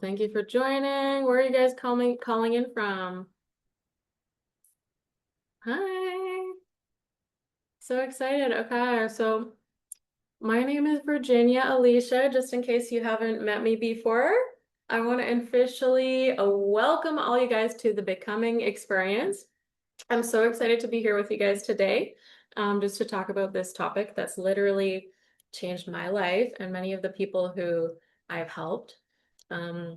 Thank you for joining. Where are you guys calling in from? Hi. So excited. Okay, so my name is Virginia Alicia, just in case you haven't met me before. I want to officially welcome all you guys to the Becoming Experience. I'm so excited to be here with you guys today, just to talk about this topic that's literally changed my life and many of the people who I've helped. Um,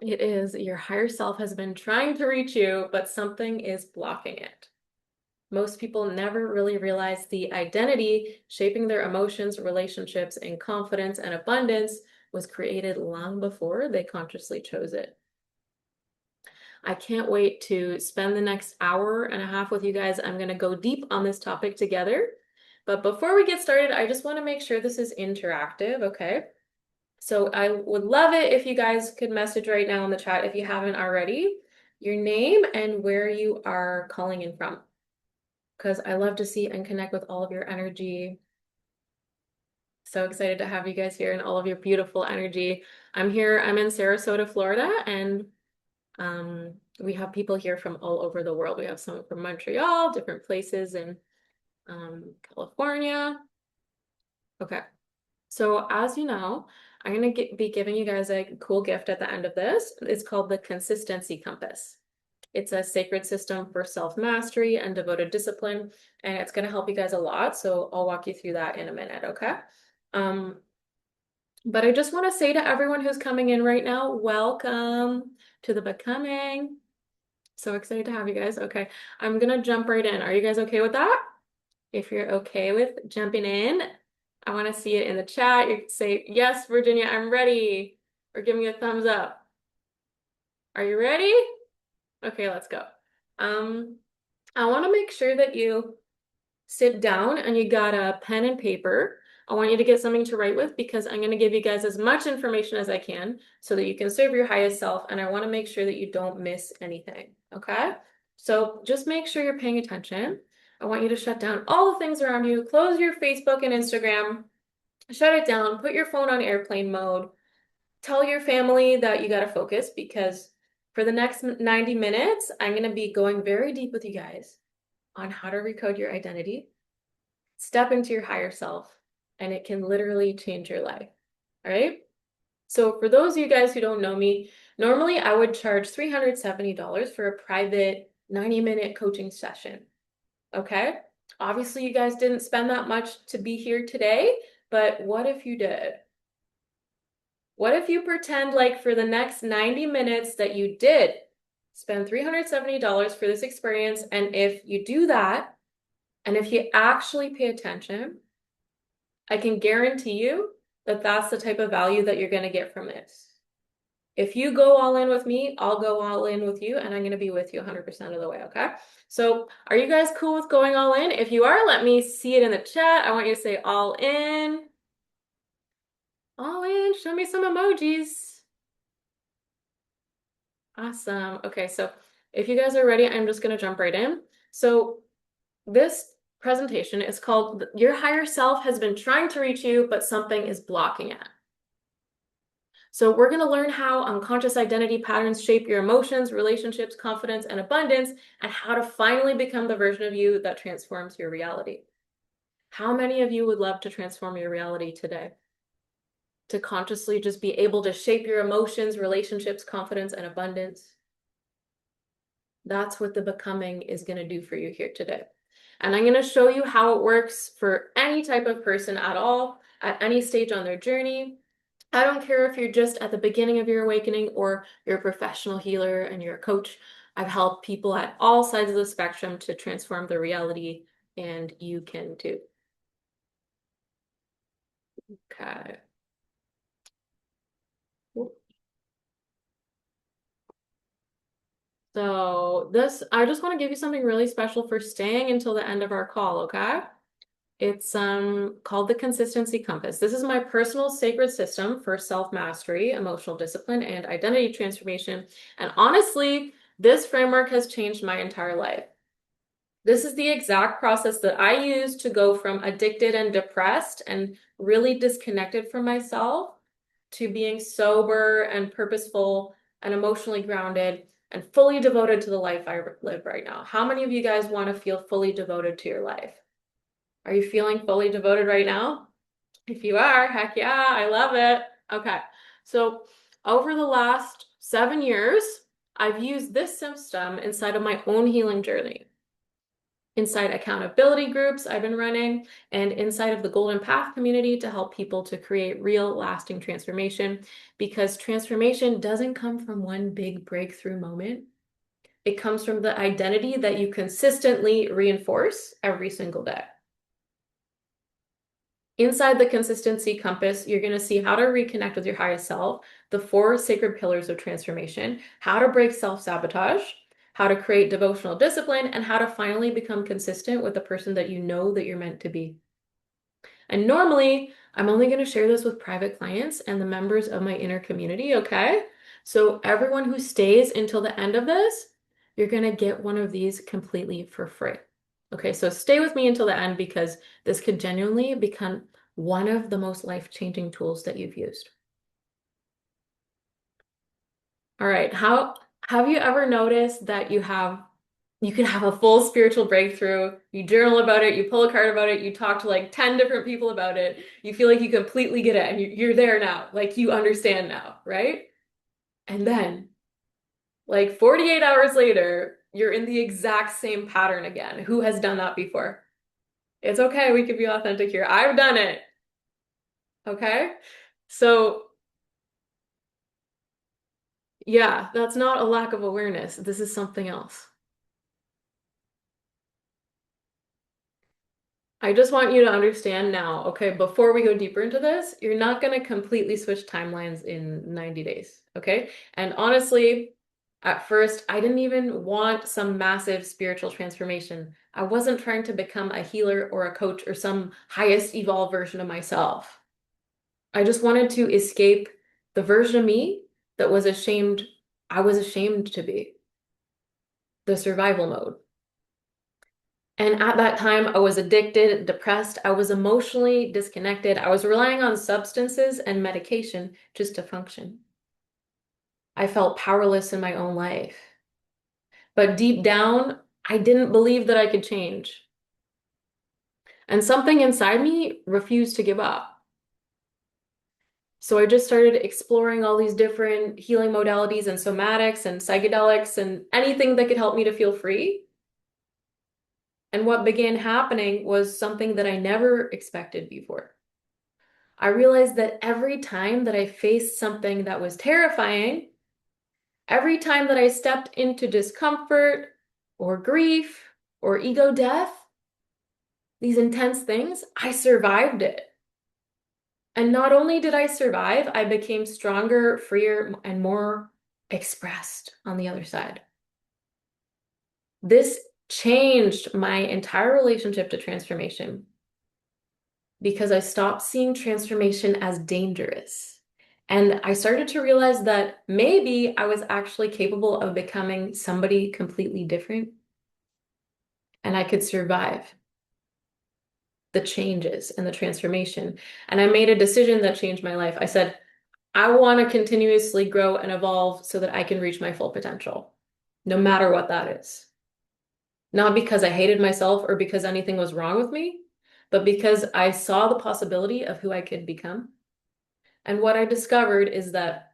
It is your higher self has been trying to reach you, but something is blocking it. Most people never really realize the identity shaping their emotions, relationships, and confidence and abundance was created long before they consciously chose it. I can't wait to spend the next hour and a half with you guys. I'm going to go deep on this topic together. But before we get started, I just want to make sure this is interactive, okay? So I would love it if you guys could message right now in the chat if you haven't already, your name and where you are calling in from. Because I love to see and connect with all of your energy. So excited to have you guys here and all of your beautiful energy. I'm in Sarasota, Florida, and we have people here from all over the world. We have some from Montreal, different places in California. Okay. So as you know, I'm going to be giving you guys a cool gift at the end of this. It's called the Consistency Compass. It's a sacred system for self-mastery and devoted discipline, and it's going to help you guys a lot. So I'll walk you through that in a minute, okay? Um, but I just want to say to everyone who's coming in right now, welcome to the Becoming. So excited to have you guys. Okay, I'm going to jump right in. Are you guys okay with that? If you're okay with jumping in, I want to see it in the chat. You can say, yes, Virginia, I'm ready. Or give me a thumbs up. Are you ready? Okay, let's go. Um, I want to make sure that you sit down and you got a pen and paper. I want you to get something to write with because I'm going to give you guys as much information as I can so that you can serve your highest self. And I want to make sure that you don't miss anything. Okay? So just make sure you're paying attention. I want you to shut down all the things around you. Close your Facebook and Instagram. Shut it down. Put your phone on airplane mode. Tell your family that you got to focus because for the next 90 minutes, I'm going to be going very deep with you guys on how to recode your identity, step into your higher self, and it can literally change your life. All right. So for those of you guys who don't know me, normally I would charge $370 for a private 90-minute coaching session. Okay. Obviously, you guys didn't spend that much to be here today, but what if you did? What if you pretend like for the next 90 minutes that you did spend $370 for this experience? And if you do that, and if you actually pay attention, I can guarantee you that that's the type of value that you're going to get from this. If you go all in with me, I'll go all in with you, and I'm going to be with you 100% of the way, okay? So are you guys cool with going all in? If you are, let me see it in the chat. I want you to say all in. All in. Show me some emojis. Awesome. Okay, so if you guys are ready, I'm just going to jump right in. So this presentation is called Your Higher Self Has Been Trying to Reach You, but Something is Blocking It. So we're going to learn how unconscious identity patterns shape your emotions, relationships, confidence, and abundance, and how to finally become the version of you that transforms your reality. How many of you would love to transform your reality today? To consciously just be able to shape your emotions, relationships, confidence, and abundance? That's what the Becoming is going to do for you here today. And I'm going to show you how it works for any type of person at all, at any stage on their journey. I don't care if you're just at the beginning of your awakening or you're a professional healer and you're a coach. I've helped people at all sides of the spectrum to transform their reality, and you can too. Okay. So I just want to give you something really special for staying until the end of our call, okay? It's called the Consistency Compass. This is my personal sacred system for self-mastery, emotional discipline, and identity transformation. And honestly, this framework has changed my entire life. This is the exact process that I use to go from addicted and depressed and really disconnected from myself to being sober and purposeful and emotionally grounded and fully devoted to the life I live right now. How many of you guys want to feel fully devoted to your life? Are you feeling fully devoted right now? If you are, heck yeah, I love it. Okay, so over the last 7 years, I've used this system inside of my own healing journey, inside accountability groups I've been running, and inside of the Golden Path community to help people to create real lasting transformation, because transformation doesn't come from one big breakthrough moment. It comes from the identity that you consistently reinforce every single day. Inside the consistency compass, you're going to see how to reconnect with your highest self, the 4 sacred pillars of transformation, how to break self-sabotage, how to create devotional discipline, and how to finally become consistent with the person that you know that you're meant to be. And normally, I'm only going to share this with private clients and the members of my inner community, okay? So everyone who stays until the end of this, you're going to get one of these completely for free. Okay, so stay with me until the end because this could genuinely become one of the most life-changing tools that you've used. All right, how have you ever noticed that you can have a full spiritual breakthrough, you journal about it, you pull a card about it, you talk to like 10 different people about it, you feel like you completely get it and you're there now, like you understand now, right? And then like 48 hours later, you're in the exact same pattern again. Who has done that before? It's okay, we can be authentic here. I've done it. Okay? So, yeah, that's not a lack of awareness. This is something else. I just want you to understand now, okay, before we go deeper into this, you're not going to completely switch timelines in 90 days, okay? And honestly, at first, I didn't even want some massive spiritual transformation. I wasn't trying to become a healer or a coach or some highest evolved version of myself. I just wanted to escape the version of me that I was ashamed to be, the survival mode. And at that time, I was addicted, depressed, I was emotionally disconnected. I was relying on substances and medication just to function. I felt powerless in my own life. But deep down, I didn't believe that I could change. And something inside me refused to give up. So I just started exploring all these different healing modalities and somatics and psychedelics and anything that could help me to feel free. And what began happening was something that I never expected before. I realized that every time that I faced something that was terrifying, every time that I stepped into discomfort or grief or ego death, these intense things, I survived it. And not only did I survive, I became stronger, freer, and more expressed on the other side. This changed my entire relationship to transformation because I stopped seeing transformation as dangerous. And I started to realize that maybe I was actually capable of becoming somebody completely different and I could survive the changes and the transformation. And I made a decision that changed my life. I said, I want to continuously grow and evolve so that I can reach my full potential, no matter what that is. Not because I hated myself or because anything was wrong with me, but because I saw the possibility of who I could become. And what I discovered is that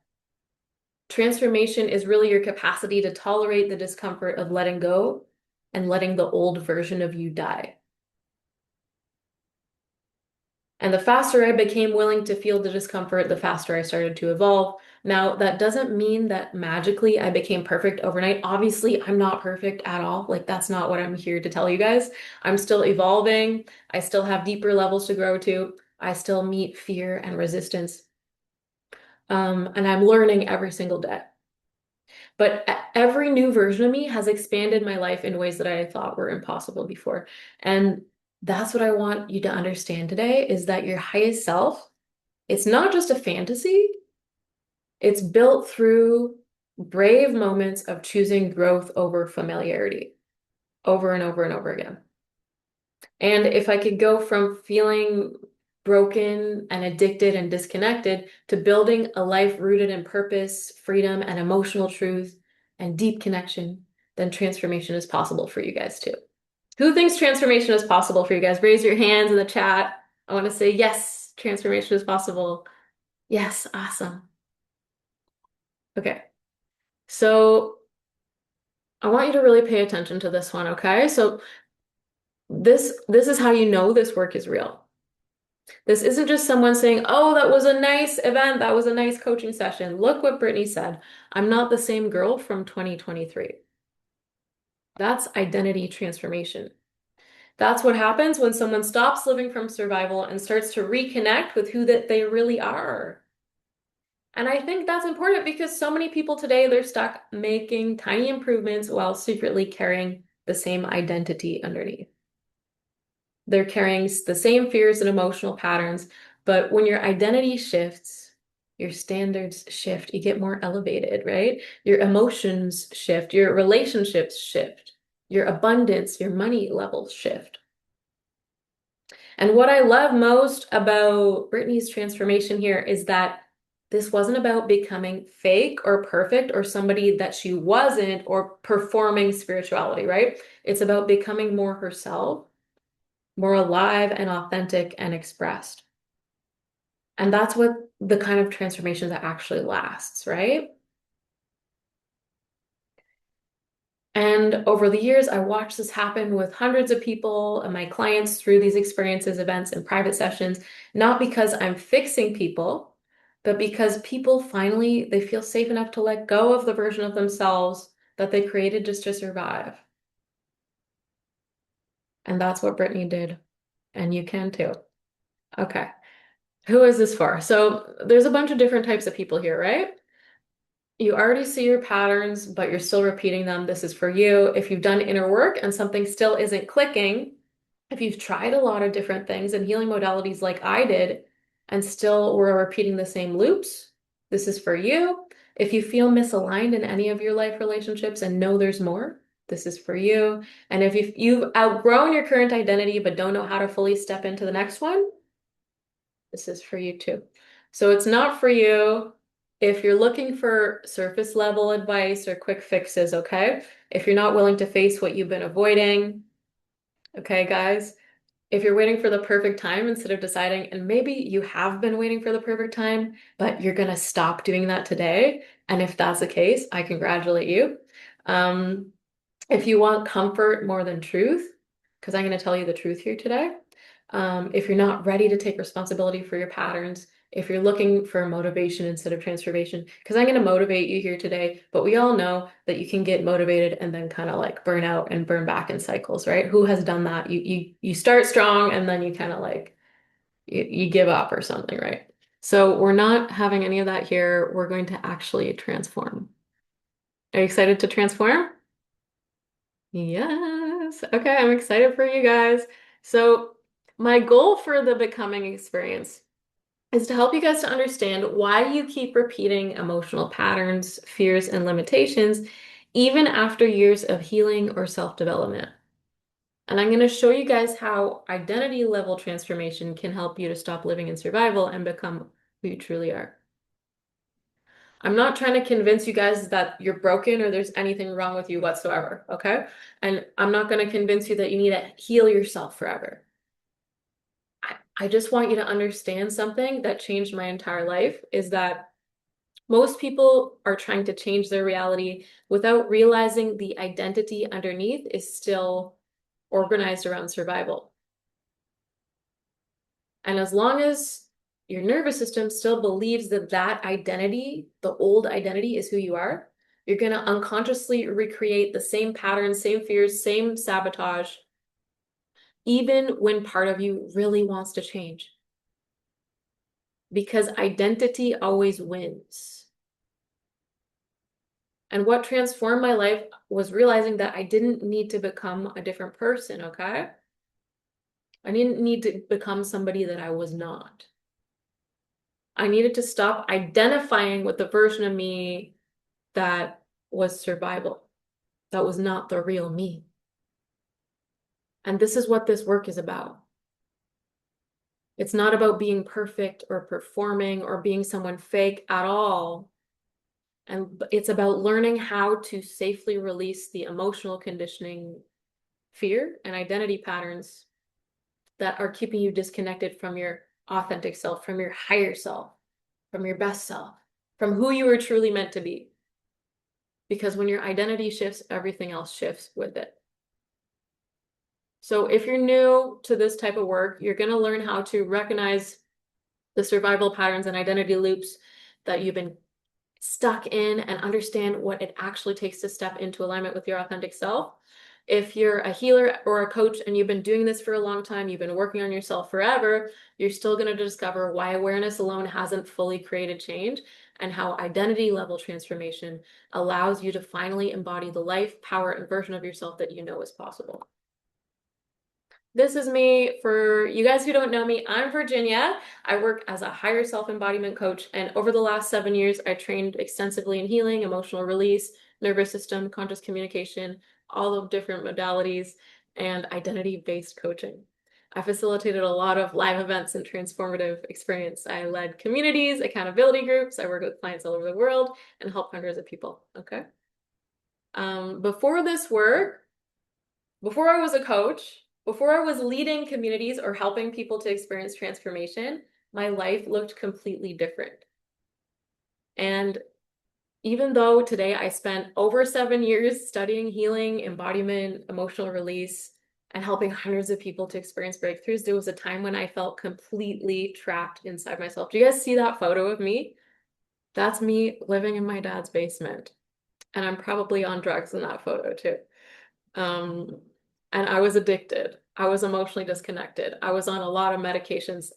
transformation is really your capacity to tolerate the discomfort of letting go and letting the old version of you die. And the faster I became willing to feel the discomfort, the faster I started to evolve. Now, that doesn't mean that magically I became perfect overnight. Obviously, I'm not perfect at all. Like, that's not what I'm here to tell you guys. I'm still evolving. I still have deeper levels to grow to. I still meet fear and resistance. And I'm learning every single day. But every new version of me has expanded my life in ways that I thought were impossible before. And that's what I want you to understand today is that your highest self, it's not just a fantasy. It's built through brave moments of choosing growth over familiarity over and over and over again. And if I could go from feeling broken and addicted and disconnected to building a life rooted in purpose, freedom, and emotional truth and deep connection, then transformation is possible for you guys too. Who thinks transformation is possible for you guys? Raise your hands in the chat. I want to say yes, transformation is possible. Yes, awesome. Okay. So I want you to really pay attention to this one, okay? So this is how you know this work is real. This isn't just someone saying, "Oh, that was a nice event. That was a nice coaching session. Look what Brittany said. I'm not the same girl from 2023." That's identity transformation. That's what happens when someone stops living from survival and starts to reconnect with who that they really are. And I think that's important because so many people today, they're stuck making tiny improvements while secretly carrying the same identity underneath. They're carrying the same fears and emotional patterns, but when your identity shifts, your standards shift, you get more elevated, right? Your emotions shift, your relationships shift, your abundance, your money levels shift. And what I love most about Brittany's transformation here is that this wasn't about becoming fake or perfect or somebody that she wasn't or performing spirituality, right? It's about becoming more herself, more alive and authentic and expressed. And that's what the kind of transformation that actually lasts, right? And over the years, I watched this happen with hundreds of people and my clients through these experiences, events, and private sessions, not because I'm fixing people, but because people finally, they feel safe enough to let go of the version of themselves that they created just to survive. And that's what Brittany did. And you can too. Okay. Who is this for? So there's a bunch of different types of people here, right? You already see your patterns, but you're still repeating them. This is for you. If you've done inner work and something still isn't clicking, if you've tried a lot of different things and healing modalities like I did, and still we're repeating the same loops, this is for you. If you feel misaligned in any of your life relationships and know there's more, this is for you. And if you've outgrown your current identity but don't know how to fully step into the next one, this is for you too. So it's not for you if you're looking for surface level advice or quick fixes, okay? If you're not willing to face what you've been avoiding, okay, guys? If you're waiting for the perfect time instead of deciding, and maybe you have been waiting for the perfect time, but you're gonna stop doing that today. And if that's the case, I congratulate you. Um, if you want comfort more than truth, because I'm going to tell you the truth here today. If you're not ready to take responsibility for your patterns, if you're looking for motivation instead of transformation, because I'm going to motivate you here today, but we all know that you can get motivated and then kind of like burn out and burn back in cycles, right? Who has done that? You start strong and then you kind of like you give up or something, right? So we're not having any of that here. We're going to actually transform. Are you excited to transform? Yes. Okay, I'm excited for you guys. So, my goal for the becoming experience is to help you guys to understand why you keep repeating emotional patterns, fears, and limitations, even after years of healing or self-development. And I'm going to show you guys how identity level transformation can help you to stop living in survival and become who you truly are. I'm not trying to convince you guys that you're broken or there's anything wrong with you whatsoever, okay? And I'm not going to convince you that you need to heal yourself forever. I just want you to understand something that changed my entire life is that most people are trying to change their reality without realizing the identity underneath is still organized around survival. And as long as your nervous system still believes that that identity, the old identity, is who you are, you're going to unconsciously recreate the same patterns, same fears, same sabotage, even when part of you really wants to change. Because identity always wins. And what transformed my life was realizing that I didn't need to become a different person, okay? I didn't need to become somebody that I was not. I needed to stop identifying with the version of me that was survival, that was not the real me. And this is what this work is about. It's not about being perfect or performing or being someone fake at all. And it's about learning how to safely release the emotional conditioning, fear, and identity patterns that are keeping you disconnected from your authentic self, from your higher self, from your best self, from who you were truly meant to be. Because when your identity shifts, everything else shifts with it. So if you're new to this type of work, you're going to learn how to recognize the survival patterns and identity loops that you've been stuck in and understand what it actually takes to step into alignment with your authentic self. If you're a healer or a coach and you've been doing this for a long time, you've been working on yourself forever, you're still going to discover why awareness alone hasn't fully created change and how identity level transformation allows you to finally embody the life, power, and version of yourself that you know is possible. This is me. For you guys who don't know me, I'm Virginia. I work as a higher self-embodiment coach, and over the last 7 years, I trained extensively in healing, emotional release, nervous system, conscious communication, all of different modalities, and identity-based coaching. I facilitated a lot of live events and transformative experience. I led communities, accountability groups. I work with clients all over the world and help hundreds of people. Okay. Before this work, before I was a coach, before I was leading communities or helping people to experience transformation, my life looked completely different. And even though today I spent over 7 years studying healing, embodiment, emotional release, and helping hundreds of people to experience breakthroughs, there was a time when I felt completely trapped inside myself. Do you guys see that photo of me? That's me living in my dad's basement. And I'm probably on drugs in that photo too. Um, and I was addicted. I was emotionally disconnected. I was on a lot of medications,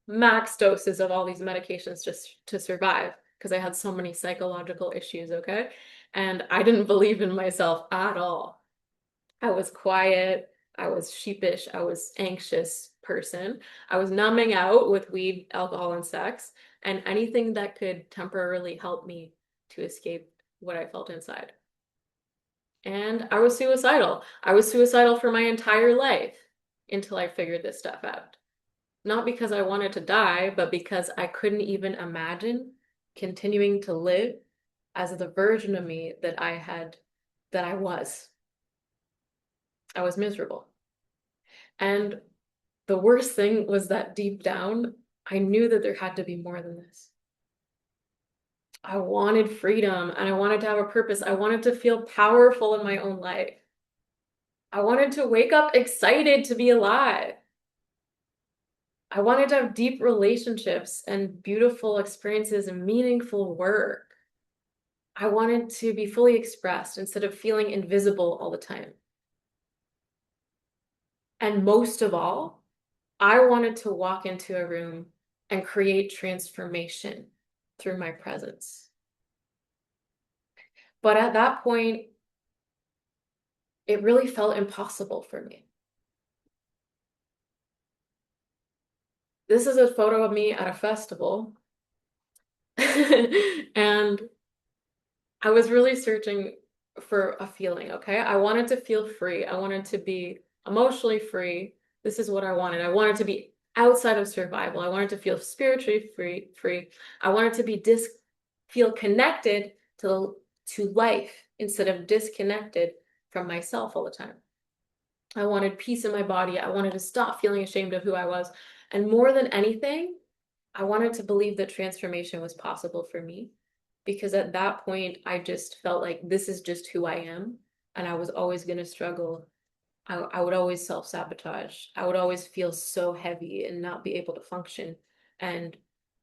max doses of all these medications just to survive because I had so many psychological issues, okay? And I didn't believe in myself at all. I was quiet. I was sheepish. I was anxious person. I was numbing out with weed, alcohol, and sex, and anything that could temporarily help me to escape what I felt inside. And I was suicidal. I was suicidal for my entire life until I figured this stuff out. Not because I wanted to die, but because I couldn't even imagine continuing to live as the version of me that I was. I was miserable. And the worst thing was that deep down, I knew that there had to be more than this. I wanted freedom and I wanted to have a purpose. I wanted to feel powerful in my own life. I wanted to wake up excited to be alive. I wanted to have deep relationships and beautiful experiences and meaningful work. I wanted to be fully expressed instead of feeling invisible all the time. And most of all, I wanted to walk into a room and create transformation through my presence. But at that point, it really felt impossible for me. This is a photo of me at a festival. And I was really searching for a feeling, okay? I wanted to feel free. I wanted to be emotionally free. This is what I wanted. I wanted to be outside of survival. I wanted to feel spiritually free. I wanted to feel connected to life instead of disconnected from myself all the time. I wanted peace in my body. I wanted to stop feeling ashamed of who I was. And more than anything, I wanted to believe that transformation was possible for me because at that point, I just felt like this is just who I am. And I was always going to struggle. I would always self-sabotage. I would always feel so heavy and not be able to function. And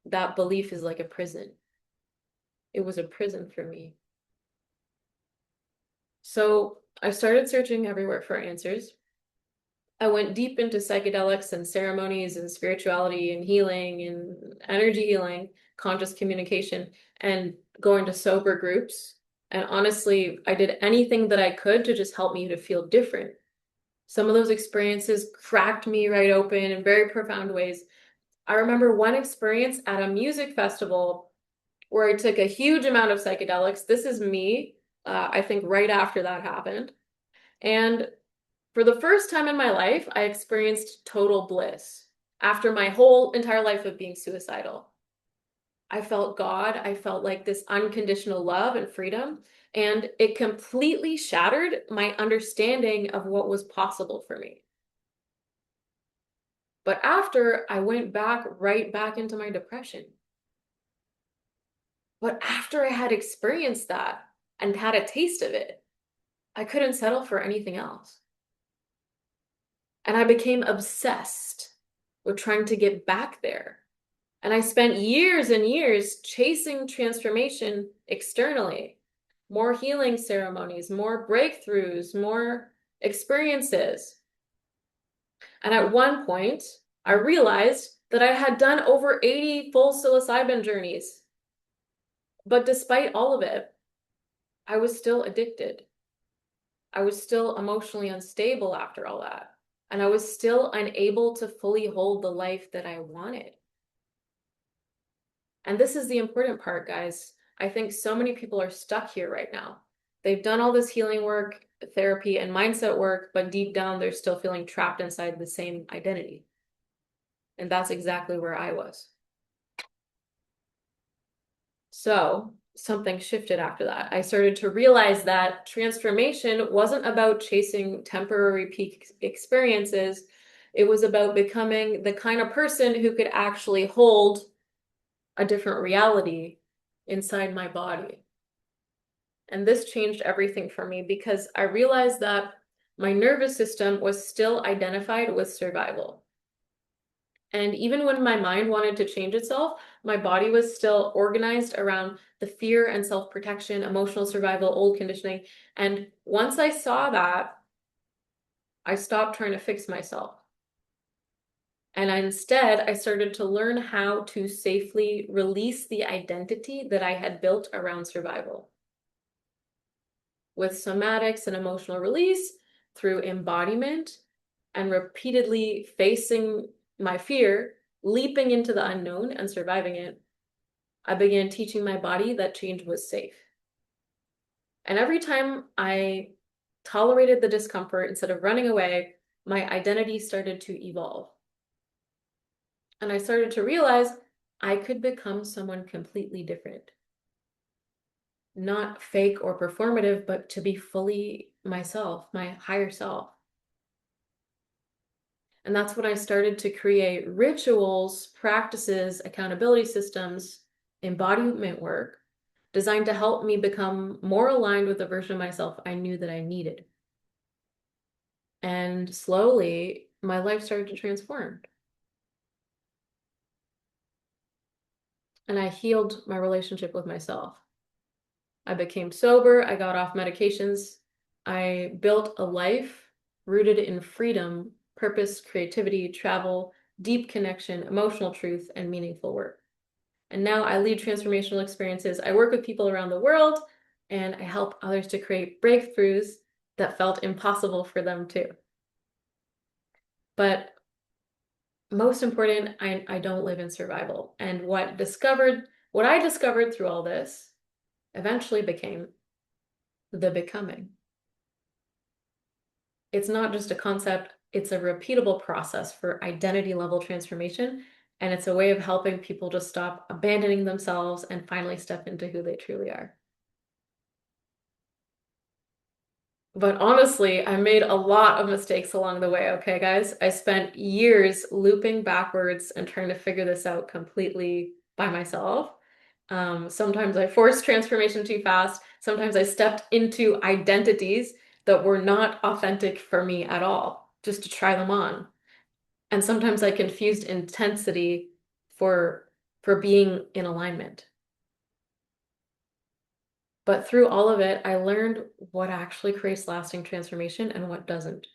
that belief is like a prison. It was a prison for me. So I started searching everywhere for answers. I went deep into psychedelics and ceremonies and spirituality and healing and energy healing, conscious communication, and going to sober groups. And honestly, I did anything that I could to just help me to feel different. Some of those experiences cracked me right open in very profound ways. I remember one experience at a music festival where I took a huge amount of psychedelics. This is me, I think right after that happened. And for the first time in my life, I experienced total bliss. After my whole entire life of being suicidal, I felt God. I felt like this unconditional love and freedom. And it completely shattered my understanding of what was possible for me. But after, I went back, right back into my depression. But after I had experienced that and had a taste of it, I couldn't settle for anything else. And I became obsessed with trying to get back there. And I spent years and years chasing transformation externally, more healing ceremonies, more breakthroughs, more experiences. And at one point, I realized that I had done over 80 full psilocybin journeys. But despite all of it, I was still addicted. I was still emotionally unstable after all that. And I was still unable to fully hold the life that I wanted. And this is the important part, guys. I think so many people are stuck here right now. They've done all this healing work, therapy, and mindset work, but deep down, they're still feeling trapped inside the same identity. And that's exactly where I was. So something shifted after that. I started to realize that transformation wasn't about chasing temporary peak experiences. It was about becoming the kind of person who could actually hold a different reality inside my body. And this changed everything for me because I realized that my nervous system was still identified with survival. And even when my mind wanted to change itself, my body was still organized around the fear and self-protection, emotional survival, old conditioning. And once I saw that, I stopped trying to fix myself. And instead, I started to learn how to safely release the identity that I had built around survival. With somatics and emotional release, through embodiment, and repeatedly facing my fear, leaping into the unknown and surviving it, I began teaching my body that change was safe. And every time I tolerated the discomfort instead of running away, my identity started to evolve. And I started to realize I could become someone completely different. Not fake or performative, but to be fully myself, my higher self. And that's when I started to create rituals, practices, accountability systems, embodiment work designed to help me become more aligned with the version of myself I knew that I needed. And slowly, my life started to transform. And I healed my relationship with myself. I became sober, I got off medications, I built a life rooted in freedom, purpose, creativity, travel, deep connection, emotional truth, and meaningful work. And now I lead transformational experiences. I work with people around the world, and I help others to create breakthroughs that felt impossible for them too. But most important, I don't live in survival. And what I discovered through all this eventually became the becoming. It's not just a concept, it's a repeatable process for identity level transformation. And it's a way of helping people just stop abandoning themselves and finally step into who they truly are. But honestly, I made a lot of mistakes along the way, okay, guys? I spent years looping backwards and trying to figure this out completely by myself. Sometimes I forced transformation too fast. Sometimes I stepped into identities that were not authentic for me at all, just to try them on. And sometimes I confused intensity for being in alignment. But through all of it, I learned what actually creates lasting transformation and what doesn't.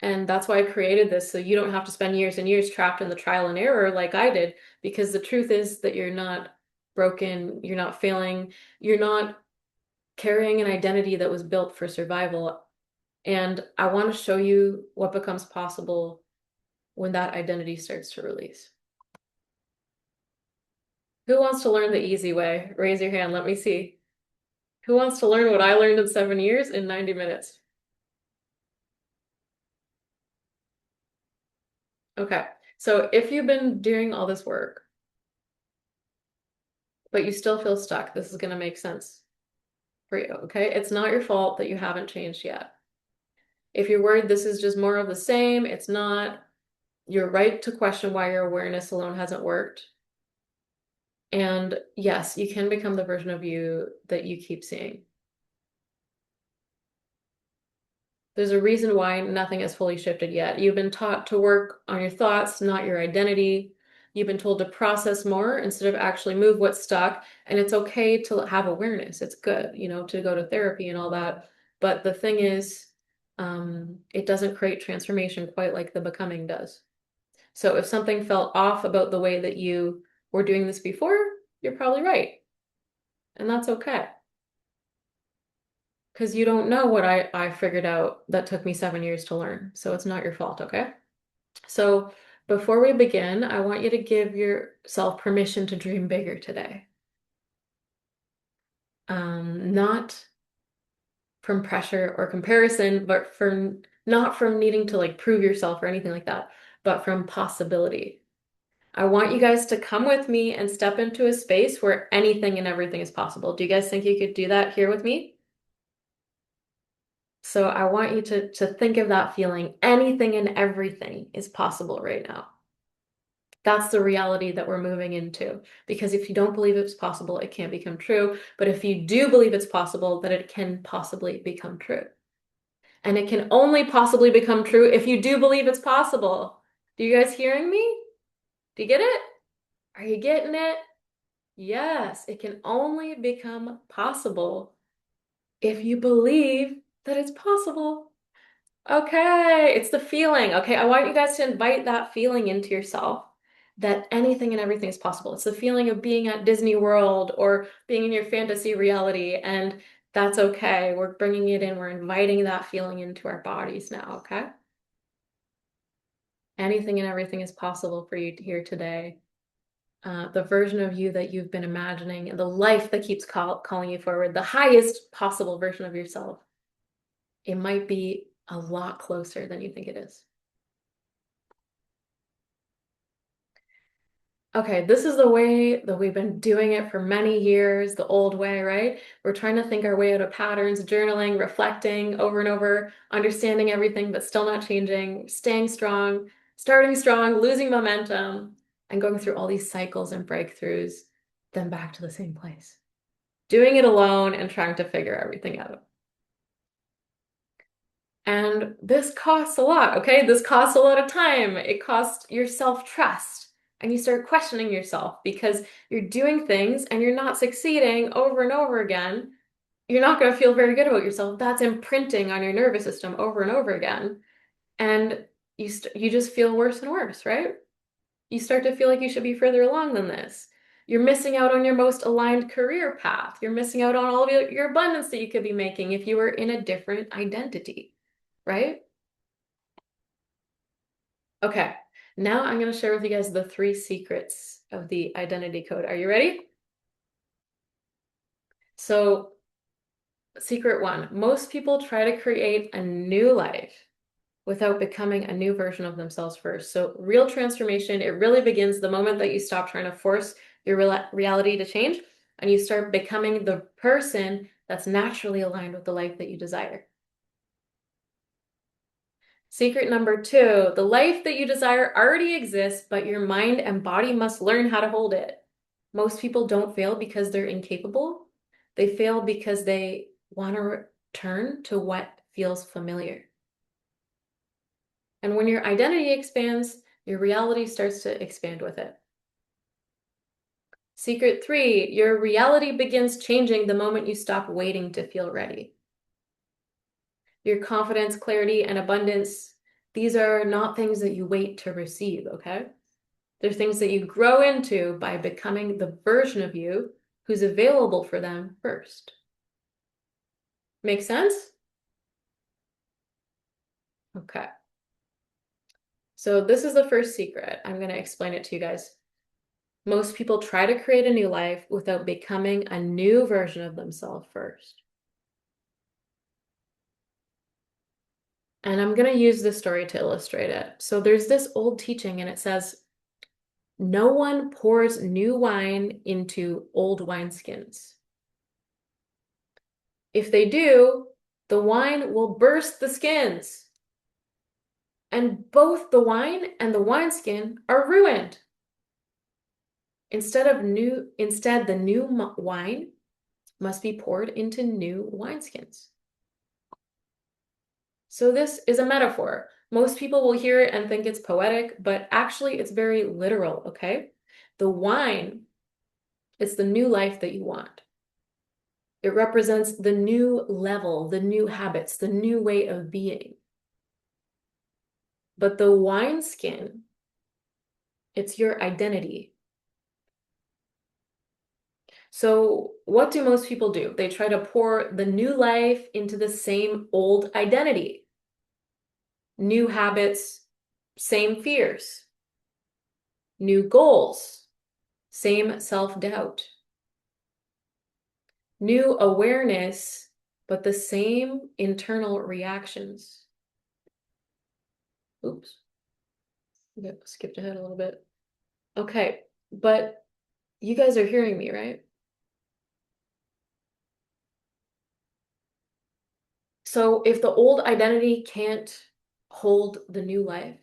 And that's why I created this, so you don't have to spend years and years trapped in the trial and error like I did, because the truth is that you're not broken, you're not failing, you're not carrying an identity that was built for survival. And I want to show you what becomes possible when that identity starts to release. Who wants to learn the easy way? Raise your hand, let me see. Who wants to learn what I learned in 7 years in 90 minutes? Okay. So if you've been doing all this work, but you still feel stuck, this is going to make sense for you. Okay. It's not your fault that you haven't changed yet. If you're worried this is just more of the same, it's not. You're right to question why your awareness alone hasn't worked. And yes, you can become the version of you that you keep seeing. There's a reason why nothing has fully shifted yet. You've been taught to work on your thoughts, not your identity. You've been told to process more instead of actually move what's stuck. And it's okay to have awareness. It's good, to go to therapy and all that. But the thing is, it doesn't create transformation quite like the becoming does. So if something felt off about the way that you were doing this before, you're probably right. And that's okay. Because you don't know what I figured out that took me 7 years to learn. So it's not your fault, okay? So before we begin, I want you to give yourself permission to dream bigger today. Not from pressure or comparison, but from not from needing to like prove yourself or anything like that, but from possibility. I want you guys to come with me and step into a space where anything and everything is possible. Do you guys think you could do that here with me? So I want you to think of that feeling. Anything and everything is possible right now. That's the reality that we're moving into. Because if you don't believe it's possible, it can't become true. But if you do believe it's possible, then it can possibly become true. And it can only possibly become true if you do believe it's possible. Do you guys hearing me? Do you get it? Are you getting it? Yes, it can only become possible if you believe that it's possible. Okay, it's the feeling. Okay, I want you guys to invite that feeling into yourself that anything and everything is possible. It's the feeling of being at Disney World or being in your fantasy reality, and that's okay. We're bringing it in, we're inviting that feeling into our bodies now, okay? Anything and everything is possible for you here today. The version of you that you've been imagining, and the life that keeps calling you forward, the highest possible version of yourself. It might be a lot closer than you think it is. Okay, this is the way that we've been doing it for many years, the old way, right? We're trying to think our way out of patterns, journaling, reflecting over and over, understanding everything, but still not changing, staying strong, starting strong, losing momentum, and going through all these cycles and breakthroughs, then back to the same place. Doing it alone and trying to figure everything out. And this costs a lot, okay? This costs a lot of time. It costs your self-trust. And you start questioning yourself because you're doing things and you're not succeeding over and over again. You're not going to feel very good about yourself. That's imprinting on your nervous system over and over again. And you just feel worse and worse, right? You start to feel like you should be further along than this. You're missing out on your most aligned career path. You're missing out on all of your abundance that you could be making if you were in a different identity, right? Okay, now I'm going to share with you guys the 3 secrets of the identity code. Are you ready? So, secret 1, most people try to create a new life without becoming a new version of themselves first. So, real transformation, it really begins the moment that you stop trying to force your reality to change and you start becoming the person that's naturally aligned with the life that you desire. Secret number 2, the life that you desire already exists, but your mind and body must learn how to hold it. Most people don't fail because they're incapable. They fail because they want to return to what feels familiar. And when your identity expands, your reality starts to expand with it. Secret 3, your reality begins changing the moment you stop waiting to feel ready. Your confidence, clarity, and abundance, these are not things that you wait to receive, okay? They're things that you grow into by becoming the version of you who's available for them first. Make sense? Okay. So this is the first secret. I'm going to explain it to you guys. Most people try to create a new life without becoming a new version of themselves first. And I'm going to use this story to illustrate it. So there's this old teaching, and it says, no one pours new wine into old wineskins. If they do, the wine will burst the skins, and both the wine and the wineskin are ruined. Instead, the new wine must be poured into new wineskins. So this is a metaphor. Most people will hear it and think it's poetic, but actually it's very literal, okay? The wine is the new life that you want. It represents the new level, the new habits, the new way of being. But the wineskin, it's your identity. So what do most people do? They try to pour the new life into the same old identity. New habits, same fears. New goals, same self-doubt. New awareness, but the same internal reactions. Oops. Yeah, skipped ahead a little bit. Okay, but you guys are hearing me, right? So if the old identity can't hold the new life,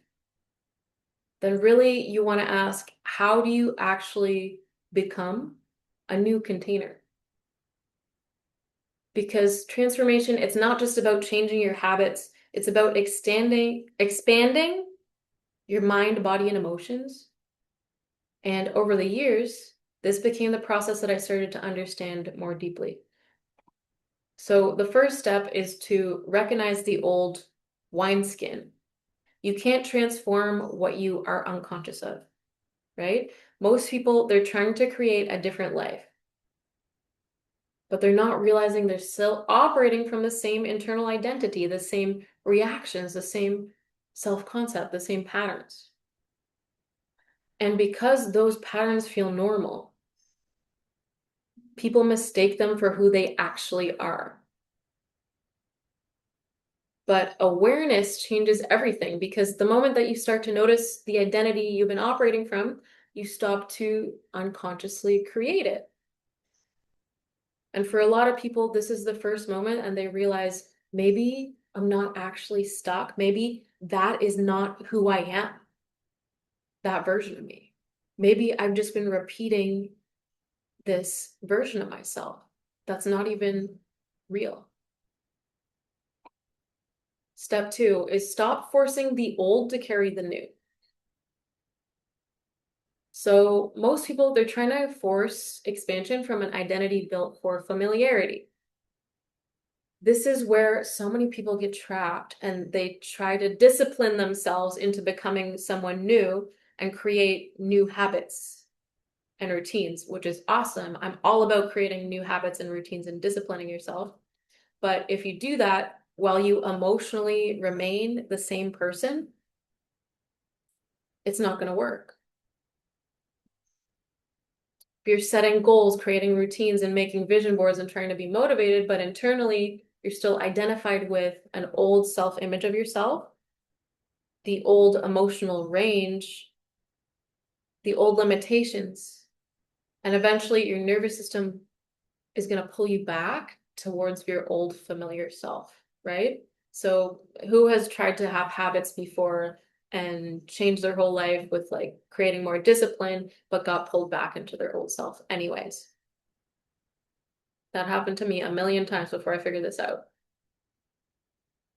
then really you want to ask, how do you actually become a new container? Because transformation, it's not just about changing your habits, it's about expanding your mind, body, and emotions. And over the years, this became the process that I started to understand more deeply. So the first step is to recognize the old wineskin. You can't transform what you are unconscious of, right? Most people, they're trying to create a different life, but they're not realizing they're still operating from the same internal identity, the same reactions, the same self-concept, the same patterns. And because those patterns feel normal, people mistake them for who they actually are. But awareness changes everything, because the moment that you start to notice the identity you've been operating from, you stop to unconsciously create it. And for a lot of people, this is the first moment and they realize, maybe I'm not actually stuck. Maybe that is not who I am, that version of me. Maybe I've just been repeating this version of myself that's not even real. Step 2 is stop forcing the old to carry the new. So most people, they're trying to force expansion from an identity built for familiarity. This is where so many people get trapped, and they try to discipline themselves into becoming someone new and create new habits and routines, which is awesome. I'm all about creating new habits and routines and disciplining yourself. But if you do that while you emotionally remain the same person, it's not going to work. If you're setting goals, creating routines, and making vision boards and trying to be motivated, but internally you're still identified with an old self-image of yourself, the old emotional range, the old limitations, and eventually your nervous system is going to pull you back towards your old familiar self, right? So who has tried to have habits before and change their whole life with like creating more discipline, but got pulled back into their old self anyways? That happened to me a million times before I figured this out.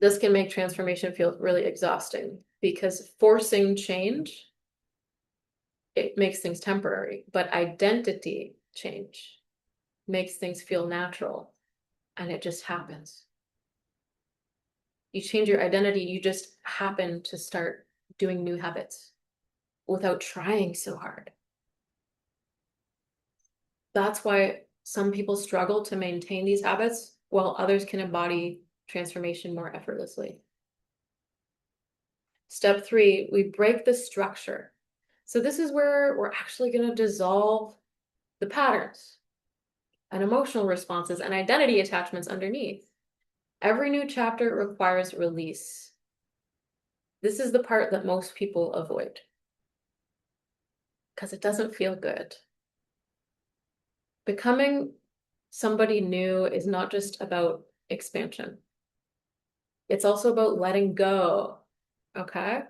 This can make transformation feel really exhausting, because forcing change, it makes things temporary, but identity change makes things feel natural, and it just happens. You change your identity, you just happen to start doing new habits without trying so hard. That's why some people struggle to maintain these habits, while others can embody transformation more effortlessly. Step 3, we break the structure. So this is where we're actually going to dissolve the patterns and emotional responses and identity attachments underneath. Every new chapter requires release. This is the part that most people avoid because it doesn't feel good. Becoming somebody new is not just about expansion. It's also about letting go, okay?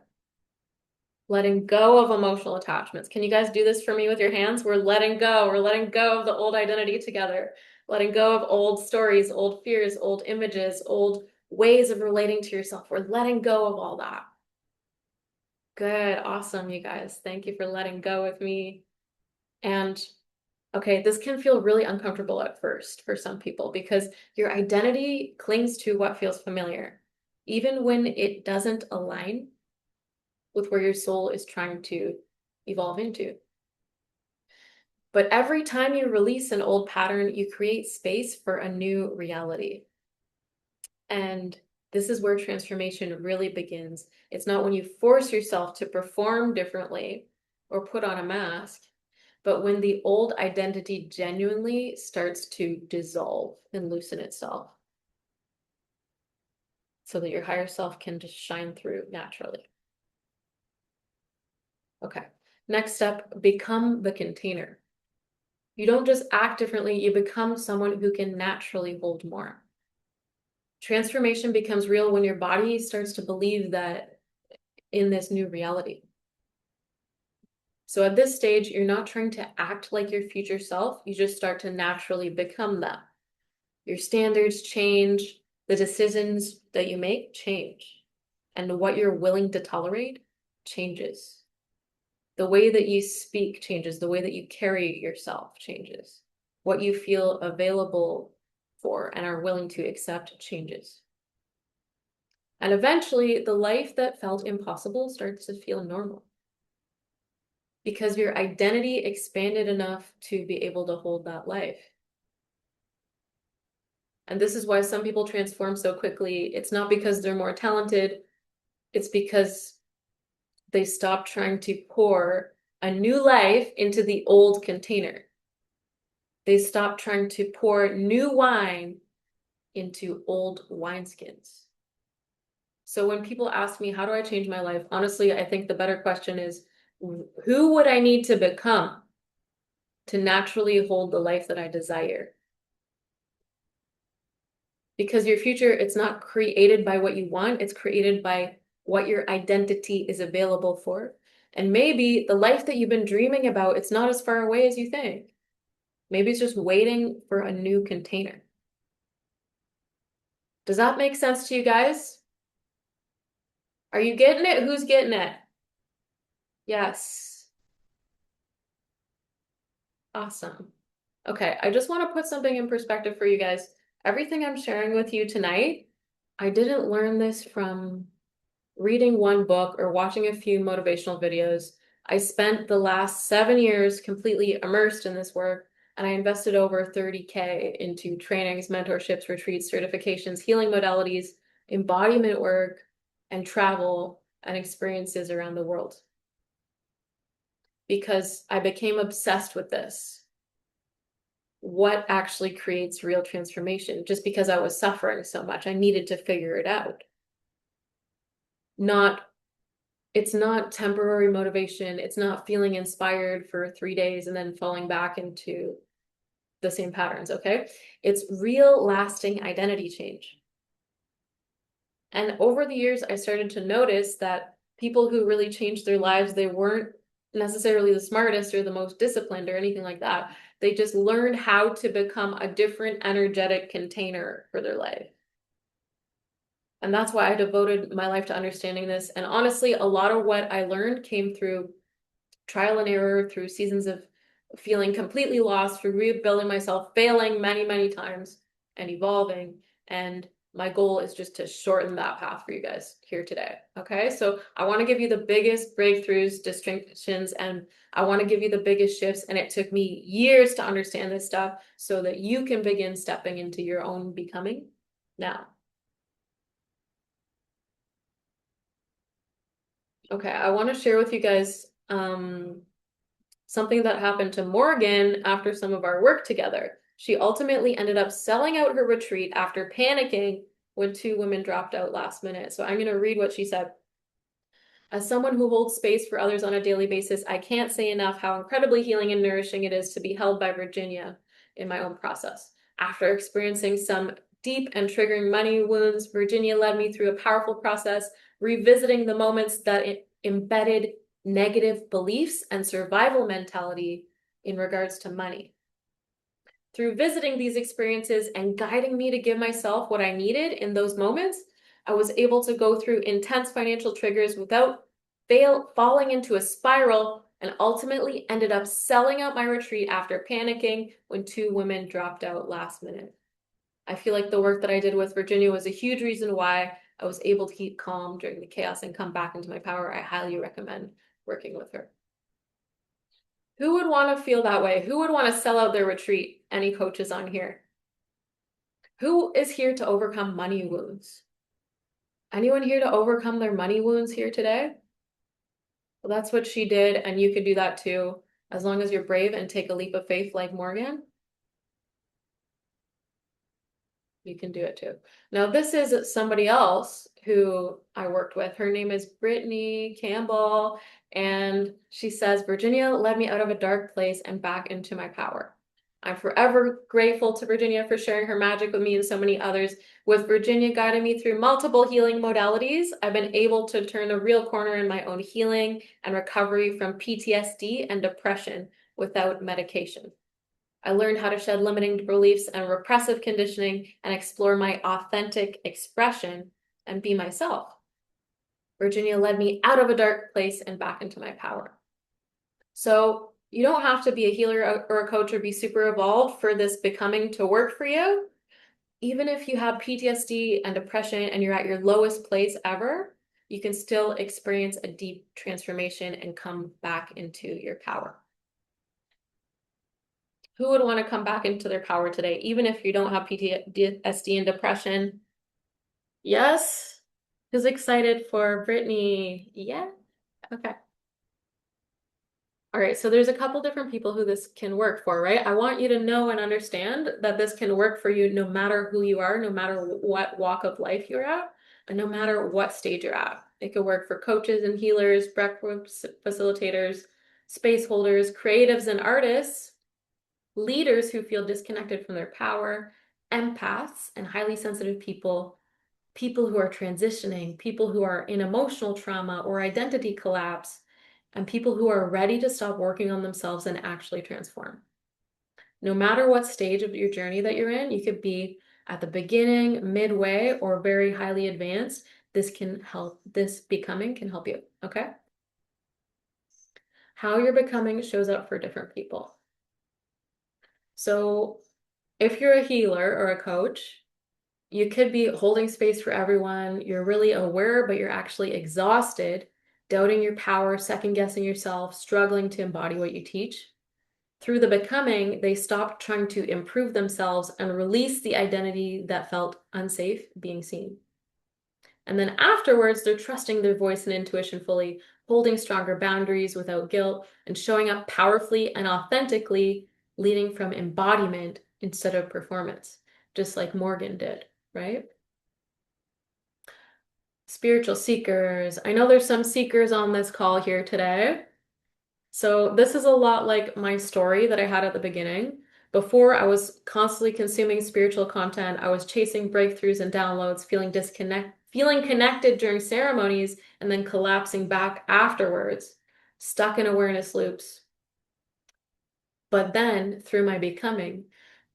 Letting go of emotional attachments. Can you guys do this for me with your hands? We're letting go. We're letting go of the old identity together. Letting go of old stories, old fears, old images, old ways of relating to yourself. We're letting go of all that. Good. Awesome, you guys. Thank you for letting go with me. And okay, this can feel really uncomfortable at first for some people because your identity clings to what feels familiar, even when it doesn't align with where your soul is trying to evolve into. But every time you release an old pattern, you create space for a new reality. And this is where transformation really begins. It's not when you force yourself to perform differently or put on a mask, but when the old identity genuinely starts to dissolve and loosen itself so that your higher self can just shine through naturally. Okay, next step, become the container. You don't just act differently, you become someone who can naturally hold more. Transformation becomes real when your body starts to believe that in this new reality. So at this stage, you're not trying to act like your future self, you just start to naturally become them. Your standards change, the decisions that you make change, and what you're willing to tolerate changes. The way that you speak changes, the way that you carry yourself changes. What you feel available for and are willing to accept changes. And eventually, the life that felt impossible starts to feel normal because your identity expanded enough to be able to hold that life. And this is why some people transform so quickly. It's not because they're more talented, it's because they stop trying to pour a new life into the old container. They stop trying to pour new wine into old wineskins. So when people ask me, how do I change my life? Honestly, I think the better question is, who would I need to become to naturally hold the life that I desire? Because your future, it's not created by what you want, it's created by what your identity is available for. And maybe the life that you've been dreaming about, it's not as far away as you think. Maybe it's just waiting for a new container. Does that make sense to you guys? Are you getting it? Who's getting it? Yes. Awesome. Okay, I just want to put something in perspective for you guys. Everything I'm sharing with you tonight, I didn't learn this from reading one book or watching a few motivational videos. I spent the last 7 years completely immersed in this work, and I invested over 30K into trainings, mentorships, retreats, certifications, healing modalities, embodiment work, and travel and experiences around the world. Because I became obsessed with this. What actually creates real transformation? Just because I was suffering so much, I needed to figure it out. It's not temporary motivation. It's not feeling inspired for 3 days and then falling back into the same patterns, okay? It's real lasting identity change. And over the years, I started to notice that people who really changed their lives, they weren't necessarily the smartest or the most disciplined or anything like that. They just learned how to become a different energetic container for their life. And that's why I devoted my life to understanding this. And honestly, a lot of what I learned came through trial and error, through seasons of feeling completely lost, through rebuilding myself, failing many, many times, and evolving. And my goal is just to shorten that path for you guys here today. Okay, so I want to give you the biggest breakthroughs, distinctions, and I want to give you the biggest shifts. And it took me years to understand this stuff so that you can begin stepping into your own becoming now. Okay, I want to share with you guys something that happened to Morgan after some of our work together. She ultimately ended up selling out her retreat after panicking when two women dropped out last minute. So I'm going to read what she said. As someone who holds space for others on a daily basis, I can't say enough how incredibly healing and nourishing it is to be held by Virginia in my own process. After experiencing some deep and triggering money wounds, Virginia led me through a powerful process, revisiting the moments that embedded negative beliefs and survival mentality in regards to money. Through visiting these experiences and guiding me to give myself what I needed in those moments, I was able to go through intense financial triggers without falling into a spiral, and ultimately ended up selling out my retreat after panicking when 2 women dropped out last minute. I feel like the work that I did with Virginia was a huge reason why I was able to keep calm during the chaos and come back into my power. I highly recommend working with her. Who would want to feel that way? Who would want to sell out their retreat? Any coaches on here? Who is here to overcome money wounds? Anyone here to overcome their money wounds here today? Well, that's what she did, and you could do that too, as long as you're brave and take a leap of faith like Morgan. You can do it too. Now, this is somebody else who I worked with. Her name is Brittany Campbell, and she says, Virginia led me out of a dark place and back into my power. I'm forever grateful to Virginia for sharing her magic with me and so many others. With Virginia guiding me through multiple healing modalities, I've been able to turn a real corner in my own healing and recovery from PTSD and depression without medication. I learned how to shed limiting beliefs and repressive conditioning and explore my authentic expression and be myself. Virginia led me out of a dark place and back into my power. So you don't have to be a healer or a coach or be super evolved for this becoming to work for you. Even if you have PTSD and depression and you're at your lowest place ever, you can still experience a deep transformation and come back into your power. Who would want to come back into their power today, even if you don't have PTSD and depression? Yes? Who's excited for Brittany? Yeah? Okay. All right, so there's a couple different people who this can work for, right? I want you to know and understand that this can work for you no matter who you are, no matter what walk of life you're at, and no matter what stage you're at. It could work for coaches and healers, breathwork facilitators, space holders, creatives and artists, leaders who feel disconnected from their power, empaths and highly sensitive people, people who are transitioning, people who are in emotional trauma or identity collapse, and people who are ready to stop working on themselves and actually transform. No matter what stage of your journey that you're in, you could be at the beginning, midway, or very highly advanced. This becoming can help you, okay? How you're becoming shows up for different people. So if you're a healer or a coach, you could be holding space for everyone. You're really aware, but you're actually exhausted, doubting your power, second guessing yourself, struggling to embody what you teach. Through the becoming, they stopped trying to improve themselves and release the identity that felt unsafe being seen. And then afterwards, they're trusting their voice and intuition fully, holding stronger boundaries without guilt, and showing up powerfully and authentically, leading from embodiment instead of performance, just like Morgan did, right? Spiritual seekers. I know there's some seekers on this call here today. So this is a lot like my story that I had at the beginning. Before, I was constantly consuming spiritual content. I was chasing breakthroughs and downloads, feeling connected during ceremonies, and then collapsing back afterwards, stuck in awareness loops. But then, through my becoming,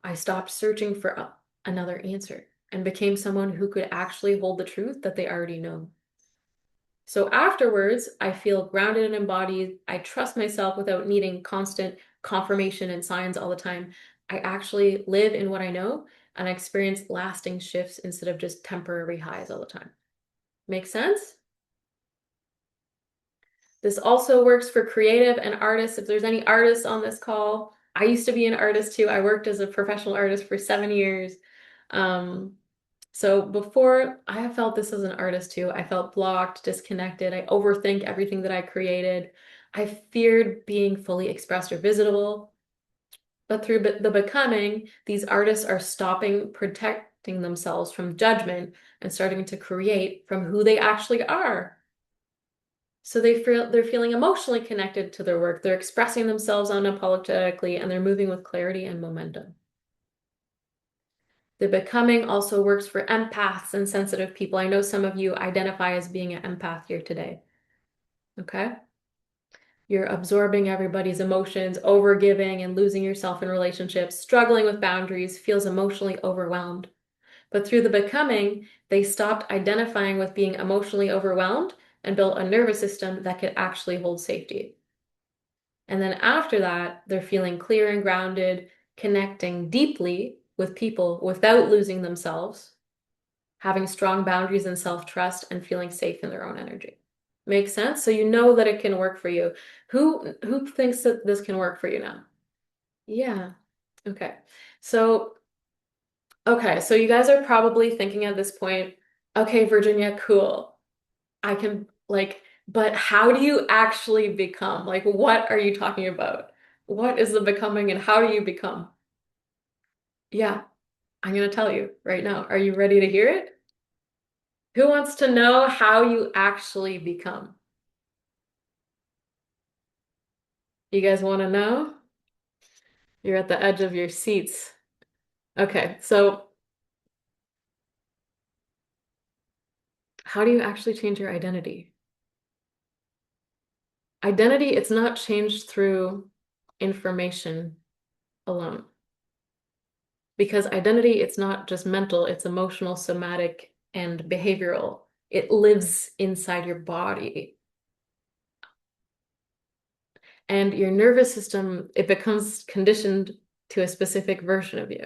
I stopped searching for another answer and became someone who could actually hold the truth that they already know. So afterwards, I feel grounded and embodied. I trust myself without needing constant confirmation and signs all the time. I actually live in what I know and I experience lasting shifts instead of just temporary highs all the time. Make sense? This also works for creative and artists. If there's any artists on this call, I used to be an artist too. I worked as a professional artist for 7 years. So before, I have felt this as an artist too. I felt blocked, disconnected. I overthink everything that I created. I feared being fully expressed or visitable. But through the becoming, these artists are stopping protecting themselves from judgment and starting to create from who they actually are. So they're feeling emotionally connected to their work. They're expressing themselves unapologetically and they're moving with clarity and momentum. The becoming also works for empaths and sensitive people. I know some of you identify as being an empath here today. Okay? You're absorbing everybody's emotions, overgiving and losing yourself in relationships, struggling with boundaries, feels emotionally overwhelmed. But through the becoming, they stopped identifying with being emotionally overwhelmed and built a nervous system that could actually hold safety. And then after that, they're feeling clear and grounded, connecting deeply with people without losing themselves, having strong boundaries and self-trust, and feeling safe in their own energy. Makes sense? So you know that it can work for you. Who thinks that this can work for you now? Yeah. Okay. So so you guys are probably thinking at this point, okay, Virginia, cool. I can but how do you actually become? Like, what are you talking about? What is the becoming and how do you become? Yeah, I'm gonna tell you right now. Are you ready to hear it? Who wants to know how you actually become? You guys want to know? You're at the edge of your seats. Okay, so how do you actually change your identity? Identity, it's not changed through information alone. Because identity, it's not just mental, it's emotional, somatic, and behavioral. It lives inside your body. And your nervous system, it becomes conditioned to a specific version of you.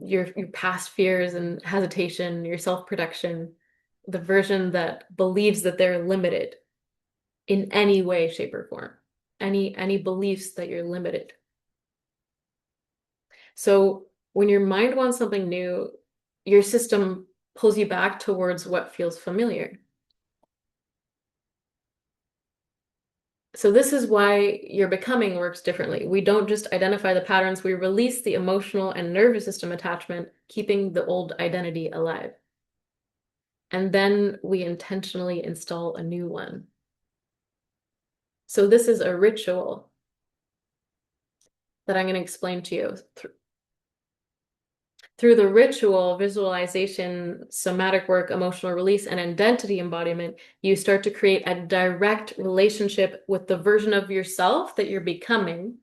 Your past fears and hesitation, your self-protection, the version that believes that they're limited in any way, shape, or form. Any beliefs that you're limited. So when your mind wants something new, your system pulls you back towards what feels familiar. So this is why your becoming works differently. We don't just identify the patterns, we release the emotional and nervous system attachment, keeping the old identity alive. And then we intentionally install a new one. So this is a ritual that I'm going to explain to you. Through the ritual, visualization, somatic work, emotional release, and identity embodiment, you start to create a direct relationship with the version of yourself that you're becoming.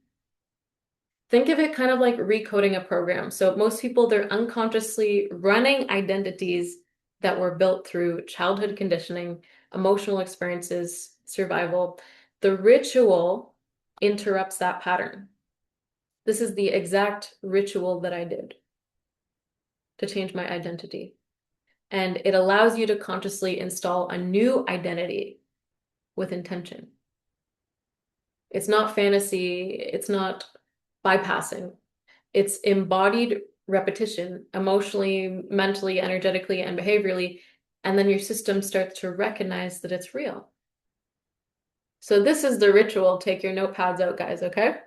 Think of it kind of like recoding a program. So most people, they're unconsciously running identities that were built through childhood conditioning, emotional experiences, survival. The ritual interrupts that pattern. This is the exact ritual that I did to change my identity. And it allows you to consciously install a new identity with intention. It's not fantasy, it's not bypassing. It's embodied repetition, emotionally, mentally, energetically, and behaviorally. And then your system starts to recognize that it's real. So this is the ritual. Take your notepads out, guys, okay?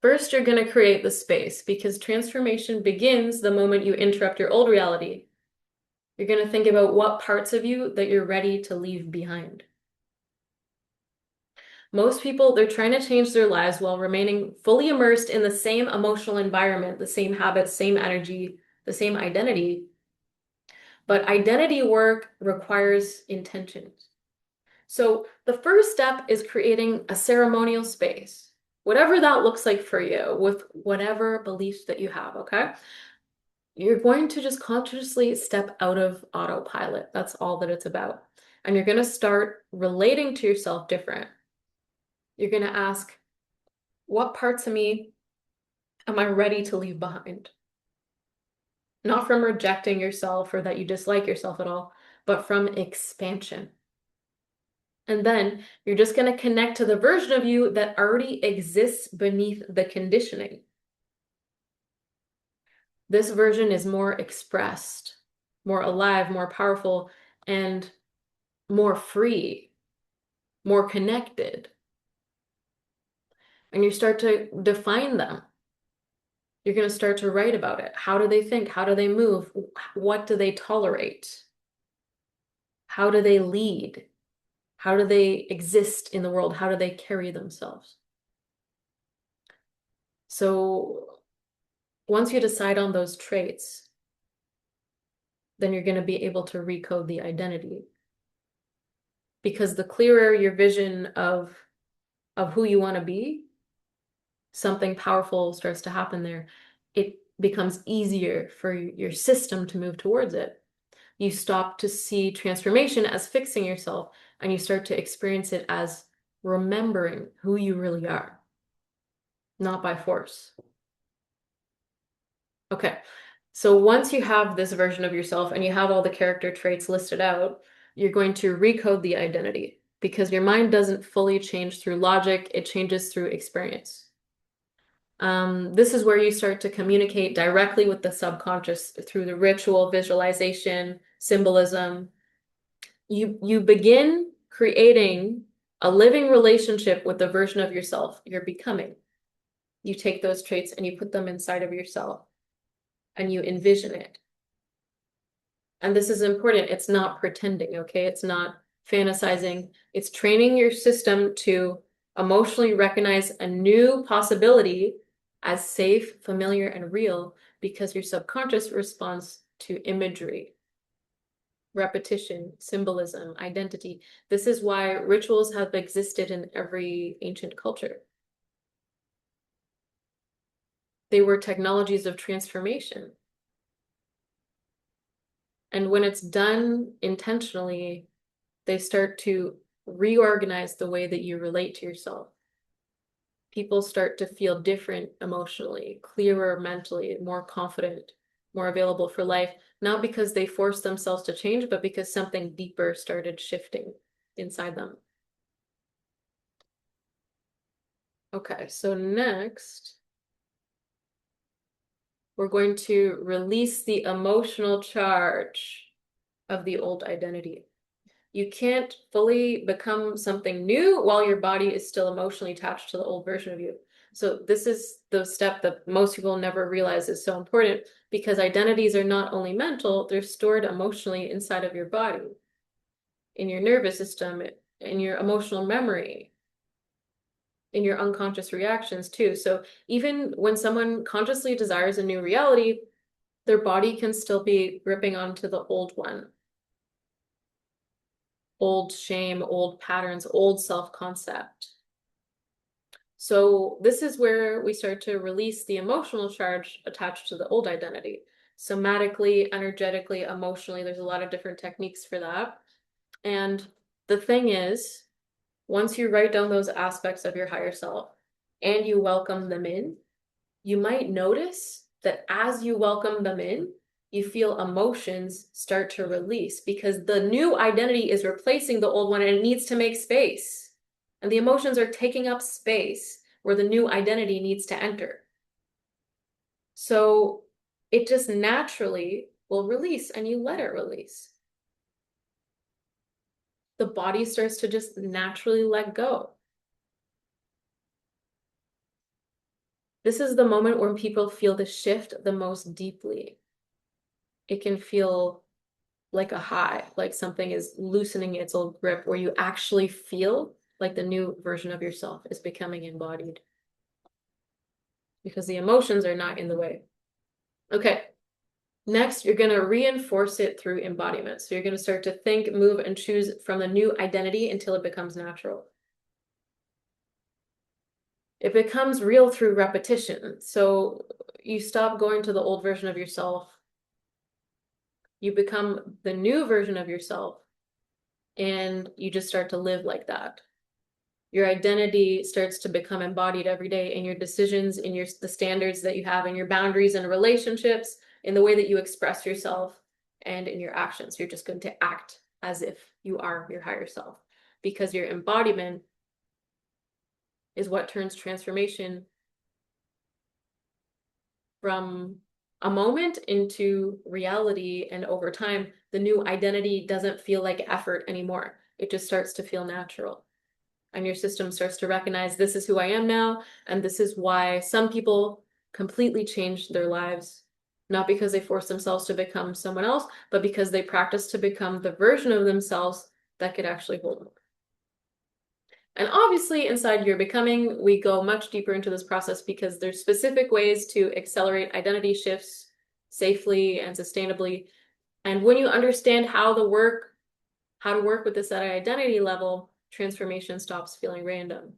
First, you're going to create the space because transformation begins the moment you interrupt your old reality. You're going to think about what parts of you that you're ready to leave behind. Most people, they're trying to change their lives while remaining fully immersed in the same emotional environment, the same habits, same energy, the same identity. But identity work requires intentions. So the first step is creating a ceremonial space, whatever that looks like for you, with whatever beliefs that you have, okay? You're going to just consciously step out of autopilot. That's all that it's about. And you're going to start relating to yourself different. You're going to ask, what parts of me am I ready to leave behind? Not from rejecting yourself or that you dislike yourself at all, but from expansion. And then you're just going to connect to the version of you that already exists beneath the conditioning. This version is more expressed, more alive, more powerful, and more free, more connected. And you start to define them. You're going to start to write about it. How do they think? How do they move? What do they tolerate? How do they lead? How do they exist in the world? How do they carry themselves? So once you decide on those traits, then you're going to be able to recode the identity. Because the clearer your vision of who you want to be, something powerful starts to happen there. It becomes easier for your system to move towards it. You stop to see transformation as fixing yourself, and you start to experience it as remembering who you really are, not by force. Okay, so once you have this version of yourself and you have all the character traits listed out, you're going to recode the identity because your mind doesn't fully change through logic, it changes through experience. This is where you start to communicate directly with the subconscious through the ritual, visualization, symbolism. You begin creating a living relationship with the version of yourself you're becoming. You take those traits and you put them inside of yourself and you envision it. And this is important. It's not pretending, okay? It's not fantasizing. It's training your system to emotionally recognize a new possibility as safe, familiar, and real because your subconscious responds to imagery, repetition, symbolism, identity. This is why rituals have existed in every ancient culture. They were technologies of transformation. And when it's done intentionally, they start to reorganize the way that you relate to yourself. People start to feel different emotionally, clearer mentally, more confident, more available for life, not because they forced themselves to change, but because something deeper started shifting inside them. Okay, so next, we're going to release the emotional charge of the old identity. You can't fully become something new while your body is still emotionally attached to the old version of you. So this is the step that most people never realize is so important because identities are not only mental, they're stored emotionally inside of your body, in your nervous system, in your emotional memory, in your unconscious reactions too. So even when someone consciously desires a new reality, their body can still be gripping onto the old one. Old shame, old patterns, old self-concept. So this is where we start to release the emotional charge attached to the old identity. Somatically, energetically, emotionally, there's a lot of different techniques for that. And the thing is, once you write down those aspects of your higher self and you welcome them in, you might notice that as you welcome them in, you feel emotions start to release because the new identity is replacing the old one and it needs to make space. And the emotions are taking up space where the new identity needs to enter. So it just naturally will release and you let it release. The body starts to just naturally let go. This is the moment when people feel the shift the most deeply. It can feel like a high, like something is loosening its old grip, where you actually feel like the new version of yourself is becoming embodied because the emotions are not in the way. Okay, next, you're going to reinforce it through embodiment. So you're going to start to think, move, and choose from the new identity until it becomes natural. It becomes real through repetition. So you stop going to the old version of yourself. You become the new version of yourself, and you just start to live like that. Your identity starts to become embodied every day in your decisions, in the standards that you have, in your boundaries and relationships, in the way that you express yourself, and in your actions. You're just going to act as if you are your higher self because your embodiment is what turns transformation from a moment into reality. And over time, the new identity doesn't feel like effort anymore. It just starts to feel natural. And your system starts to recognize this is who I am now. And this is why some people completely change their lives, not because they force themselves to become someone else, but because they practice to become the version of themselves that could actually hold more. And obviously inside your becoming, we go much deeper into this process because there's specific ways to accelerate identity shifts safely and sustainably. And when you understand how to work with this at an identity level, transformation stops feeling random.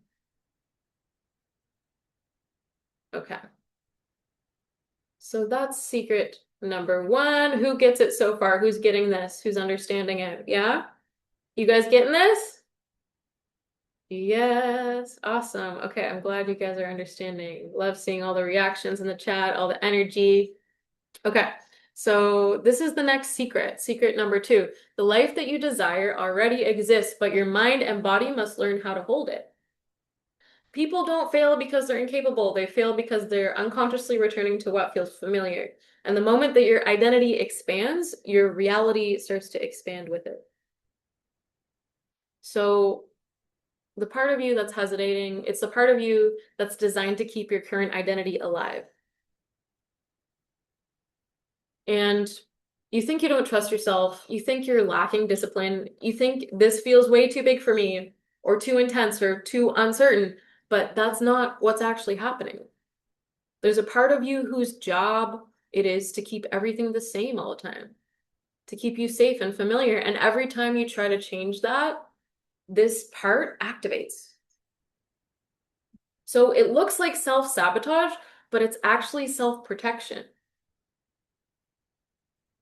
Okay. So that's secret number one. Who gets it so far? Who's getting this? Who's understanding it? Yeah? You guys getting this? Yes. Awesome. Okay, I'm glad you guys are understanding. Love seeing all the reactions in the chat, all the energy. Okay. So this is the next secret. Secret number two. The life that you desire already exists, but your mind and body must learn how to hold it. People don't fail because they're incapable. They fail because they're unconsciously returning to what feels familiar. And the moment that your identity expands, your reality starts to expand with it. So the part of you that's hesitating, it's the part of you that's designed to keep your current identity alive. And you think you don't trust yourself. You think you're lacking discipline. You think this feels way too big for me, or too intense, or too uncertain. But that's not what's actually happening. There's a part of you whose job it is to keep everything the same all the time, to keep you safe and familiar. And every time you try to change that, this part activates. So it looks like self-sabotage, but it's actually self-protection.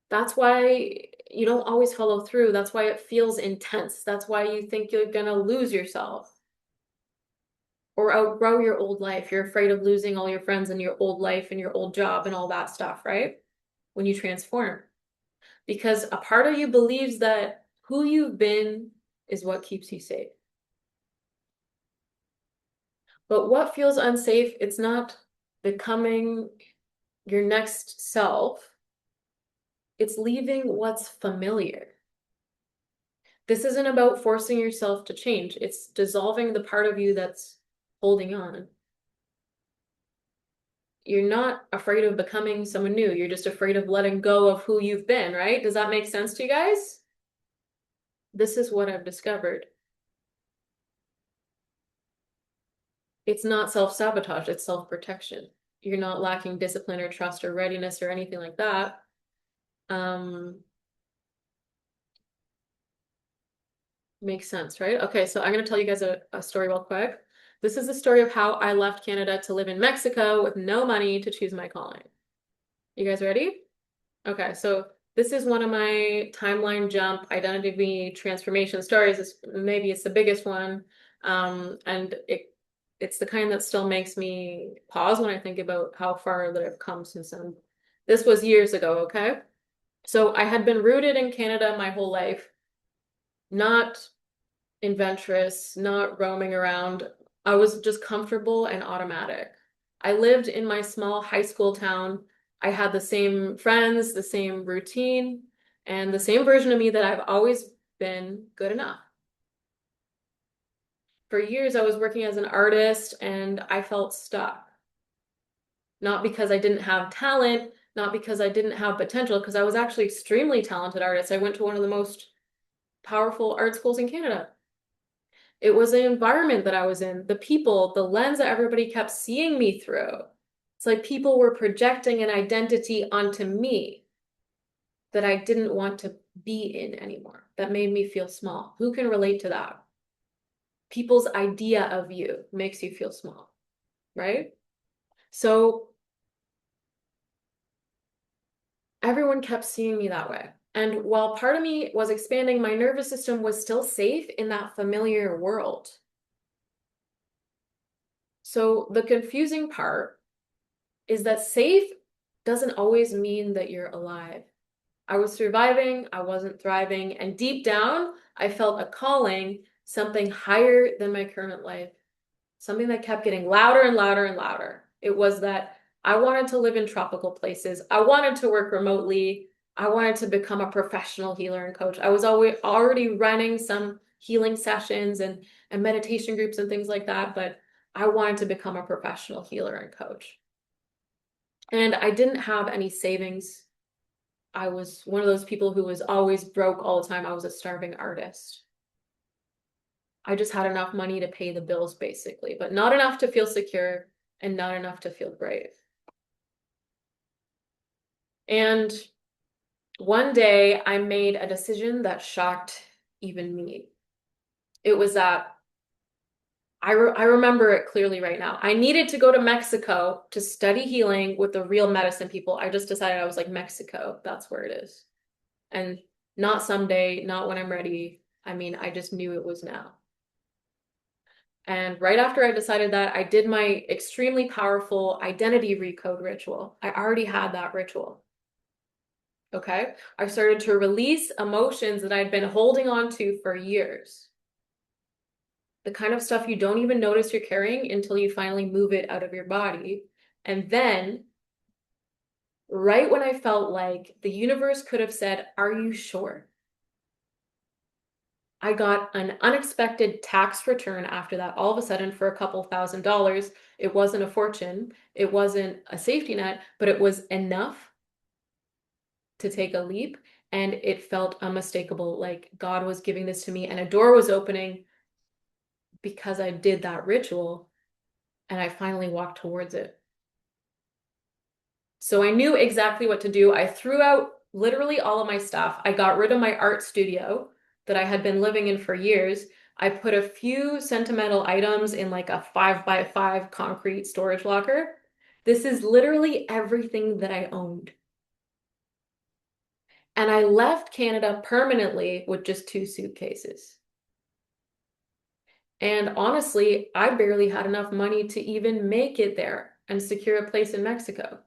That's why you don't always follow through. That's why it feels intense. That's why you think you're gonna lose yourself or outgrow your old life. You're afraid of losing all your friends and your old life and your old job and all that stuff, right? When you transform. Because a part of you believes that who you've been is what keeps you safe. But what feels unsafe, it's not becoming your next self. It's leaving what's familiar. This isn't about forcing yourself to change. It's dissolving the part of you that's holding on. You're not afraid of becoming someone new. You're just afraid of letting go of who you've been, right? Does that make sense to you guys? This is what I've discovered. It's not self-sabotage, it's self-protection. You're not lacking discipline or trust or readiness or anything like that. Makes sense, right? Okay, so I'm going to tell you guys a story real quick. This is the story of how I left Canada to live in Mexico with no money to choose my calling. You guys ready? Okay, so this is one of my timeline jump identity transformation stories. Maybe it's the biggest one. And it's the kind that still makes me pause when I think about how far that I've come since then. This was years ago, okay? So I had been rooted in Canada my whole life, not adventurous, not roaming around. I was just comfortable and automatic. I lived in my small high school town. I had the same friends, the same routine, and the same version of me that I've always been good enough. For years, I was working as an artist and I felt stuck. Not because I didn't have talent, not because I didn't have potential, because I was actually extremely talented artist. I went to one of the most powerful art schools in Canada. It was the environment that I was in, the people, the lens that everybody kept seeing me through. It's like people were projecting an identity onto me that I didn't want to be in anymore. That made me feel small. Who can relate to that? People's idea of you makes you feel small, right? So everyone kept seeing me that way. And while part of me was expanding, my nervous system was still safe in that familiar world. So the confusing part is that safe doesn't always mean that you're alive. I was surviving, I wasn't thriving, and deep down, I felt a calling, something higher than my current life, something that kept getting louder and louder and louder. It was that I wanted to live in tropical places. I wanted to work remotely. I wanted to become a professional healer and coach. I was already running some healing sessions and meditation groups and things like that, but I wanted to become a professional healer and coach. And I didn't have any savings. I was one of those people who was always broke all the time. I was a starving artist. I just had enough money to pay the bills basically, but not enough to feel secure and not enough to feel brave. And one day I made a decision that shocked even me. It was that I remember it clearly right now. I needed to go to Mexico to study healing with the real medicine people. I just decided I was like, Mexico, that's where it is. And not someday, not when I'm ready. I mean, I just knew it was now. And right after I decided that, I did my extremely powerful identity recode ritual. I already had that ritual. Okay. I started to release emotions that I'd been holding on to for years. The kind of stuff you don't even notice you're carrying until you finally move it out of your body. And then, right when I felt like the universe could have said, "Are you sure?" I got an unexpected tax return after that, all of a sudden for a couple $1,000s. It wasn't a fortune, it wasn't a safety net, but it was enough to take a leap. And it felt unmistakable, like God was giving this to me, and a door was opening because I did that ritual and I finally walked towards it. So I knew exactly what to do. I threw out literally all of my stuff. I got rid of my art studio that I had been living in for years. I put a few sentimental items in like a 5x5 concrete storage locker. This is literally everything that I owned. And I left Canada permanently with just 2 suitcases. And honestly, I barely had enough money to even make it there and secure a place in Mexico.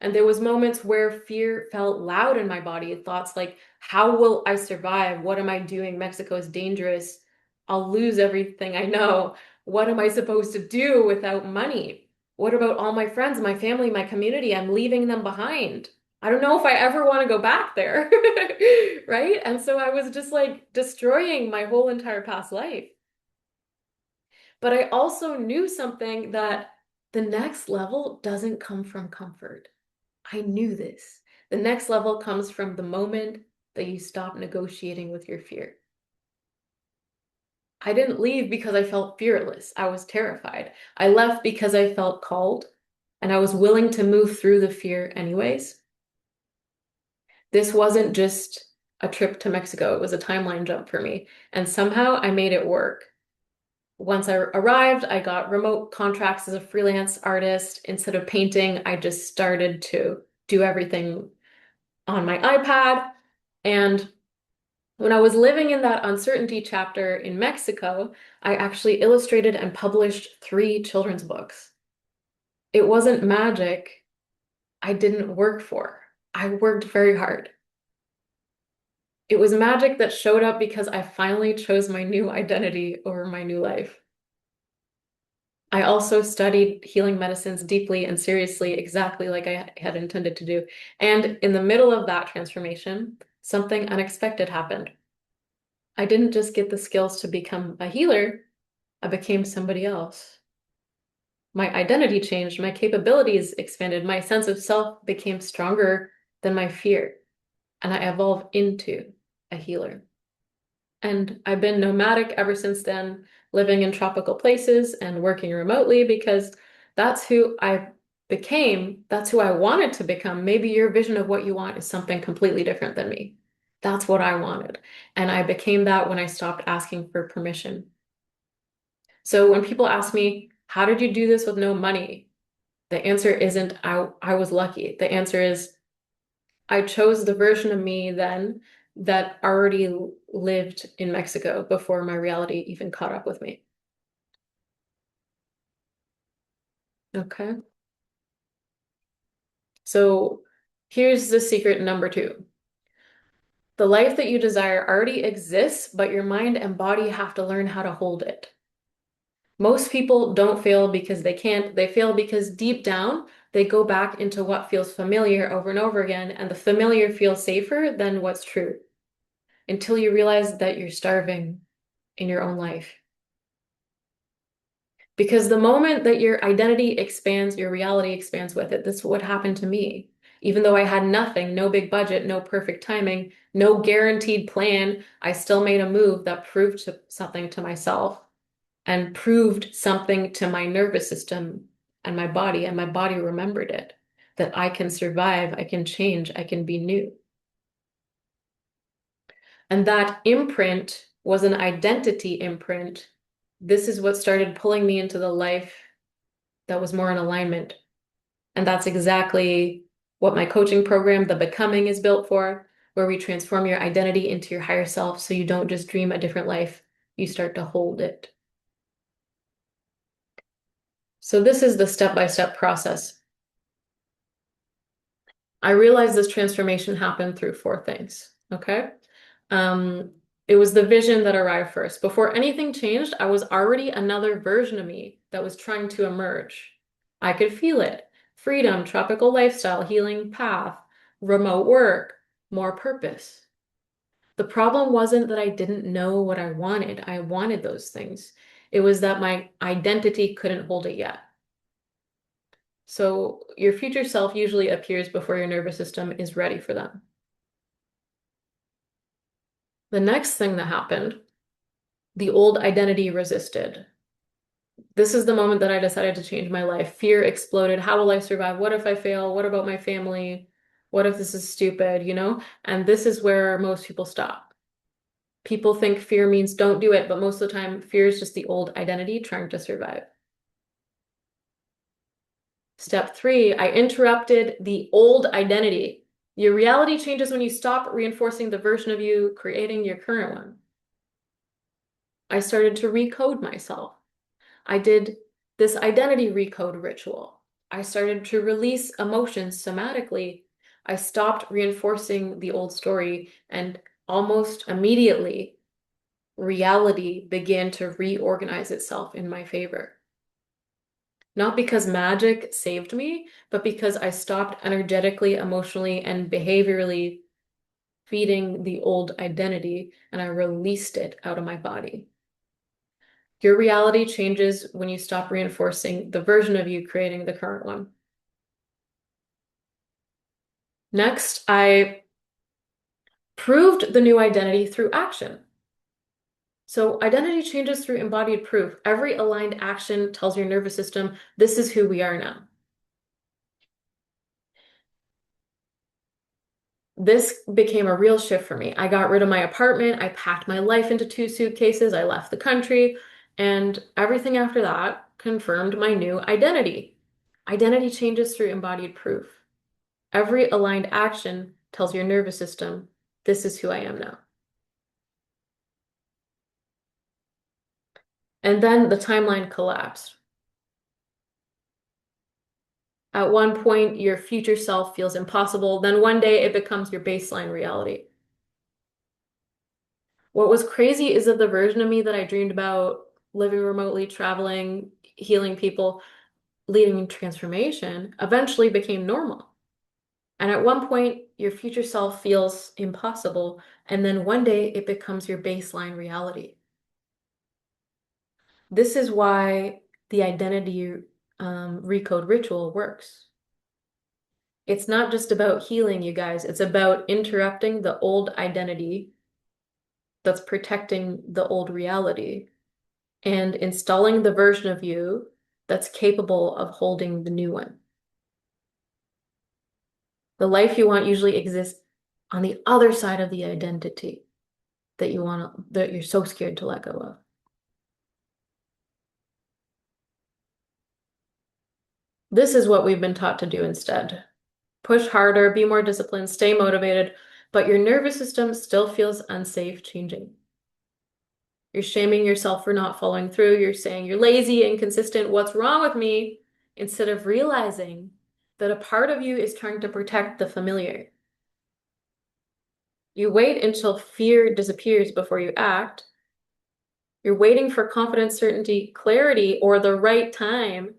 And there was moments where fear felt loud in my body, thoughts like, how will I survive? What am I doing? Mexico is dangerous. I'll lose everything I know. What am I supposed to do without money? What about all my friends, my family, my community? I'm leaving them behind. I don't know if I ever want to go back there. Right? And so I was just like destroying my whole entire past life. But I also knew something, that the next level doesn't come from comfort. I knew this. The next level comes from the moment that you stop negotiating with your fear. I didn't leave because I felt fearless. I was terrified. I left because I felt called and I was willing to move through the fear anyways. This wasn't just a trip to Mexico, it was a timeline jump for me. And somehow I made it work. Once I arrived, I got remote contracts as a freelance artist. Instead of painting, I just started to do everything on my iPad. And when I was living in that uncertainty chapter in Mexico, I actually illustrated and published 3 children's books. It wasn't magic I didn't work for. I worked very hard. It was magic that showed up because I finally chose my new identity over my new life. I also studied healing medicines deeply and seriously, exactly like I had intended to do. And in the middle of that transformation, something unexpected happened. I didn't just get the skills to become a healer, I became somebody else. My identity changed, my capabilities expanded, my sense of self became stronger than my fear, and I evolved into a healer. And I've been nomadic ever since then, living in tropical places and working remotely because that's who I became. That's who I wanted to become. Maybe your vision of what you want is something completely different than me. That's what I wanted. And I became that when I stopped asking for permission. So when people ask me, how did you do this with no money? The answer isn't, I was lucky. The answer is, I chose the version of me then that already lived in Mexico before my reality even caught up with me. Okay. So here's the secret number 2. The life that you desire already exists, but your mind and body have to learn how to hold it. Most people don't fail because they can't. They fail because deep down, they go back into what feels familiar over and over again, and the familiar feels safer than what's true until you realize that you're starving in your own life. Because the moment that your identity expands, your reality expands with it. This is what happened to me. Even though I had nothing, no big budget, no perfect timing, no guaranteed plan, I still made a move that proved something to myself and proved something to my nervous system and my body remembered it, that I can survive, I can change, I can be new. And that imprint was an identity imprint. This is what started pulling me into the life that was more in alignment. And that's exactly what my coaching program, The Becoming, is built for, where we transform your identity into your higher self so you don't just dream a different life, you start to hold it. So this is the step-by-step process. I realized this transformation happened through four things, okay? Um, it was the vision that arrived first. Before anything changed, I was already another version of me that was trying to emerge. I could feel it. Freedom, tropical lifestyle, healing path, remote work, more purpose. The problem wasn't that I didn't know what I wanted. I wanted those things. It was that my identity couldn't hold it yet. So your future self usually appears before your nervous system is ready for them. The next thing that happened, the old identity resisted. This is the moment that I decided to change my life. Fear exploded. How will I survive? What if I fail? What about my family? What if this is stupid, you know? And this is where most people stop. People think fear means don't do it, but most of the time, fear is just the old identity trying to survive. Step three, I interrupted the old identity. Your reality changes when you stop reinforcing the version of you creating your current one. I started to recode myself. I did this identity recode ritual. I started to release emotions somatically. I stopped reinforcing the old story, and almost immediately, reality began to reorganize itself in my favor. Not because magic saved me, but because I stopped energetically, emotionally, and behaviorally feeding the old identity and I released it out of my body. Your reality changes when you stop reinforcing the version of you creating the current one. Next, I proved the new identity through action. So identity changes through embodied proof. Every aligned action tells your nervous system, this is who we are now. This became a real shift for me. I got rid of my apartment. I packed my life into 2 suitcases. I left the country. And everything after that confirmed my new identity. Identity changes through embodied proof. Every aligned action tells your nervous system, this is who I am now. And then the timeline collapsed. At one point, your future self feels impossible. Then one day it becomes your baseline reality. What was crazy is that the version of me that I dreamed about living remotely, traveling, healing people, leading transformation eventually became normal. And at one point, your future self feels impossible. And then one day it becomes your baseline reality. This is why the identity recode ritual works. It's not just about healing, you guys. It's about interrupting the old identity that's protecting the old reality and installing the version of you that's capable of holding the new one. The life you want usually exists on the other side of the identity that that you're so scared to let go of. This is what we've been taught to do instead. Push harder, be more disciplined, stay motivated, but your nervous system still feels unsafe changing. You're shaming yourself for not following through. You're saying you're lazy, inconsistent, what's wrong with me? Instead of realizing that a part of you is trying to protect the familiar. You wait until fear disappears before you act. You're waiting for confidence, certainty, clarity, or the right time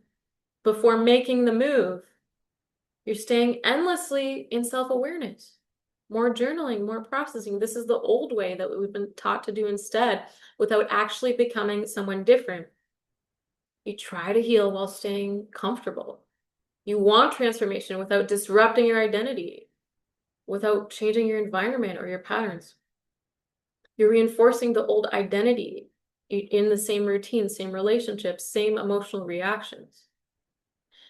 before making the move. You're staying endlessly in self-awareness. More journaling, more processing. This is the old way that we've been taught to do instead without actually becoming someone different. You try to heal while staying comfortable. You want transformation without disrupting your identity, without changing your environment or your patterns. You're reinforcing the old identity in the same routine, same relationships, same emotional reactions.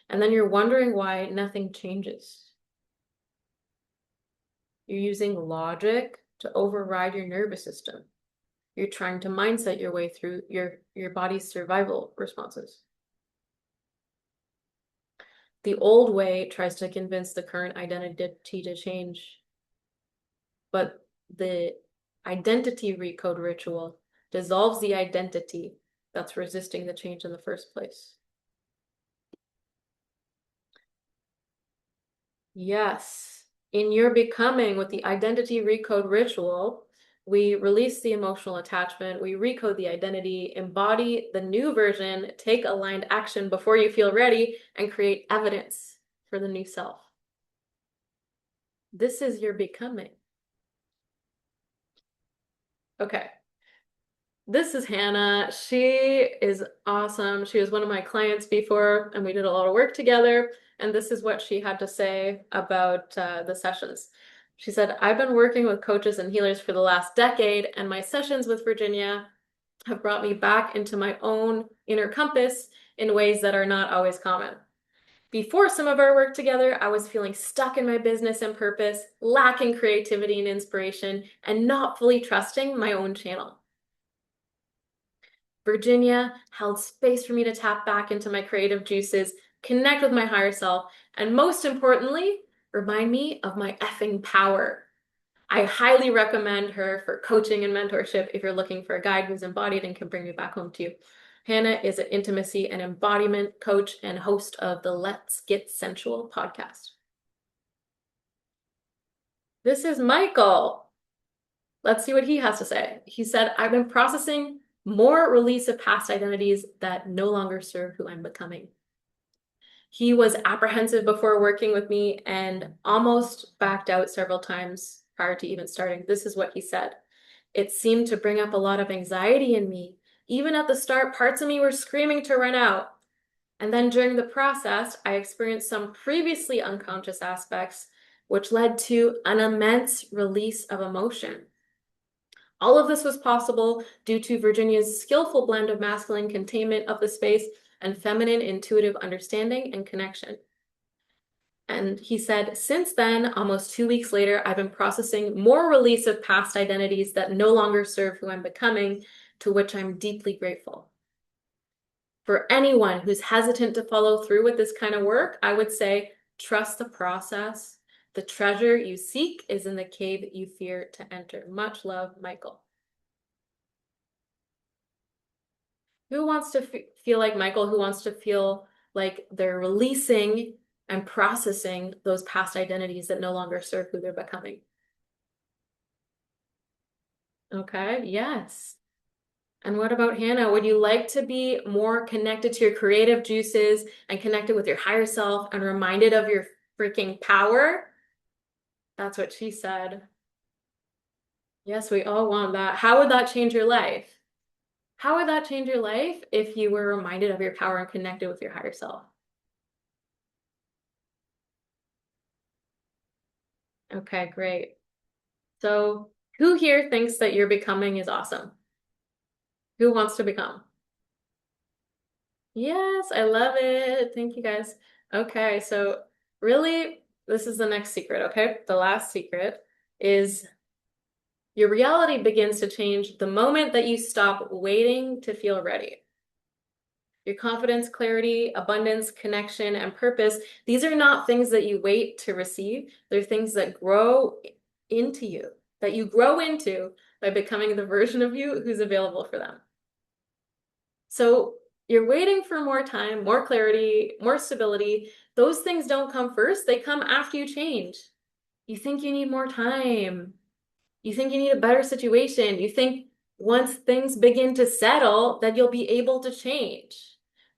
And then you're wondering why nothing changes. You're using logic to override your nervous system. You're trying to mindset your way through your body's survival responses. The old way tries to convince the current identity to change, but the identity recode ritual dissolves the identity that's resisting the change in the first place. Yes, in your becoming with the identity recode ritual, we release the emotional attachment, we recode the identity, embody the new version, take aligned action before you feel ready, and create evidence for the new self. This is your becoming. Okay. This is Hannah. She is awesome. She was one of my clients before, and we did a lot of work together. And this is what she had to say about the sessions. She said, I've been working with coaches and healers for the last decade, and my sessions with Virginia have brought me back into my own inner compass in ways that are not always common. Before some of our work together, I was feeling stuck in my business and purpose, lacking creativity and inspiration, and not fully trusting my own channel. Virginia held space for me to tap back into my creative juices, connect with my higher self, and most importantly, remind me of my effing power. I highly recommend her for coaching and mentorship if you're looking for a guide who's embodied and can bring you back home to you. Hannah is an intimacy and embodiment coach and host of the Let's Get Sensual podcast. This is Michael. Let's see what he has to say. He said, I've been processing more release of past identities that no longer serve who I'm becoming. He was apprehensive before working with me and almost backed out several times prior to even starting. This is what he said. It seemed to bring up a lot of anxiety in me. Even at the start, parts of me were screaming to run out. And then during the process, I experienced some previously unconscious aspects, which led to an immense release of emotion. All of this was possible due to Virginia's skillful blend of masculine containment of the space and feminine intuitive understanding and connection. And he said, since then, almost 2 weeks later, I've been processing more release of past identities that no longer serve who I'm becoming, to which I'm deeply grateful. For anyone who's hesitant to follow through with this kind of work, I would say, trust the process. The treasure you seek is in the cave you fear to enter. Much love, Michael. Who wants to feel like Michael? Who wants to feel like they're releasing and processing those past identities that no longer serve who they're becoming? Okay, yes. And what about Hannah? Would you like to be more connected to your creative juices and connected with your higher self and reminded of your freaking power? That's what she said. Yes, we all want that. How would that change your life? How would that change your life if you were reminded of your power and connected with your higher self? Okay, great. So, who here thinks that your becoming is awesome? Who wants to become? Yes, I love it. Thank you guys. Okay, so really, this is the next secret, okay? The last secret is your reality begins to change the moment that you stop waiting to feel ready. Your confidence, clarity, abundance, connection, and purpose, these are not things that you wait to receive. They're things that grow into you, that you grow into by becoming the version of you who's available for them. So you're waiting for more time, more clarity, more stability. Those things don't come first. They come after you change. You think you need more time. You think you need a better situation. You think once things begin to settle, that you'll be able to change.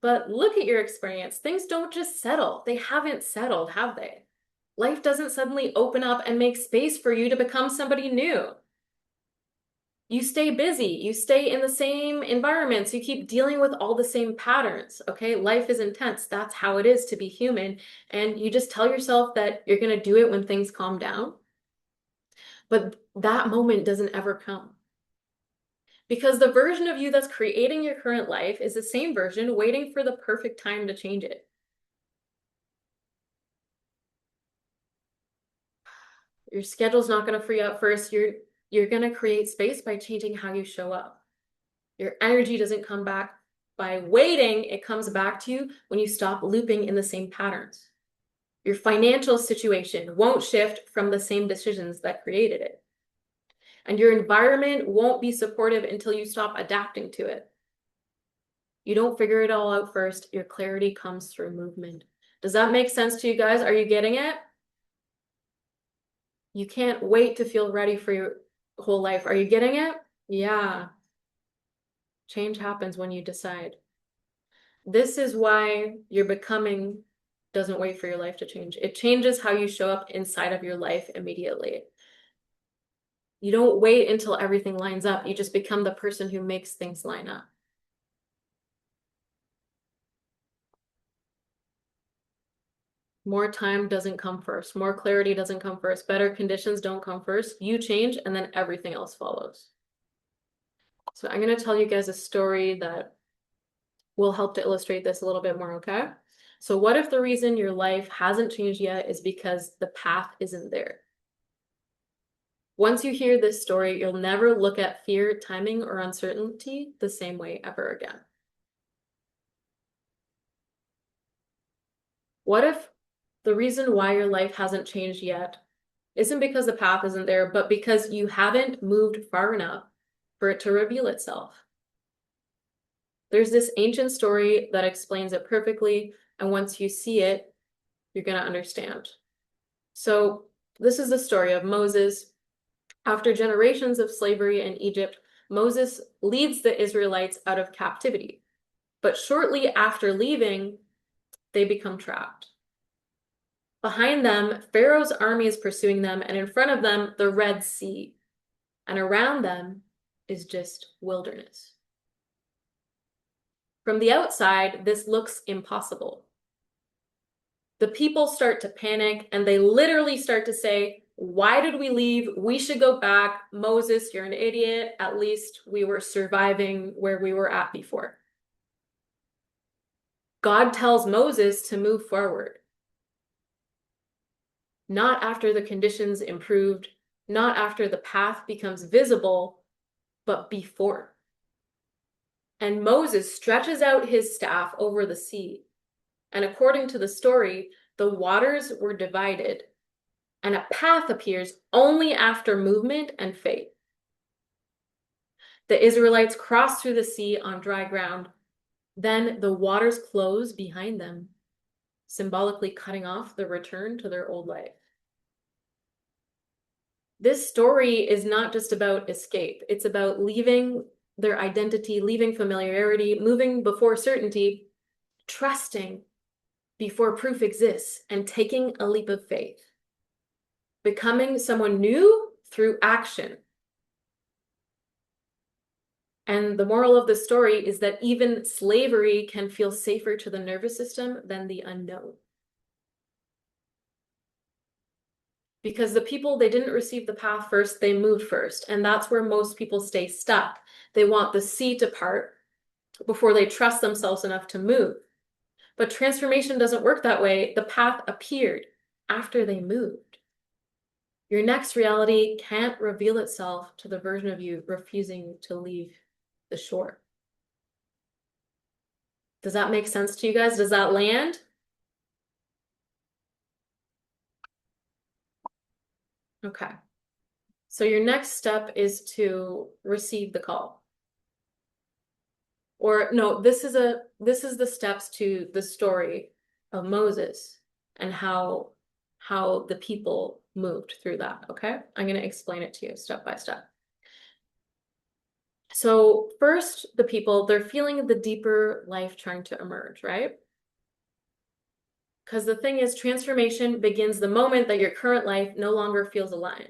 But look at your experience. Things don't just settle. They haven't settled, have they? Life doesn't suddenly open up and make space for you to become somebody new. You stay busy, you stay in the same environments, you keep dealing with all the same patterns, okay? Life is intense. That's how it is to be human. And you just tell yourself that you're going to do it when things calm down. But that moment doesn't ever come. Because the version of you that's creating your current life is the same version waiting for the perfect time to change it. Your schedule's not going to free up first. You're going to create space by changing how you show up. Your energy doesn't come back by waiting. It comes back to you when you stop looping in the same patterns. Your financial situation won't shift from the same decisions that created it. And your environment won't be supportive until you stop adapting to it. You don't figure it all out first. Your clarity comes through movement. Does that make sense to you guys? Are you getting it? You can't wait to feel ready for your whole life. Are you getting it? Yeah. Change happens when you decide. This is why your becoming doesn't wait for your life to change. It changes how you show up inside of your life immediately. You don't wait until everything lines up. You just become the person who makes things line up. More time doesn't come first. More clarity doesn't come first. Better conditions don't come first. You change and then everything else follows. So I'm going to tell you guys a story that will help to illustrate this a little bit more, okay? So what if the reason your life hasn't changed yet is because the path isn't there? Once you hear this story, you'll never look at fear, timing, or uncertainty the same way ever again. What if the reason why your life hasn't changed yet isn't because the path isn't there, but because you haven't moved far enough for it to reveal itself? There's this ancient story that explains it perfectly, and once you see it, you're going to understand. So this is the story of Moses. After generations of slavery in Egypt, Moses leads the Israelites out of captivity. But shortly after leaving, they become trapped. Behind them, Pharaoh's army is pursuing them, and in front of them, the Red Sea. And around them is just wilderness. From the outside, this looks impossible. The people start to panic, and they literally start to say, "Why did we leave? We should go back. Moses, you're an idiot. At least we were surviving where we were at before." God tells Moses to move forward. Not after the conditions improved, not after the path becomes visible, but before. And Moses stretches out his staff over the sea. And according to the story, the waters were divided, and a path appears only after movement and faith. The Israelites cross through the sea on dry ground. Then the waters close behind them, symbolically cutting off the return to their old life. This story is not just about escape. It's about leaving their identity, leaving familiarity, moving before certainty, trusting before proof exists, and taking a leap of faith. Becoming someone new through action. And the moral of the story is that even slavery can feel safer to the nervous system than the unknown. Because the people, they didn't receive the path first, they moved first. And that's where most people stay stuck. They want the sea to part before they trust themselves enough to move. But transformation doesn't work that way. The path appeared after they moved. Your next reality can't reveal itself to the version of you refusing to leave the shore. Does that make sense to you guys? Does that land? Okay. So your next step is to receive the call. Or no, this is the steps to the story of Moses and how the people moved through that, okay? I'm going to explain it to you step by step. So first, the people, they're feeling the deeper life trying to emerge, right? Because the thing is, transformation begins the moment that your current life no longer feels aligned.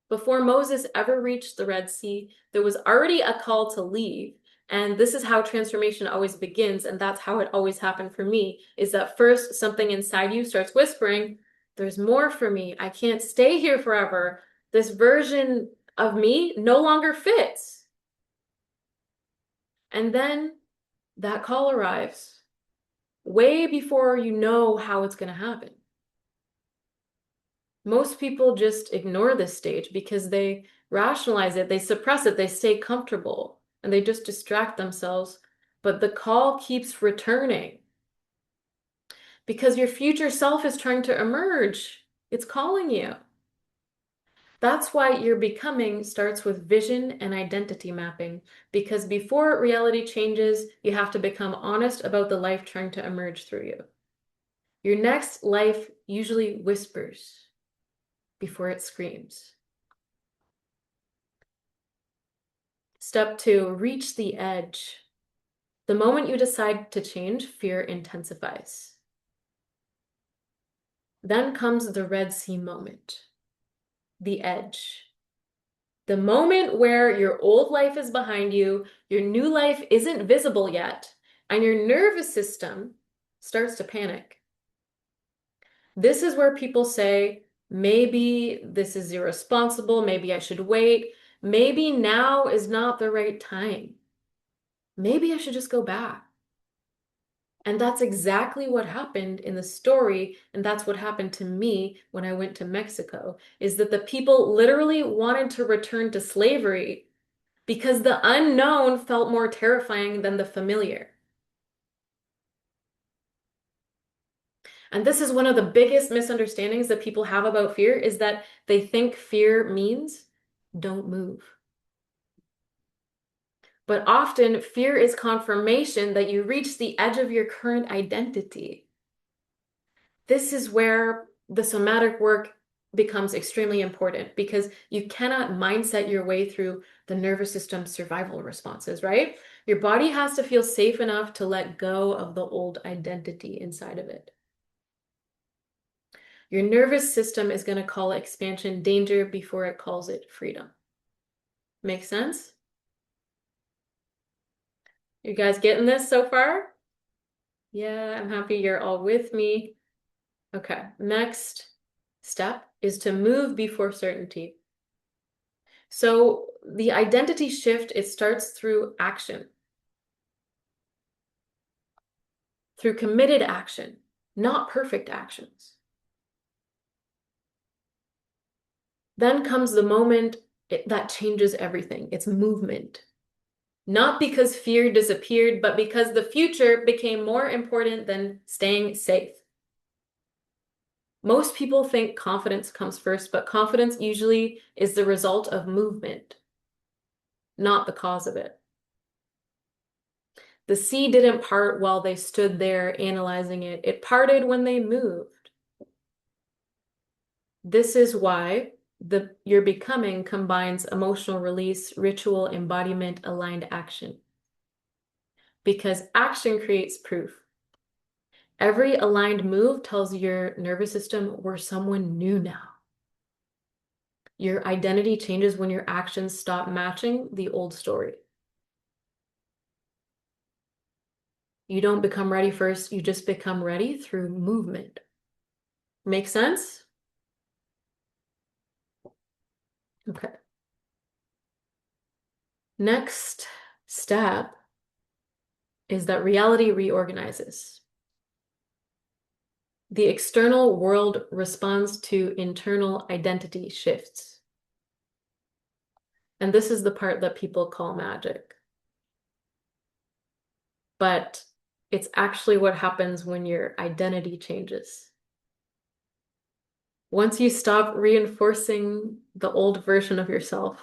Before Moses ever reached the Red Sea, there was already a call to leave. And this is how transformation always begins. And that's how it always happened for me, is that first something inside you starts whispering, there's more for me. I can't stay here forever. This version of me no longer fits. And then that call arrives way before you know how it's going to happen. Most people just ignore this stage because they rationalize it, they suppress it, they stay comfortable, and they just distract themselves. But the call keeps returning because your future self is trying to emerge. It's calling you. That's why your becoming starts with vision and identity mapping, because before reality changes, you have to become honest about the life trying to emerge through you. Your next life usually whispers before it screams. Step 2, reach the edge. The moment you decide to change, fear intensifies. Then comes the Red Sea moment, the edge. The moment where your old life is behind you, your new life isn't visible yet, and your nervous system starts to panic. This is where people say, maybe this is irresponsible, maybe I should wait, maybe now is not the right time. Maybe I should just go back. And that's exactly what happened in the story, and that's what happened to me when I went to Mexico, is that the people literally wanted to return to slavery because the unknown felt more terrifying than the familiar. And this is one of the biggest misunderstandings that people have about fear, is that they think fear means don't move. But often fear is confirmation that you reach the edge of your current identity. This is where the somatic work becomes extremely important, because you cannot mindset your way through the nervous system survival responses, right? Your body has to feel safe enough to let go of the old identity inside of it. Your nervous system is going to call expansion danger before it calls it freedom. Make sense? You guys getting this so far? Yeah, I'm happy you're all with me. Okay, next step is to move before certainty. So the identity shift, it starts through action, through committed action, not perfect actions. Then comes the moment that changes everything. It's movement. Not because fear disappeared, but because the future became more important than staying safe. Most people think confidence comes first, but confidence usually is the result of movement, not the cause of it. The sea didn't part while they stood there analyzing it. It parted when they moved. This is why your becoming combines emotional release, ritual, embodiment, aligned action. Because action creates proof. Every aligned move tells your nervous system we're someone new now. Your identity changes when your actions stop matching the old story. You don't become ready first, you just become ready through movement. Make sense? Okay. Next step is that reality reorganizes. The external world responds to internal identity shifts. And this is the part that people call magic. But it's actually what happens when your identity changes. Once you stop reinforcing the old version of yourself,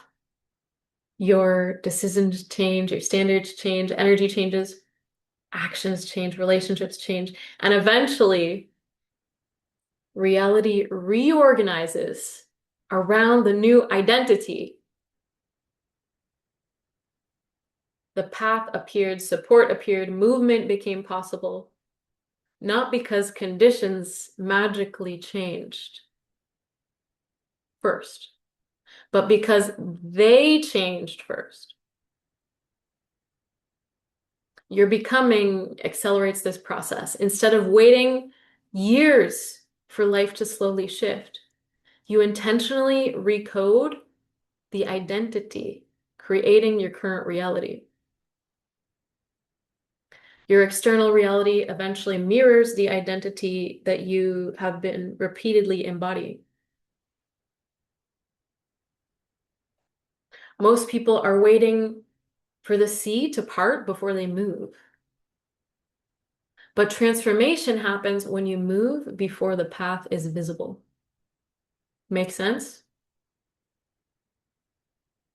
your decisions change, your standards change, energy changes, actions change, relationships change, and eventually reality reorganizes around the new identity. The path appeared, support appeared, movement became possible, not because conditions magically changed first, but because they changed first. Your becoming accelerates this process. Instead of waiting years for life to slowly shift, you intentionally recode the identity, creating your current reality. Your external reality eventually mirrors the identity that you have been repeatedly embodying. Most people are waiting for the sea to part before they move. But transformation happens when you move before the path is visible. Make sense?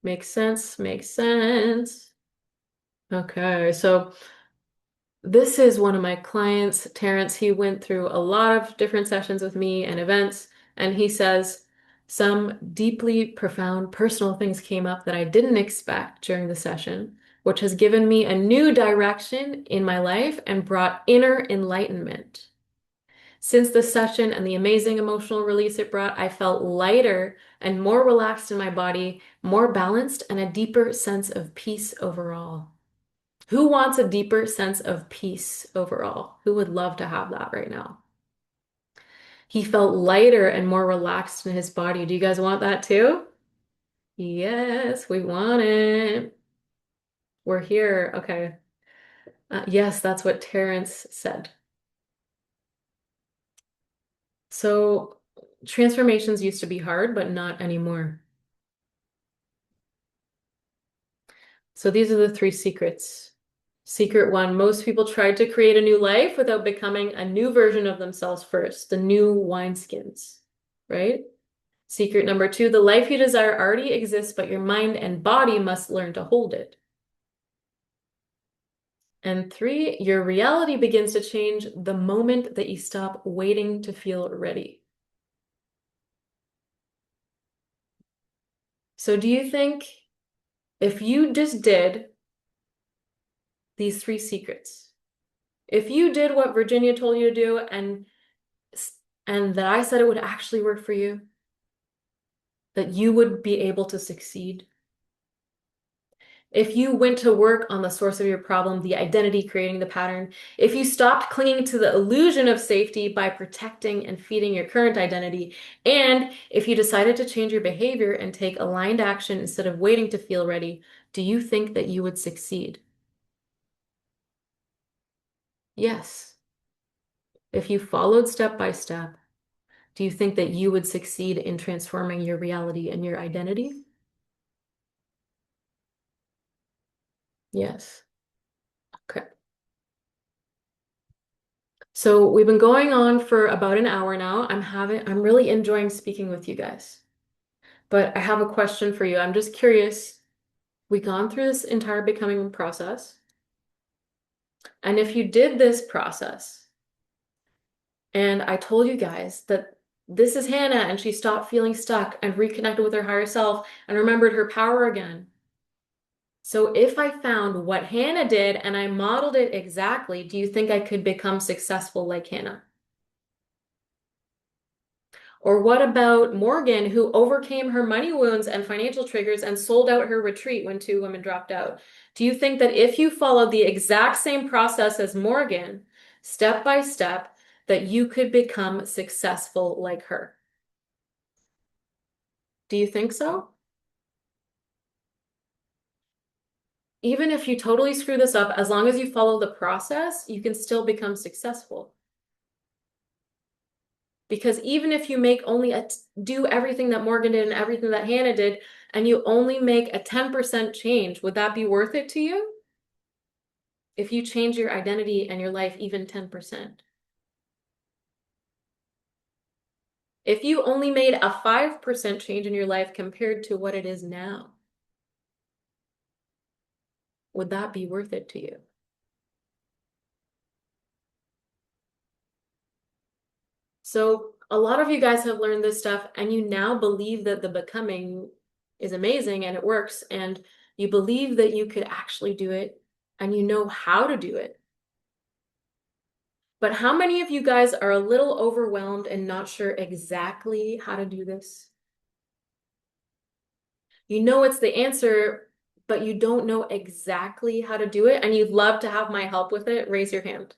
Makes sense, makes sense. Okay, so this is one of my clients, Terrence. He went through a lot of different sessions with me and events, and he says some deeply profound personal things came up that I didn't expect during the session, which has given me a new direction in my life and brought inner enlightenment. Since the session and the amazing emotional release it brought, I felt lighter and more relaxed in my body, more balanced, and a deeper sense of peace overall. Who wants a deeper sense of peace overall? Who would love to have that right now? He felt lighter and more relaxed in his body. Do you guys want that too? Yes, we want it. We're here. Okay. Yes, that's what Terrence said. So transformations used to be hard, but not anymore. So these are the three secrets. Secret one, most people tried to create a new life without becoming a new version of themselves first, the new wineskins, right? Secret number two, the life you desire already exists, but your mind and body must learn to hold it. And three, your reality begins to change the moment that you stop waiting to feel ready. So do you think if you just did these three secrets, if you did what Virginia told you to do and that I said it would actually work for you, that you would be able to succeed? If you went to work on the source of your problem, the identity creating the pattern, if you stopped clinging to the illusion of safety by protecting and feeding your current identity, and if you decided to change your behavior and take aligned action instead of waiting to feel ready, do you think that you would succeed? Yes. If you followed step by step, do you think that you would succeed in transforming your reality and your identity? Yes. Okay. So we've been going on for about an hour now. I'm really enjoying speaking with you guys. But I have a question for you. I'm just curious. We've gone through this entire becoming process. And if you did this process and I told you guys that this is Hannah and she stopped feeling stuck and reconnected with her higher self and remembered her power again. So if I found what Hannah did and I modeled it exactly, do you think I could become successful like Hannah? Or what about Morgan, who overcame her money wounds and financial triggers and sold out her retreat when two women dropped out? Do you think that if you followed the exact same process as Morgan, step by step, that you could become successful like her? Do you think so? Even if you totally screw this up, as long as you follow the process, you can still become successful. Because even if you make only do everything that Morgan did and everything that Hannah did, and you only make a 10% change, would that be worth it to you? If you change your identity and your life even 10%. If you only made a 5% change in your life compared to what it is now, would that be worth it to you? So a lot of you guys have learned this stuff and you now believe that the becoming is amazing and it works, and you believe that you could actually do it and you know how to do it. But how many of you guys are a little overwhelmed and not sure exactly how to do this? You know it's the answer, but you don't know exactly how to do it, and you'd love to have my help with it, raise your hand.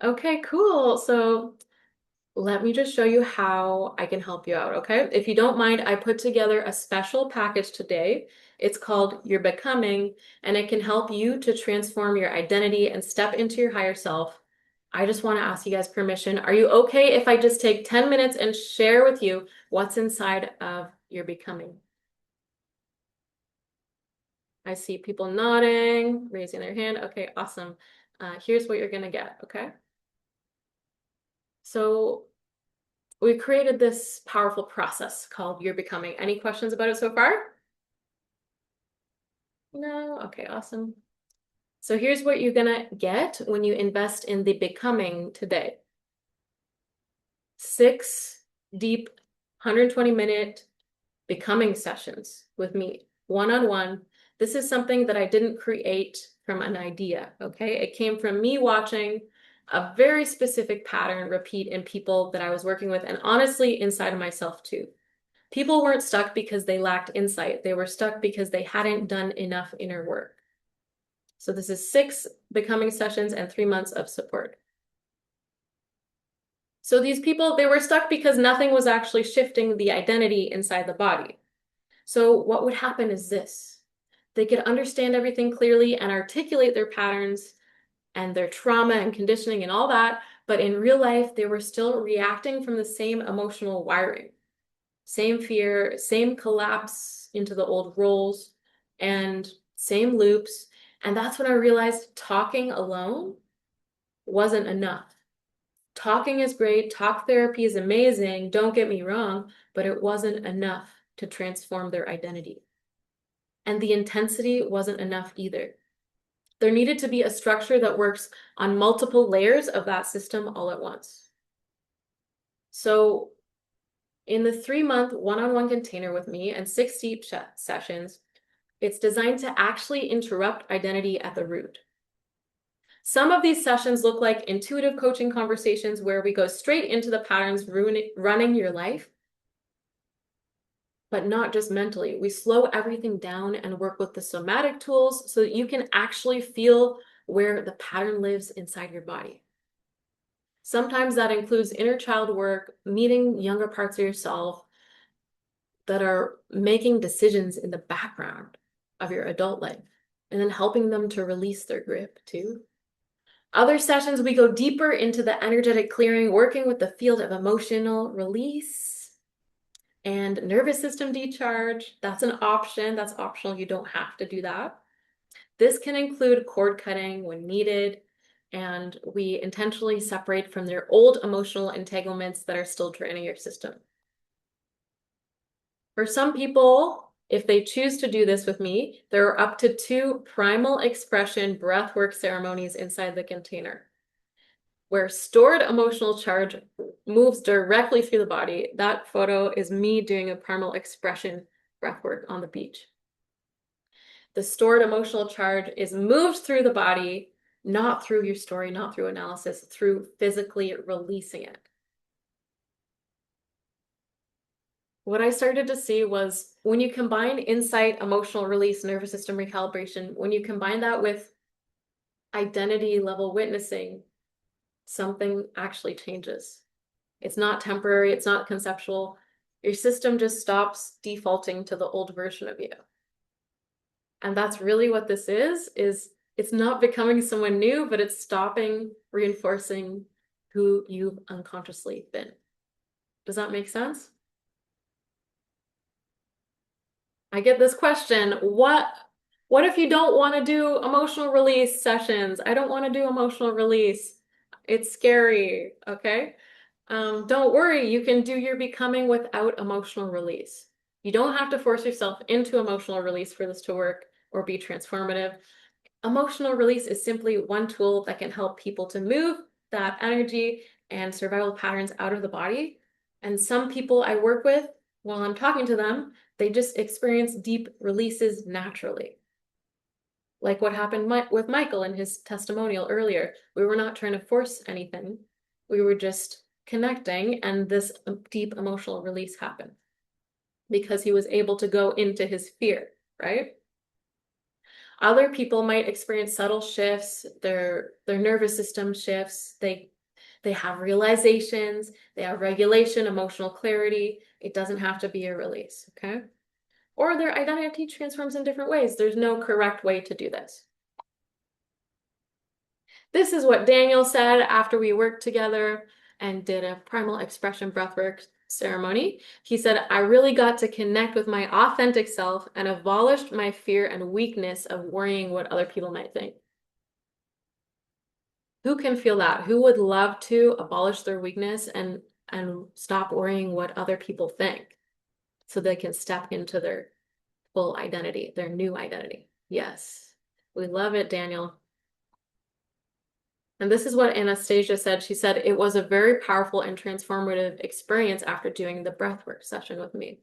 Okay, cool. So let me just show you how I can help you out, okay? If you don't mind, I put together a special package today. It's called You're Becoming, and it can help you to transform your identity and step into your higher self. I just want to ask you guys permission. Are you okay if I just take 10 minutes and share with you what's inside of You're Becoming? I see people nodding, raising their hand. Okay, awesome. Here's what you're gonna get, okay? So we created this powerful process called You're Becoming. Any questions about it so far? No? Okay, awesome. So here's what you're gonna get when you invest in the becoming today. 6 deep 120-minute becoming sessions with me, one-on-one. This is something that I didn't create from an idea, okay? It came from me watching a very specific pattern repeat in people that I was working with, and honestly, inside of myself too. People weren't stuck because they lacked insight. They were stuck because they hadn't done enough inner work. So this is 6 becoming sessions and 3 months of support. So these people, they were stuck because nothing was actually shifting the identity inside the body. So what would happen is this. They could understand everything clearly and articulate their patterns and their trauma and conditioning and all that, but in real life, they were still reacting from the same emotional wiring. Same fear, same collapse into the old roles, and same loops. And that's when I realized talking alone wasn't enough. Talking is great, talk therapy is amazing, don't get me wrong, but it wasn't enough to transform their identity. And the intensity wasn't enough either. There needed to be a structure that works on multiple layers of that system all at once. So in the 3-month one-on-one container with me and 6 deep sessions, it's designed to actually interrupt identity at the root. Some of these sessions look like intuitive coaching conversations where we go straight into the patterns running your life, but not just mentally. We slow everything down and work with the somatic tools so that you can actually feel where the pattern lives inside your body. Sometimes that includes inner child work, meeting younger parts of yourself that are making decisions in the background of your adult life, and then helping them to release their grip too. Other sessions, we go deeper into the energetic clearing, working with the field of emotional release and nervous system decharge. That's an option. That's optional. You don't have to do that. This can include cord cutting when needed, and we intentionally separate from their old emotional entanglements that are still draining your system. For some people, if they choose to do this with me, there are up to 2 primal expression breathwork ceremonies inside the container, where stored emotional charge moves directly through the body. That photo is me doing a primal expression breathwork on the beach. The stored emotional charge is moved through the body, not through your story, not through analysis, through physically releasing it. What I started to see was when you combine insight, emotional release, nervous system recalibration, when you combine that with identity level witnessing, something actually changes. It's not temporary, it's not conceptual. Your system just stops defaulting to the old version of you. And that's really what this is it's not becoming someone new, but it's stopping reinforcing who you've unconsciously been. Does that make sense? I get this question, what if you don't want to do emotional release sessions? I don't want to do emotional release. It's scary, okay? Don't worry, you can do your becoming without emotional release. You don't have to force yourself into emotional release for this to work or be transformative. Emotional release is simply one tool that can help people to move that energy and survival patterns out of the body. And some people I work with, while I'm talking to them, they just experience deep releases naturally. Like what happened with Michael in his testimonial earlier. We were not trying to force anything. We were just connecting, and this deep emotional release happened. because he was able to go into his fear, right? Other people might experience subtle shifts, their nervous system shifts, they have realizations, they have regulation, emotional clarity. It doesn't have to be a release, okay? Or their identity transforms in different ways. There's no correct way to do this. This is what Daniel said after we worked together and did a primal expression breathwork ceremony. He said, I really got to connect with my authentic self and abolished my fear and weakness of worrying what other people might think. Who can feel that? Who would love to abolish their weakness and stop worrying what other people think so they can step into their full identity, their new identity? Yes, we love it, Daniel. And this is what Anastasia said. She said, it was a very powerful and transformative experience after doing the breathwork session with me.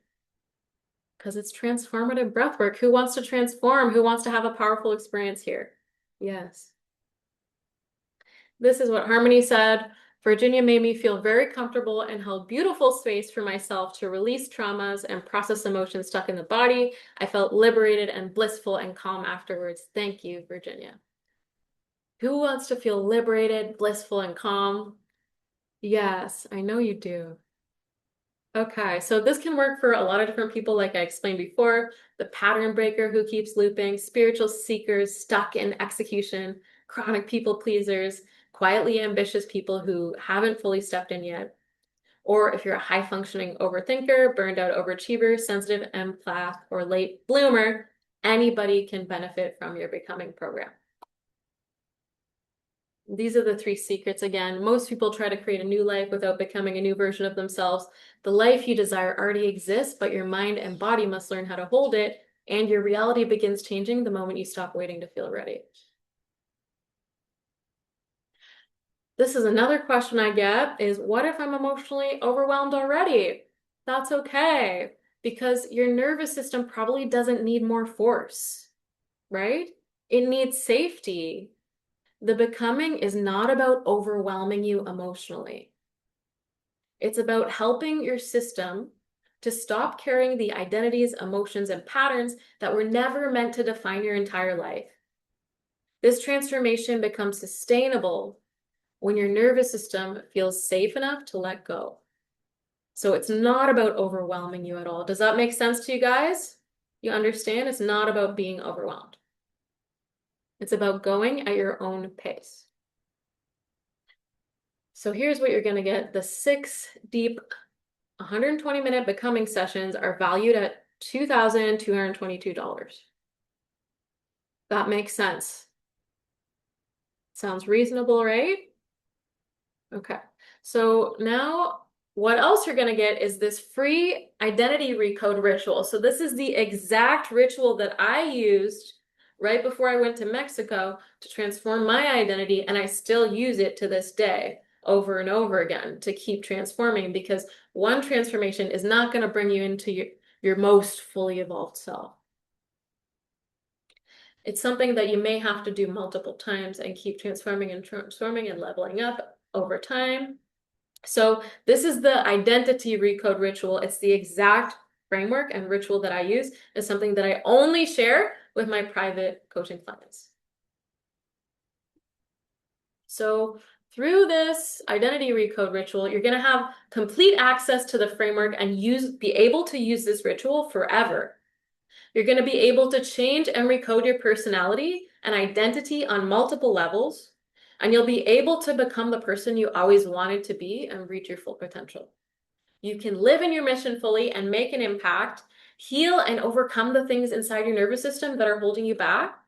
Because it's transformative breathwork. Who wants to transform? Who wants to have a powerful experience here? Yes. This is what Harmony said. Virginia made me feel very comfortable and held beautiful space for myself to release traumas and process emotions stuck in the body. I felt liberated and blissful and calm afterwards. Thank you, Virginia. Who wants to feel liberated, blissful, and calm? Yes, I know you do. Okay, so this can work for a lot of different people, like I explained before. The pattern breaker who keeps looping, spiritual seekers stuck in execution, chronic people pleasers, quietly ambitious people who haven't fully stepped in yet. Or if you're a high functioning overthinker, burned out overachiever, sensitive empath, or late bloomer, anybody can benefit from your becoming program. These are the 3 secrets again. Most people try to create a new life without becoming a new version of themselves. The life you desire already exists, but your mind and body must learn how to hold it, and your reality begins changing the moment you stop waiting to feel ready. This is another question I get is, what if I'm emotionally overwhelmed already? That's okay, because your nervous system probably doesn't need more force, right? It needs safety. The becoming is not about overwhelming you emotionally. It's about helping your system to stop carrying the identities, emotions, and patterns that were never meant to define your entire life. This transformation becomes sustainable when your nervous system feels safe enough to let go. So it's not about overwhelming you at all. Does that make sense to you guys? You understand? It's not about being overwhelmed. It's about going at your own pace. So here's what you're going to get. The 6 deep 120-minute becoming sessions are valued at $2,222. That makes sense. Sounds reasonable, right? Okay. So now what else you're going to get is this free identity recode ritual. So this is the exact ritual that I used right before I went to Mexico to transform my identity, and I still use it to this day over and over again to keep transforming, because one transformation is not going to bring you into your most fully evolved self. It's something that you may have to do multiple times and keep transforming and leveling up over time. So this is the identity recode ritual. It's the exact framework and ritual that I use. It's something that I only share with my private coaching clients. So through this identity recode ritual, you're going to have complete access to the framework and be able to use this ritual forever. You're going to be able to change and recode your personality and identity on multiple levels, and you'll be able to become the person you always wanted to be and reach your full potential. You can live in your mission fully and make an impact, heal and overcome the things inside your nervous system that are holding you back,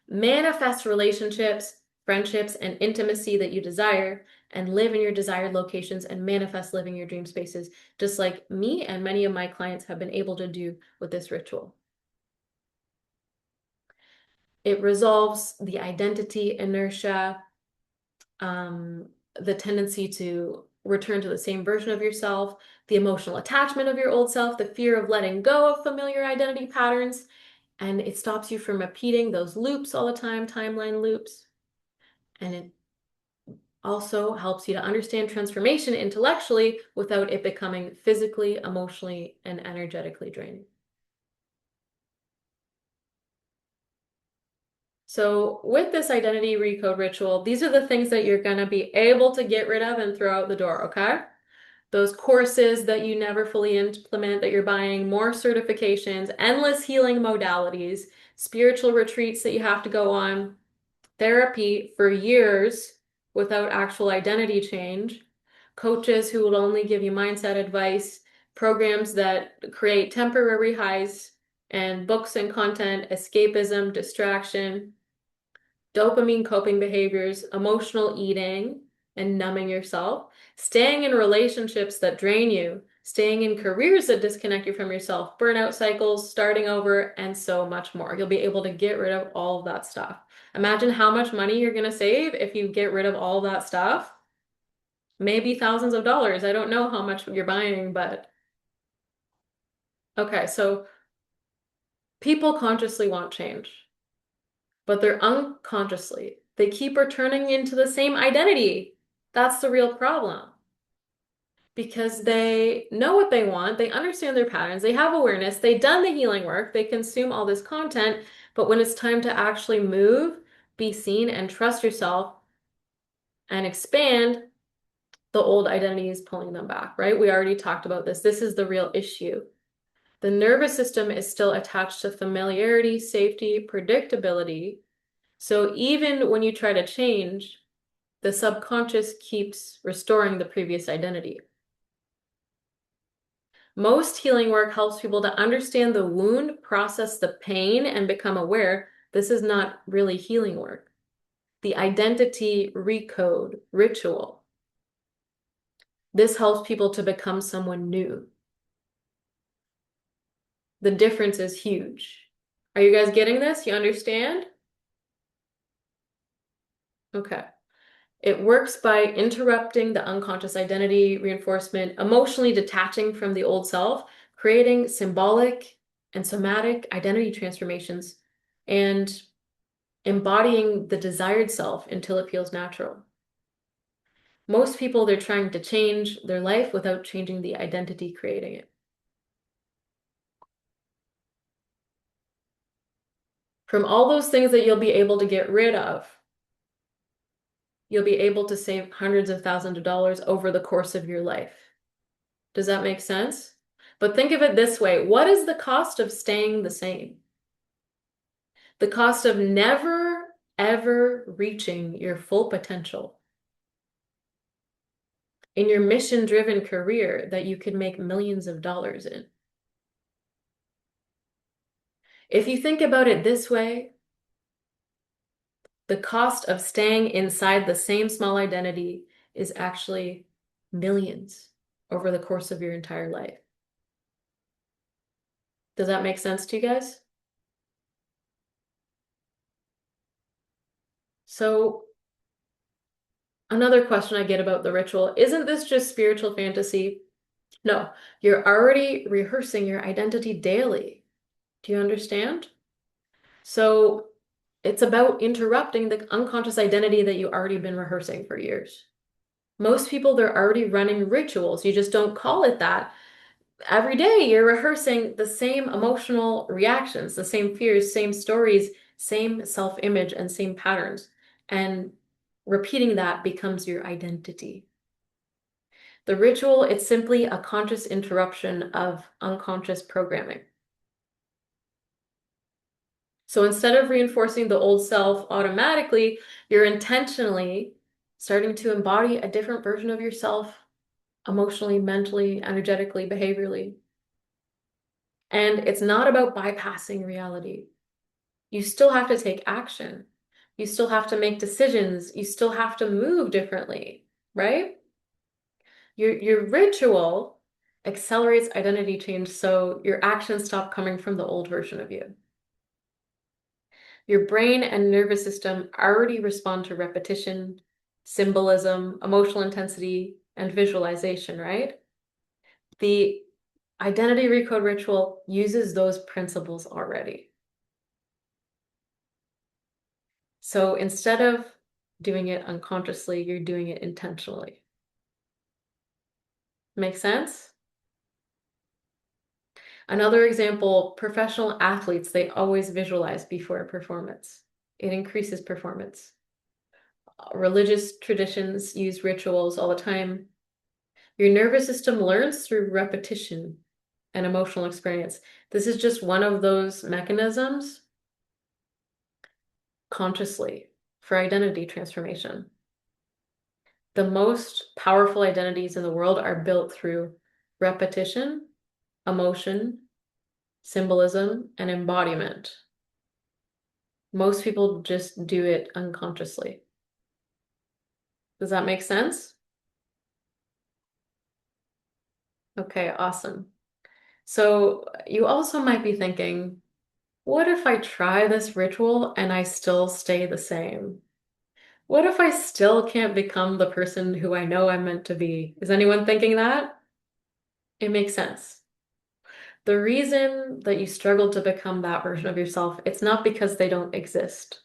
manifest relationships, friendships, and intimacy that you desire, and live in your desired locations and manifest living your dream spaces, just like me and many of my clients have been able to do with this ritual. It resolves the identity inertia, the tendency to return to the same version of yourself, the emotional attachment of your old self, the fear of letting go of familiar identity patterns, and it stops you from repeating those loops all the time, timeline loops. And also helps you to understand transformation intellectually without it becoming physically, emotionally, and energetically draining. So with this identity recode ritual, these are the things that you're going to be able to get rid of and throw out the door, okay? Those courses that you never fully implement that you're buying, more certifications, endless healing modalities, spiritual retreats that you have to go on, therapy for years without actual identity change, coaches who will only give you mindset advice, programs that create temporary highs, and books and content, escapism, distraction, dopamine coping behaviors, emotional eating, and numbing yourself, staying in relationships that drain you, staying in careers that disconnect you from yourself, burnout cycles, starting over, and so much more. You'll be able to get rid of all of that stuff. Imagine how much money you're going to save if you get rid of all that stuff. Maybe thousands of dollars. I don't know how much you're buying, but okay, so people consciously want change, but they're unconsciously. They keep returning into the same identity. That's the real problem. Because they know what they want, they understand their patterns, they have awareness, they've done the healing work, they consume all this content, but when it's time to actually move, be seen, and trust yourself and expand, the old identity is pulling them back, right? We already talked about this. This is the real issue. The nervous system is still attached to familiarity, safety, predictability. So even when you try to change, the subconscious keeps restoring the previous identity. Most healing work helps people to understand the wound, process the pain, and become aware this is not really healing work. The identity recode ritual. This helps people to become someone new. The difference is huge. Are you guys getting this? You understand? Okay. It works by interrupting the unconscious identity reinforcement, emotionally detaching from the old self, creating symbolic and somatic identity transformations, and embodying the desired self until it feels natural. Most people, they're trying to change their life without changing the identity creating it. From all those things that you'll be able to get rid of, you'll be able to save hundreds of thousands of dollars over the course of your life. Does that make sense? But think of it this way. What is the cost of staying the same? The cost of never, ever reaching your full potential in your mission-driven career that you could make millions of dollars in. If you think about it this way, the cost of staying inside the same small identity is actually millions over the course of your entire life. Does that make sense to you guys? So another question I get about the ritual, isn't this just spiritual fantasy? No, you're already rehearsing your identity daily. Do you understand? So it's about interrupting the unconscious identity that you've already been rehearsing for years. Most people, they're already running rituals. You just don't call it that. Every day you're rehearsing the same emotional reactions, the same fears, same stories, same self-image, and same patterns. And repeating that becomes your identity. The ritual, it's simply a conscious interruption of unconscious programming. So instead of reinforcing the old self automatically, you're intentionally starting to embody a different version of yourself emotionally, mentally, energetically, behaviorally. And it's not about bypassing reality. You still have to take action. You still have to make decisions. You still have to move differently, right? Your ritual accelerates identity change so your actions stop coming from the old version of you. Your brain and nervous system already respond to repetition, symbolism, emotional intensity, and visualization, right? The identity recode ritual uses those principles already. So instead of doing it unconsciously, you're doing it intentionally. Make sense? Another example, professional athletes, they always visualize before a performance. It increases performance. Religious traditions use rituals all the time. Your nervous system learns through repetition and emotional experience. This is just one of those mechanisms consciously for identity transformation. The most powerful identities in the world are built through repetition, emotion, symbolism, and embodiment. Most people just do it unconsciously. Does that make sense? Okay, awesome. So you also might be thinking, what if I try this ritual and I still stay the same? What if I still can't become the person who I know I'm meant to be? Is anyone thinking that? It makes sense. The reason that you struggle to become that version of yourself, it's not because they don't exist.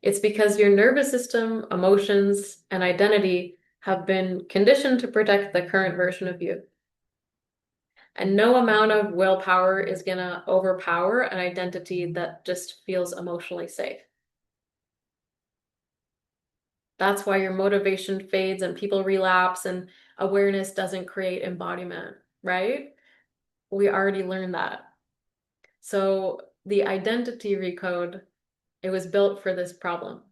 It's because your nervous system, emotions, and identity have been conditioned to protect the current version of you. And no amount of willpower is going to overpower an identity that just feels emotionally safe. That's why your motivation fades and people relapse and awareness doesn't create embodiment, right? We already learned that. So the identity recode, it was built for this problem.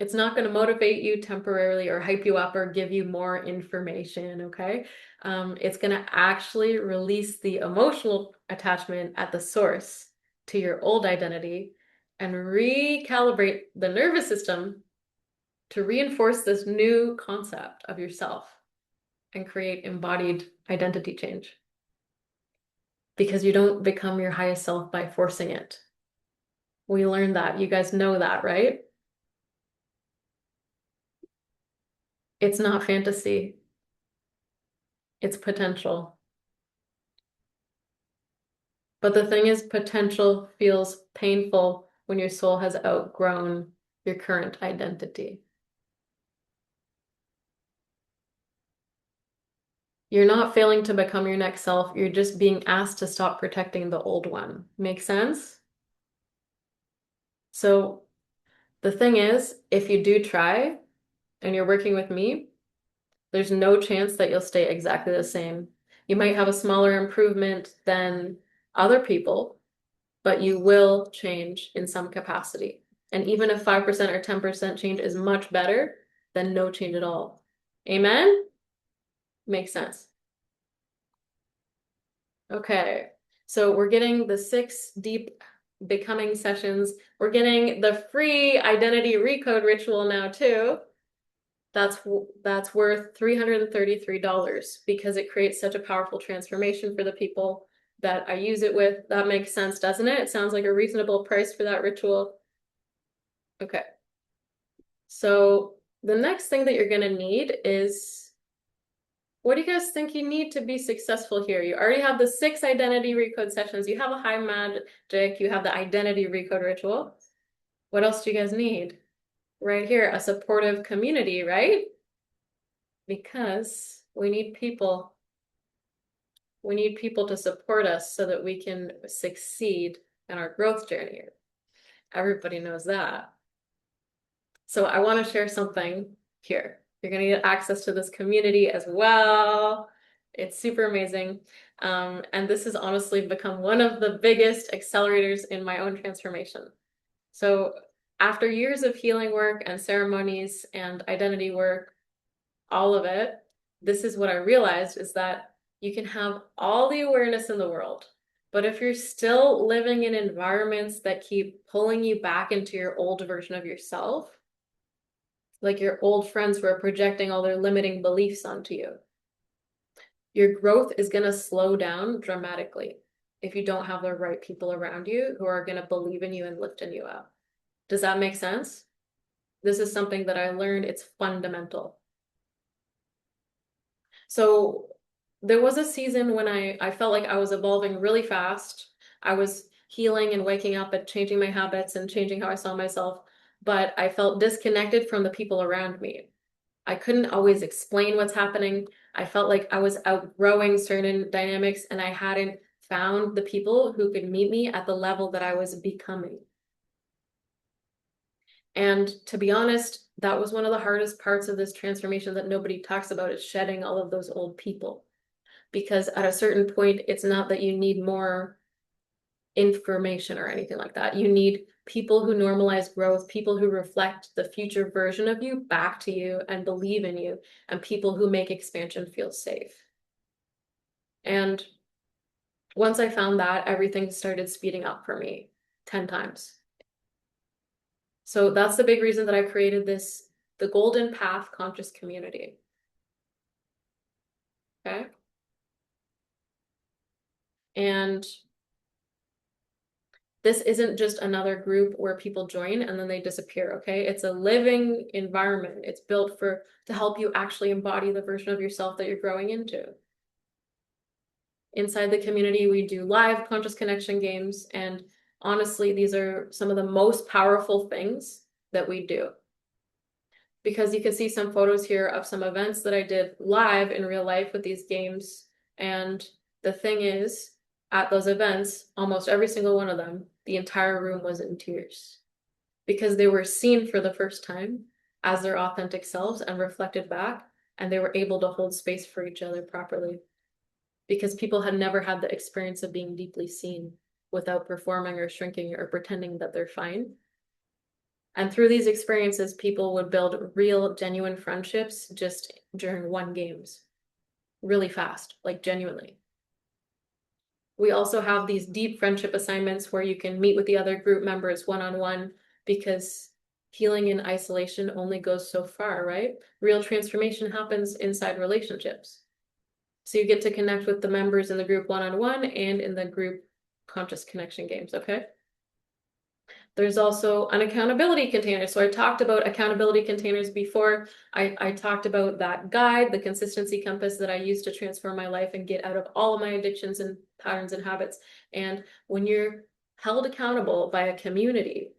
It's not going to motivate you temporarily or hype you up or give you more information, okay? It's going to actually release the emotional attachment at the source to your old identity and recalibrate the nervous system to reinforce this new concept of yourself and create embodied identity change. Because you don't become your highest self by forcing it. We learned that. You guys know that, right? It's not fantasy. It's potential. But the thing is, potential feels painful when your soul has outgrown your current identity. You're not failing to become your next self. You're just being asked to stop protecting the old one. Make sense? So the thing is, if you do try and you're working with me, there's no chance that you'll stay exactly the same. You might have a smaller improvement than other people, but you will change in some capacity. And even if 5% or 10% change is much better than no change at all. Amen? Makes sense. Okay. So we're getting the 6 deep becoming sessions. We're getting the free identity recode ritual now too. That's worth $333 because it creates such a powerful transformation for the people that I use it with. That makes sense, doesn't it? It sounds like a reasonable price for that ritual. Okay. So the next thing that you're going to need is, what do you guys think you need to be successful here? You already have the 6 identity recode sessions. You have a high magic. You have the identity recode ritual. What else do you guys need? Right here, a supportive community, right? Because we need people. We need people to support us so that we can succeed in our growth journey. Everybody knows that. So I want to share something here. You're going to get access to this community as well. It's super amazing. And this has honestly become one of the biggest accelerators in my own transformation. So after years of healing work and ceremonies and identity work, all of it, this is what I realized is that you can have all the awareness in the world, but if you're still living in environments that keep pulling you back into your old version of yourself, like your old friends who are projecting all their limiting beliefs onto you, your growth is going to slow down dramatically if you don't have the right people around you who are going to believe in you and lifting you up. Does that make sense? This is something that I learned. It's fundamental. So there was a season when I felt like I was evolving really fast. I was healing and waking up and changing my habits and changing how I saw myself. but I felt disconnected from the people around me. I couldn't always explain what's happening. I felt like I was outgrowing certain dynamics and I hadn't found the people who could meet me at the level that I was becoming. And to be honest, that was one of the hardest parts of this transformation that nobody talks about, is shedding all of those old people. Because at a certain point, it's not that you need more information or anything like that. You need people who normalize growth, people who reflect the future version of you back to you and believe in you, and people who make expansion feel safe. And once I found that, everything started speeding up for me 10 times. So that's the big reason that I created this, the Golden Path Conscious Community. Okay. And this isn't just another group where people join and then they disappear, okay? It's a living environment. It's built to help you actually embody the version of yourself that you're growing into. Inside the community, we do live conscious connection games, and honestly, these are some of the most powerful things that we do. Because you can see some photos here of some events that I did live in real life with these games, and the thing is, at those events, almost every single one of them, the entire room was in tears because they were seen for the first time as their authentic selves and reflected back, and they were able to hold space for each other properly because people had never had the experience of being deeply seen without performing or shrinking or pretending that they're fine. And through these experiences, people would build real, genuine friendships just during one games, really fast, like genuinely. We also have these deep friendship assignments where you can meet with the other group members one-on-one, because healing in isolation only goes so far, right? Real transformation happens inside relationships. So you get to connect with the members in the group one-on-one and in the group conscious connection games, okay? There's also an accountability container. So I talked about accountability containers before. I talked about that guide, the consistency compass that I use to transform my life and get out of all of my addictions and patterns and habits. And when you're held accountable by a community,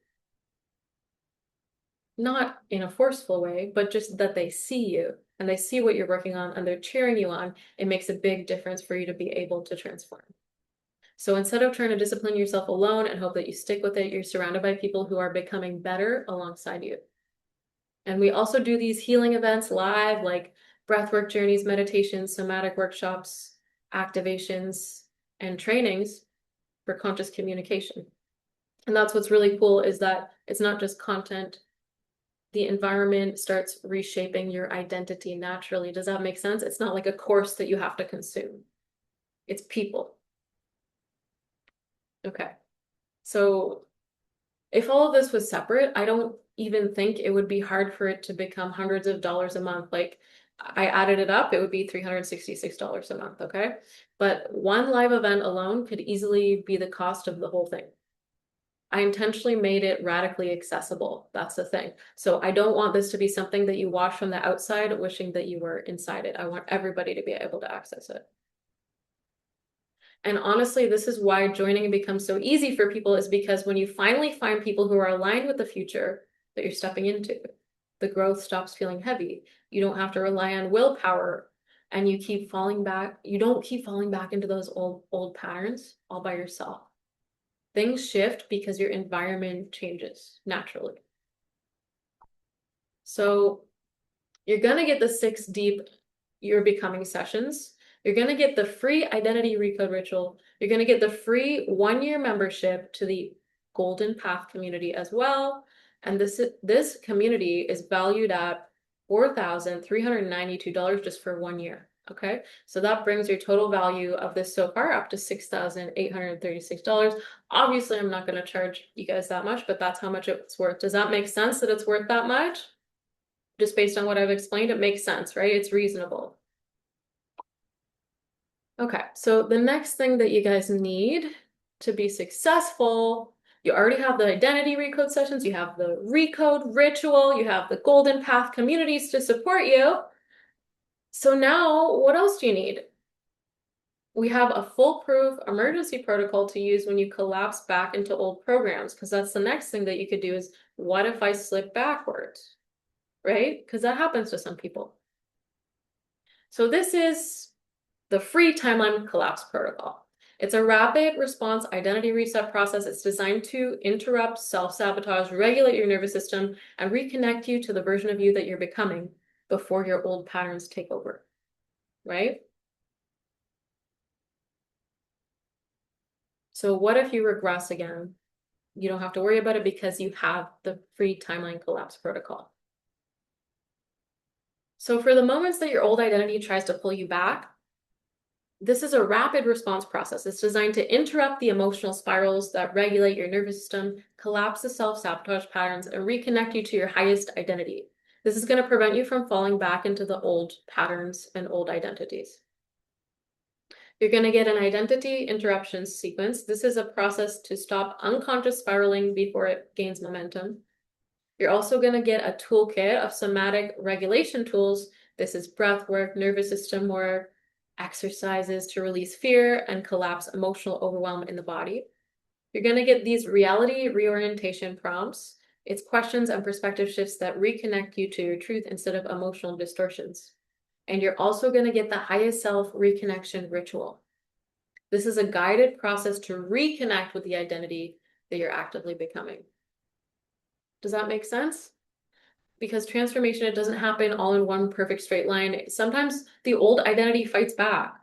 not in a forceful way, but just that they see you and they see what you're working on and they're cheering you on, it makes a big difference for you to be able to transform. So instead of trying to discipline yourself alone and hope that you stick with it, you're surrounded by people who are becoming better alongside you. And we also do these healing events live, like breathwork journeys, meditations, somatic workshops, activations, and trainings for conscious communication. And that's what's really cool, is that it's not just content. The environment starts reshaping your identity naturally. Does that make sense? It's not like a course that you have to consume. It's people. Okay. So if all of this was separate, I don't even think it would be hard for it to become hundreds of dollars a month. Like, I added it up, it would be $366 a month, okay? But one live event alone could easily be the cost of the whole thing. I intentionally made it radically accessible. That's the thing. So I don't want this to be something that you watch from the outside wishing that you were inside it. I want everybody to be able to access it. And honestly, this is why joining becomes so easy for people, is because when you finally find people who are aligned with the future that you're stepping into, the growth stops feeling heavy. You don't have to rely on willpower, and you keep falling back. You don't keep falling back into those old patterns all by yourself. Things shift because your environment changes naturally. So you're gonna get the 6 deep You're Becoming sessions. You're going to get the free identity recode ritual. You're going to get the free 1-year membership to the Golden Path community as well. And this community is valued at $4,392 just for 1 year. Okay, so that brings your total value of this so far up to $6,836. Obviously, I'm not going to charge you guys that much, but that's how much it's worth. Does that make sense that it's worth that much? Just based on what I've explained, it makes sense, right? It's reasonable. Okay, so the next thing that you guys need to be successful, you already have the identity recode sessions, you have the recode ritual, you have the Golden Path communities to support you. So now, what else do you need? We have a foolproof emergency protocol to use when you collapse back into old programs, because that's the next thing that you could do is, what if I slip backwards, right? Because that happens to some people. So this is the free timeline collapse protocol. It's a rapid response identity reset process. It's designed to interrupt self-sabotage, regulate your nervous system, and reconnect you to the version of you that you're becoming before your old patterns take over, right? So what if you regress again? You don't have to worry about it because you have the free timeline collapse protocol. So for the moments that your old identity tries to pull you back, this is a rapid response process. It's designed to interrupt the emotional spirals that regulate your nervous system, collapse the self-sabotage patterns, and reconnect you to your highest identity. This is going to prevent you from falling back into the old patterns and old identities. You're going to get an identity interruption sequence. This is a process to stop unconscious spiraling before it gains momentum. You're also going to get a toolkit of somatic regulation tools. This is breath work, nervous system work, exercises to release fear and collapse emotional overwhelm in the body. You're going to get these reality reorientation prompts. It's questions and perspective shifts that reconnect you to your truth instead of emotional distortions. And you're also going to get the highest self reconnection ritual. This is a guided process to reconnect with the identity that you're actively becoming. Does that make sense? Because transformation, it doesn't happen all in one perfect straight line. Sometimes the old identity fights back.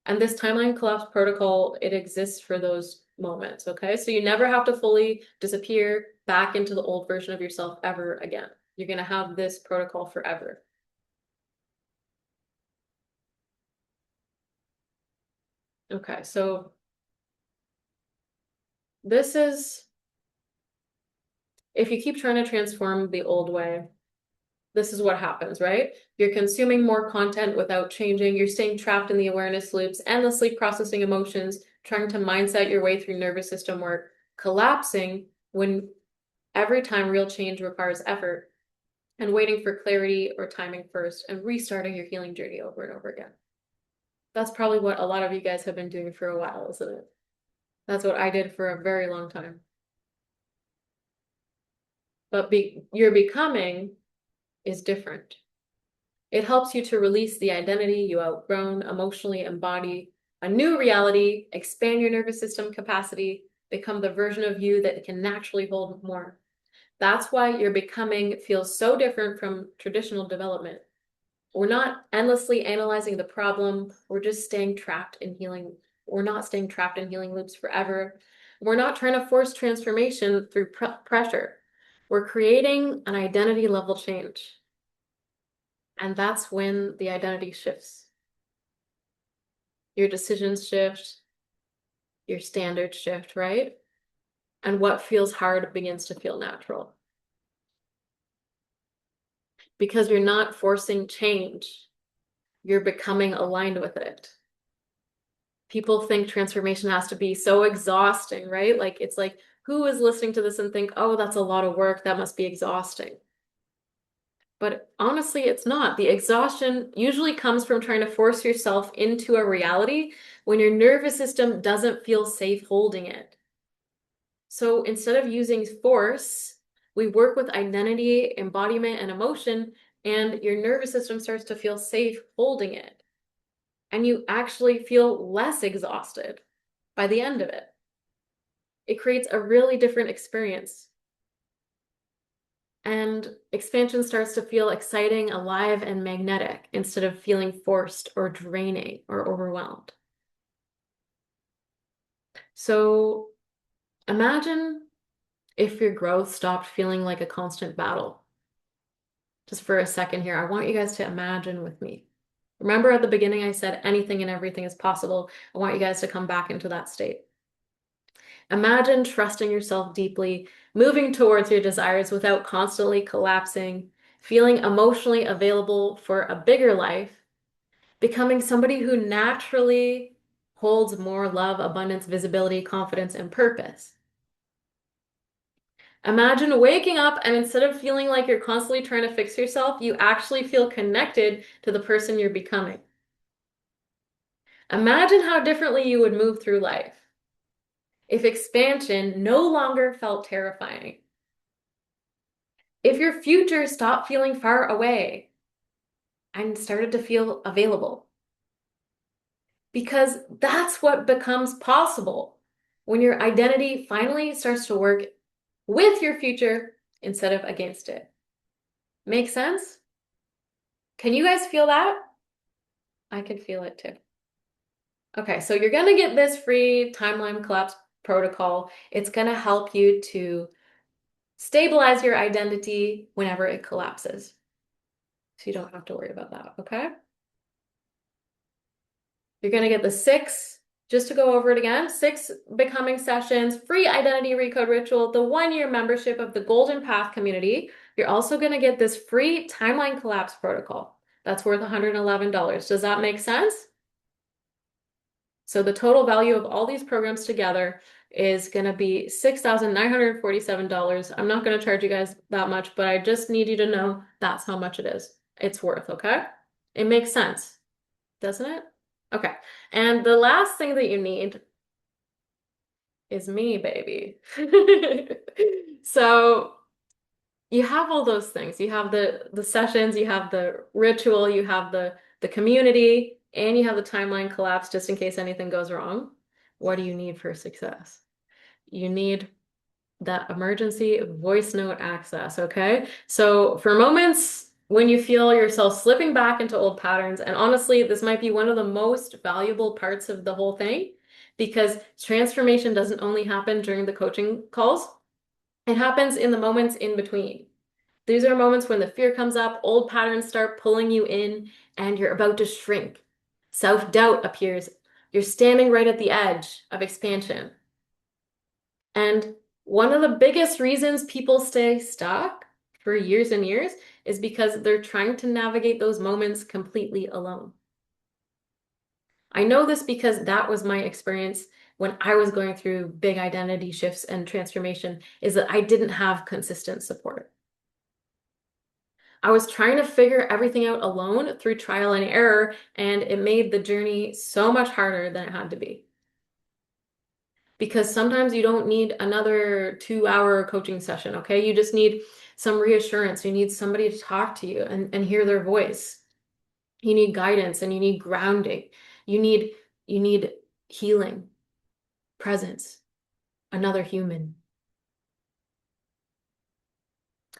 And this timeline collapse protocol, it exists for those moments, okay? So you never have to fully disappear back into the old version of yourself ever again. You're going to have this protocol forever. Okay, so this is, if you keep trying to transform the old way, this is what happens, right? You're consuming more content without changing. You're staying trapped in the awareness loops, endlessly processing emotions, trying to mindset your way through nervous system work, collapsing when every time real change requires effort, and waiting for clarity or timing first, and restarting your healing journey over and over again. That's probably what a lot of you guys have been doing for a while, isn't it? That's what I did for a very long time. But your becoming is different. It helps you to release the identity you outgrown, emotionally embody a new reality, expand your nervous system capacity, become the version of you that can naturally hold more. That's why your becoming feels so different from traditional development. We're not endlessly analyzing the problem. We're just staying trapped in healing. We're not staying trapped in healing loops forever. We're not trying to force transformation through pressure. We're creating an identity level change. And that's when the identity shifts. Your decisions shift, your standards shift, right? And what feels hard begins to feel natural. Because you're not forcing change, you're becoming aligned with it. People think transformation has to be so exhausting, right? Like, it's like, who is listening to this and think, oh, that's a lot of work, that must be exhausting. But honestly, it's not. The exhaustion usually comes from trying to force yourself into a reality when your nervous system doesn't feel safe holding it. So instead of using force, we work with identity, embodiment, and emotion, and your nervous system starts to feel safe holding it. And you actually feel less exhausted by the end of it. It creates a really different experience. And expansion starts to feel exciting, alive, and magnetic instead of feeling forced or draining or overwhelmed. So imagine if your growth stopped feeling like a constant battle. Just for a second here, I want you guys to imagine with me. Remember at the beginning, I said anything and everything is possible. I want you guys to come back into that state. Imagine trusting yourself deeply, moving towards your desires without constantly collapsing, feeling emotionally available for a bigger life, becoming somebody who naturally holds more love, abundance, visibility, confidence, and purpose. Imagine waking up and instead of feeling like you're constantly trying to fix yourself, you actually feel connected to the person you're becoming. Imagine how differently you would move through life if expansion no longer felt terrifying. If your future stopped feeling far away and started to feel available. Because that's what becomes possible when your identity finally starts to work with your future instead of against it. Make sense? Can you guys feel that? I can feel it too. Okay, so you're gonna get this free timeline collapse protocol. It's gonna help you to stabilize your identity whenever it collapses. So you don't have to worry about that, okay? You're gonna get the 6, just to go over it again, 6 becoming sessions, free identity recode ritual, the 1-year membership of the Golden Path community. You're also gonna get this free timeline collapse protocol. That's worth $111. Does that make sense? So the total value of all these programs together is going to be $6,947. I'm not going to charge you guys that much, but I just need you to know that's how much it is. It's worth, okay? It makes sense, doesn't it? Okay. And the last thing that you need is me, baby. So you have all those things. You have the sessions, you have the ritual, you have the community, and you have the timeline collapse just in case anything goes wrong. What do you need for success? You need that emergency voice note access, okay? So for moments when you feel yourself slipping back into old patterns, and honestly, this might be one of the most valuable parts of the whole thing because transformation doesn't only happen during the coaching calls, it happens in the moments in between. These are moments when the fear comes up, old patterns start pulling you in, and you're about to shrink. Self-doubt appears. You're standing right at the edge of expansion. And one of the biggest reasons people stay stuck for years and years is because they're trying to navigate those moments completely alone. I know this because that was my experience when I was going through big identity shifts and transformation, is that I didn't have consistent support. I was trying to figure everything out alone through trial and error, and it made the journey so much harder than it had to be. Because sometimes you don't need another 2-hour coaching session, okay? You just need some reassurance. You need somebody to talk to you and hear their voice. You need guidance and you need grounding. You need healing, presence, another human.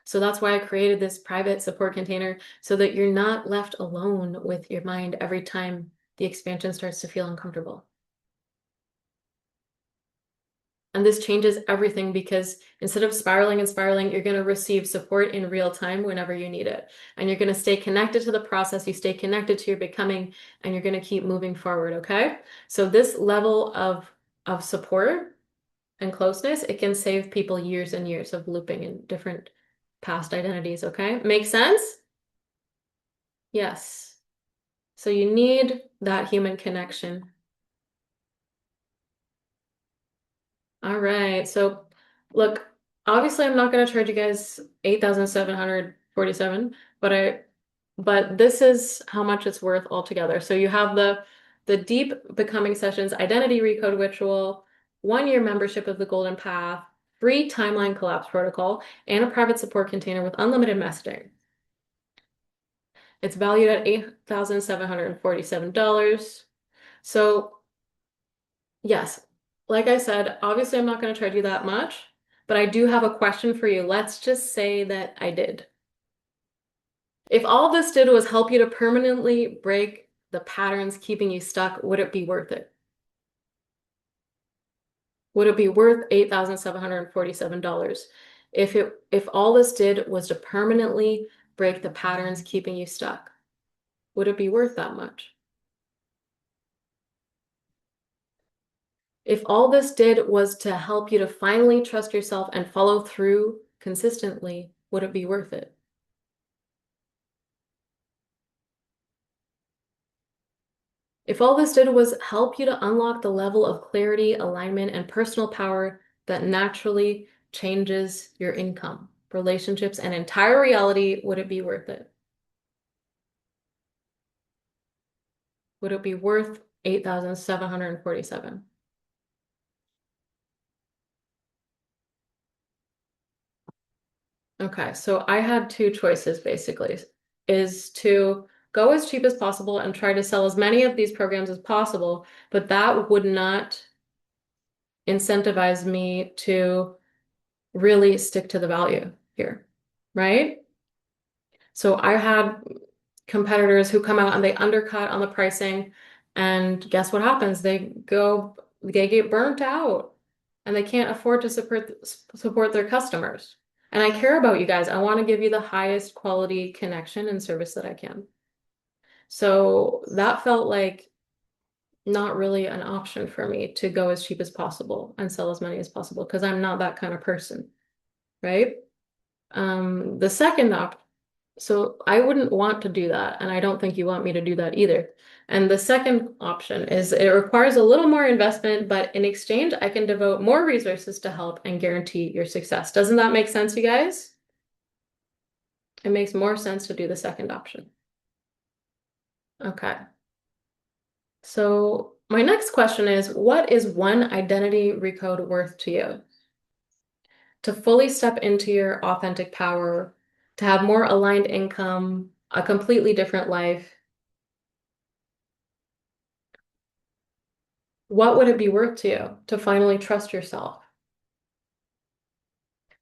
So that's why I created this private support container so that you're not left alone with your mind every time the expansion starts to feel uncomfortable. And this changes everything because instead of spiraling and spiraling, you're going to receive support in real time whenever you need it. And you're going to stay connected to the process, you stay connected to your becoming, and you're going to keep moving forward, okay? So this level of support and closeness, it can save people years and years of looping in different past identities, okay? Make sense? Yes. So you need that human connection. All right. So look, obviously I'm not going to charge you guys 8,747, but this is how much it's worth altogether. So you have the deep becoming sessions, identity recode ritual, 1-year membership of the Golden Path, free timeline collapse protocol, and a private support container with unlimited messaging. It's valued at $8,747. So yes, like I said, obviously I'm not going to charge you that much, but I do have a question for you. Let's just say that I did. If all this did was help you to permanently break the patterns keeping you stuck, would it be worth it? Would it be worth $8,747 if all this did was to permanently break the patterns keeping you stuck? Would it be worth that much? If all this did was to help you to finally trust yourself and follow through consistently, would it be worth it? If all this did was help you to unlock the level of clarity, alignment, and personal power that naturally changes your income, relationships, and entire reality, would it be worth it? Would it be worth $8,747. Okay, so I had two choices basically, is to go as cheap as possible and try to sell as many of these programs as possible, but that would not incentivize me to really stick to the value here, right? So I had competitors who come out and they undercut on the pricing, and guess what happens? They get burnt out and they can't afford to support their customers. And I care about you guys. I want to give you the highest quality connection and service that I can. So that felt like not really an option for me to go as cheap as possible and sell as many as possible because I'm not that kind of person, right? The second op So I wouldn't want to do that, and I don't think you want me to do that either. And the second option is it requires a little more investment, but in exchange, I can devote more resources to help and guarantee your success. Doesn't that make sense, you guys? It makes more sense to do the second option. Okay. So my next question is, what is one identity recode worth to you? To fully step into your authentic power, to have more aligned income, a completely different life. What would it be worth to you to finally trust yourself?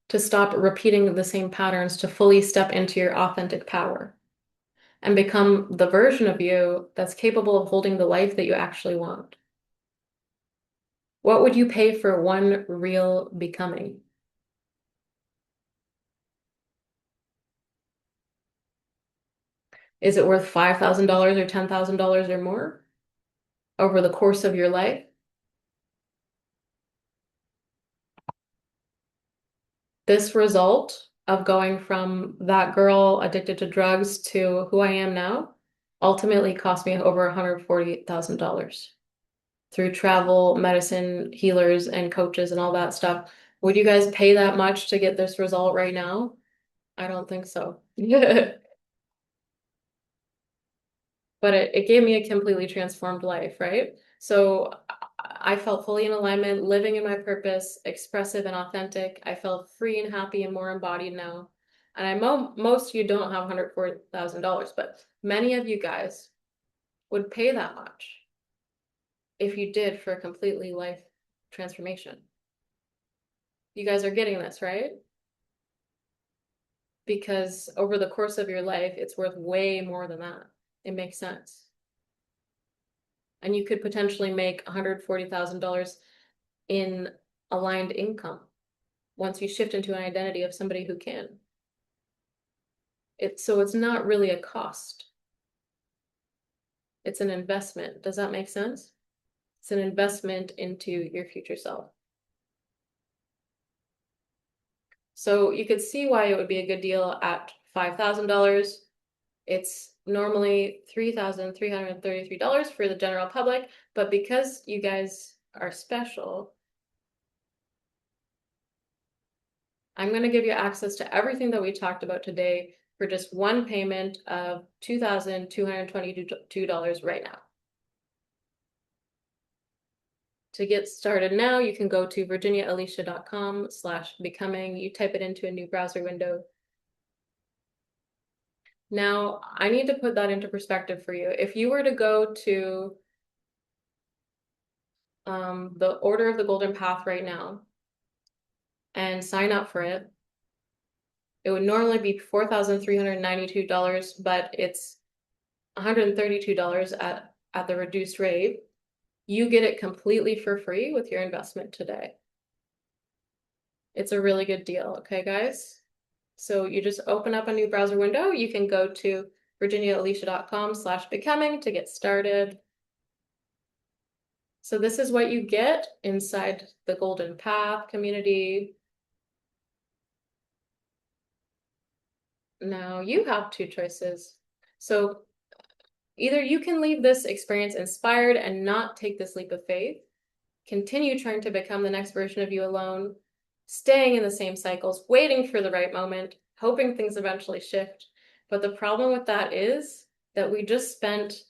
To stop repeating the same patterns, to fully step into your authentic power and become the version of you that's capable of holding the life that you actually want? What would you pay for one real becoming? Is it worth $5,000 or $10,000 or more over the course of your life? This result of going from that girl addicted to drugs to who I am now ultimately cost me over $140,000 through travel, medicine, healers, and coaches and all that stuff. Would you guys pay that much to get this result right now? I don't think so. But it gave me a completely transformed life, right? So I felt fully in alignment, living in my purpose, expressive and authentic. I felt free and happy and more embodied now. And I know most of you don't have $104,000, but many of you guys would pay that much if you did for a completely life transformation. You guys are getting this, right? Because over the course of your life, it's worth way more than that. It makes sense. And you could potentially make $140,000 in aligned income once you shift into an identity of somebody who can. So it's not really a cost. It's an investment. Does that make sense? It's an investment into your future self. So you could see why it would be a good deal at $5,000. It's normally $3,333 for the general public, but because you guys are special, I'm going to give you access to everything that we talked about today for just one payment of $2,222 right now. To get started now, you can go to virginiaalicia.com/becoming. You type it into a new browser window. Now, I need to put that into perspective for you. If you were to go to the Order of the Golden Path right now and sign up for it, it would normally be $4,392, but it's $132 at the reduced rate. You get it completely for free with your investment today. It's a really good deal, okay, guys? So you just open up a new browser window. You can go to virginiaalicia.com/becoming to get started. So this is what you get inside the Golden Path community. Now you have two choices. So either you can leave this experience inspired and not take this leap of faith, continue trying to become the next version of you alone, staying in the same cycles, waiting for the right moment, hoping things eventually shift. But the problem with that is that we just spent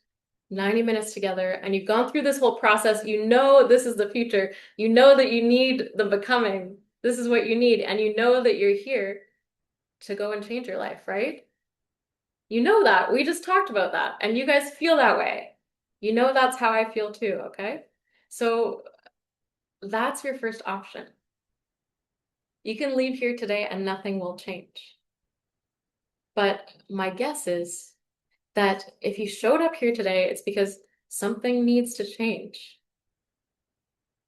90 minutes together and you've gone through this whole process, you know this is the future. You know that you need the becoming. This is what you need. And you know that you're here to go and change your life, right? You know that. We just talked about that. And you guys feel that way. You know that's how I feel too, okay? So that's your first option. You can leave here today and nothing will change. But my guess is that if you showed up here today, it's because something needs to change.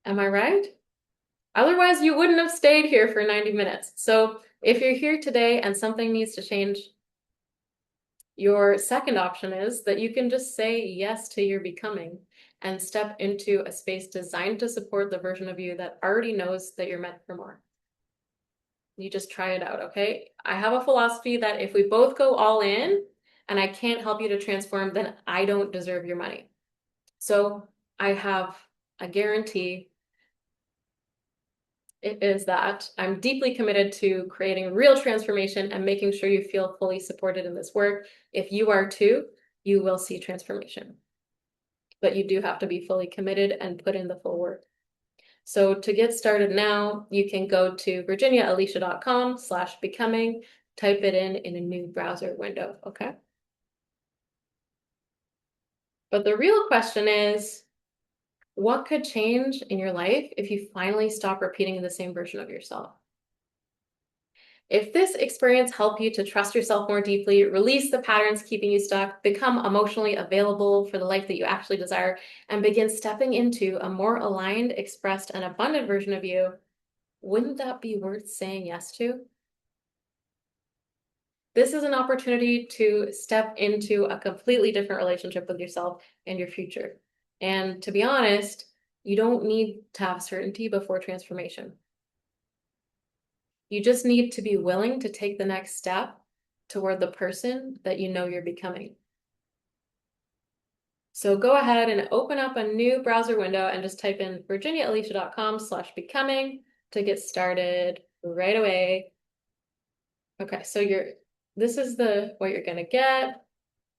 Am I right? Otherwise, you wouldn't have stayed here for 90 minutes. So if you're here today and something needs to change, your second option is that you can just say yes to your becoming and step into a space designed to support the version of you that already knows that you're meant for more. You just try it out, okay? I have a philosophy that if we both go all in and I can't help you to transform, then I don't deserve your money. So I have a guarantee. It is that I'm deeply committed to creating real transformation and making sure you feel fully supported in this work. If you are too, you will see transformation. But you do have to be fully committed and put in the full work. So to get started now, you can go to virginiaalicia.com/becoming, type it in a new browser window, okay? But the real question is, what could change in your life if you finally stop repeating the same version of yourself? If this experience helped you to trust yourself more deeply, release the patterns keeping you stuck, become emotionally available for the life that you actually desire, and begin stepping into a more aligned, expressed, and abundant version of you, wouldn't that be worth saying yes to? This is an opportunity to step into a completely different relationship with yourself and your future. And to be honest, you don't need to have certainty before transformation. You just need to be willing to take the next step toward the person that you know you're becoming. So go ahead and open up a new browser window and just type in virginiaalicia.com/becoming to get started right away. Okay, so this is what you're gonna get.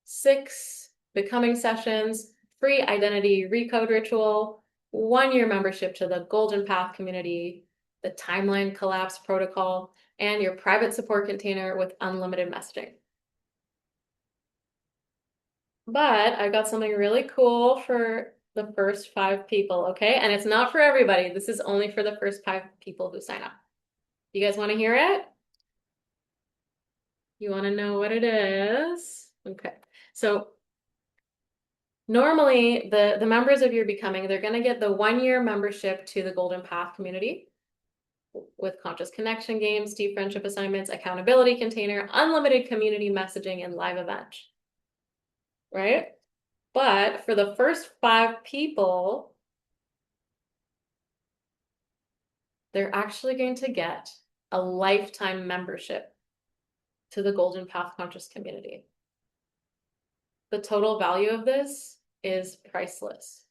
6 becoming sessions, free identity recode ritual, 1-year membership to the Golden Path community, the timeline collapse protocol, and your private support container with unlimited messaging. But I've got something really cool for the first 5 people, okay? And it's not for everybody. This is only for the first 5 people who sign up. You guys want to hear it? You want to know what it is? Okay. So normally the members of your becoming, they're going to get the 1-year membership to the Golden Path community with conscious connection games, deep friendship assignments, accountability container, unlimited community messaging, and live events. Right? But for the first 5 people, they're actually going to get a lifetime membership to the Golden Path Conscious community. The total value of this is priceless.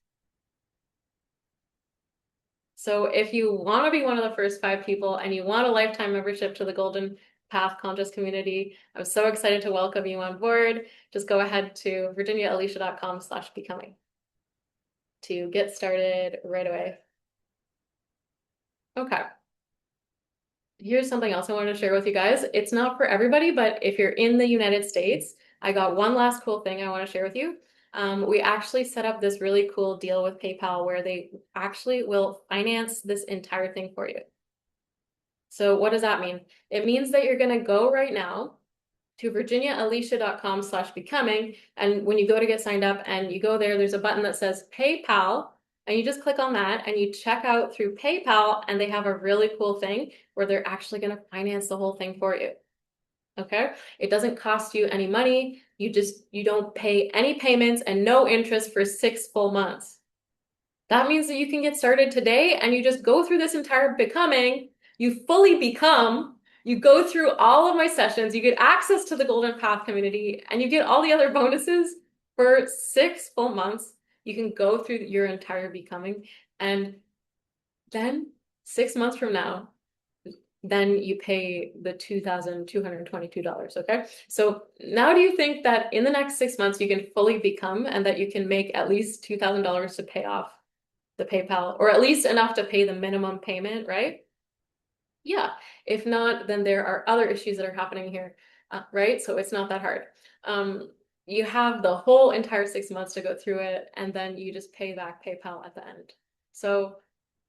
So if you want to be one of the first 5 people and you want a lifetime membership to the Golden Path Conscious community, I'm so excited to welcome you on board. Just go ahead to virginiaalicia.com/becoming to get started right away. Okay. Here's something else I wanted to share with you guys. It's not for everybody, but if you're in the United States, I got one last cool thing I want to share with you. We actually set up this really cool deal with PayPal where they actually will finance this entire thing for you. So what does that mean? It means that you're going to go right now to virginiaalicia.com/becoming. And when you go to get signed up and you go there, there's a button that says PayPal. And you just click on that and you check out through PayPal, and they have a really cool thing where they're actually going to finance the whole thing for you. Okay? It doesn't cost you any money. You don't pay any payments and no interest for 6 full months. That means that you can get started today and you just go through this entire becoming. You fully become. You go through all of my sessions. You get access to the Golden Path community and you get all the other bonuses for 6 full months. You can go through your entire becoming, and then 6 months from now, then you pay the $2,222, okay? So now do you think that in the next 6 months you can fully become and that you can make at least $2,000 to pay off the PayPal, or at least enough to pay the minimum payment, right? Yeah. If not, then there are other issues that are happening here, right? So it's not that hard. You have the whole entire 6 months to go through it, and then you just pay back PayPal at the end. So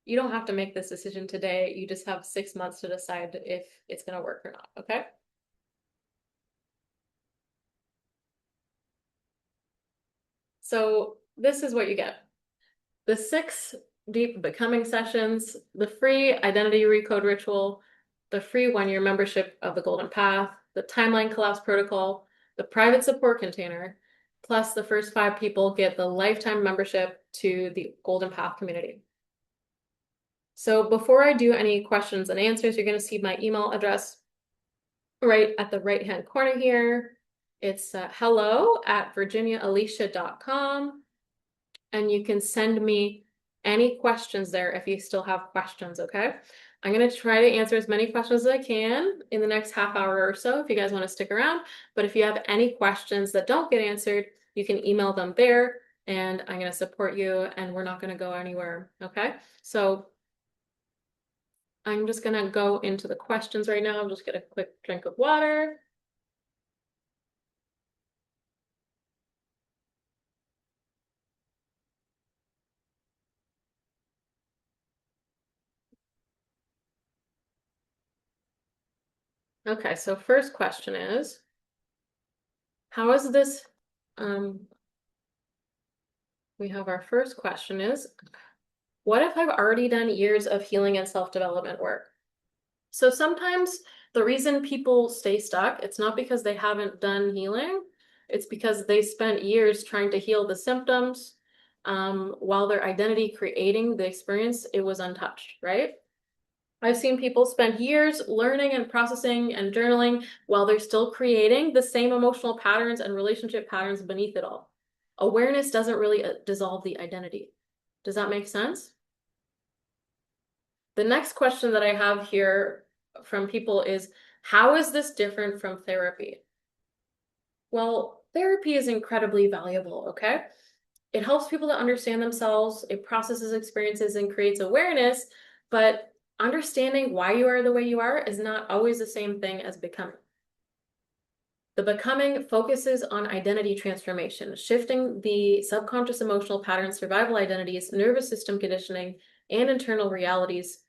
you don't have to make this decision today. You just have 6 months to decide if it's going to work or not, okay? So this is what you get. The 6 deep becoming sessions, the free identity recode ritual, the free 1-year membership of the Golden Path, the timeline collapse protocol, the private support container, plus the first 5 people get the lifetime membership to the Golden Path community. So before I do any questions and answers, you're going to see my email address right at the right-hand corner here. It's hello@virginiaalicia.com. And you can send me any questions there if you still have questions, okay? I'm going to try to answer as many questions as I can in the next half hour or so if you guys want to stick around. But if you have any questions that don't get answered, you can email them there and I'm going to support you and we're not going to go anywhere, okay? So I'm just going to go into the questions right now. I'll just get a quick drink of water. Okay, so first question is, how is this, we have our first question is, what if I've already done years of healing and self-development work? So sometimes the reason people stay stuck, it's not because they haven't done healing, it's because they spent years trying to heal the symptoms, while their identity creating the experience, it was untouched, right? I've seen people spend years learning and processing and journaling while they're still creating the same emotional patterns and relationship patterns beneath it all. Awareness doesn't really dissolve the identity. Does that make sense? The next question that I have here from people is, how is this different from therapy? Well, therapy is incredibly valuable, okay? It helps people to understand themselves, it processes experiences and creates awareness, but understanding why you are the way you are is not always the same thing as becoming. The becoming focuses on identity transformation, shifting the subconscious emotional patterns, survival identities, nervous system conditioning, and internal realities.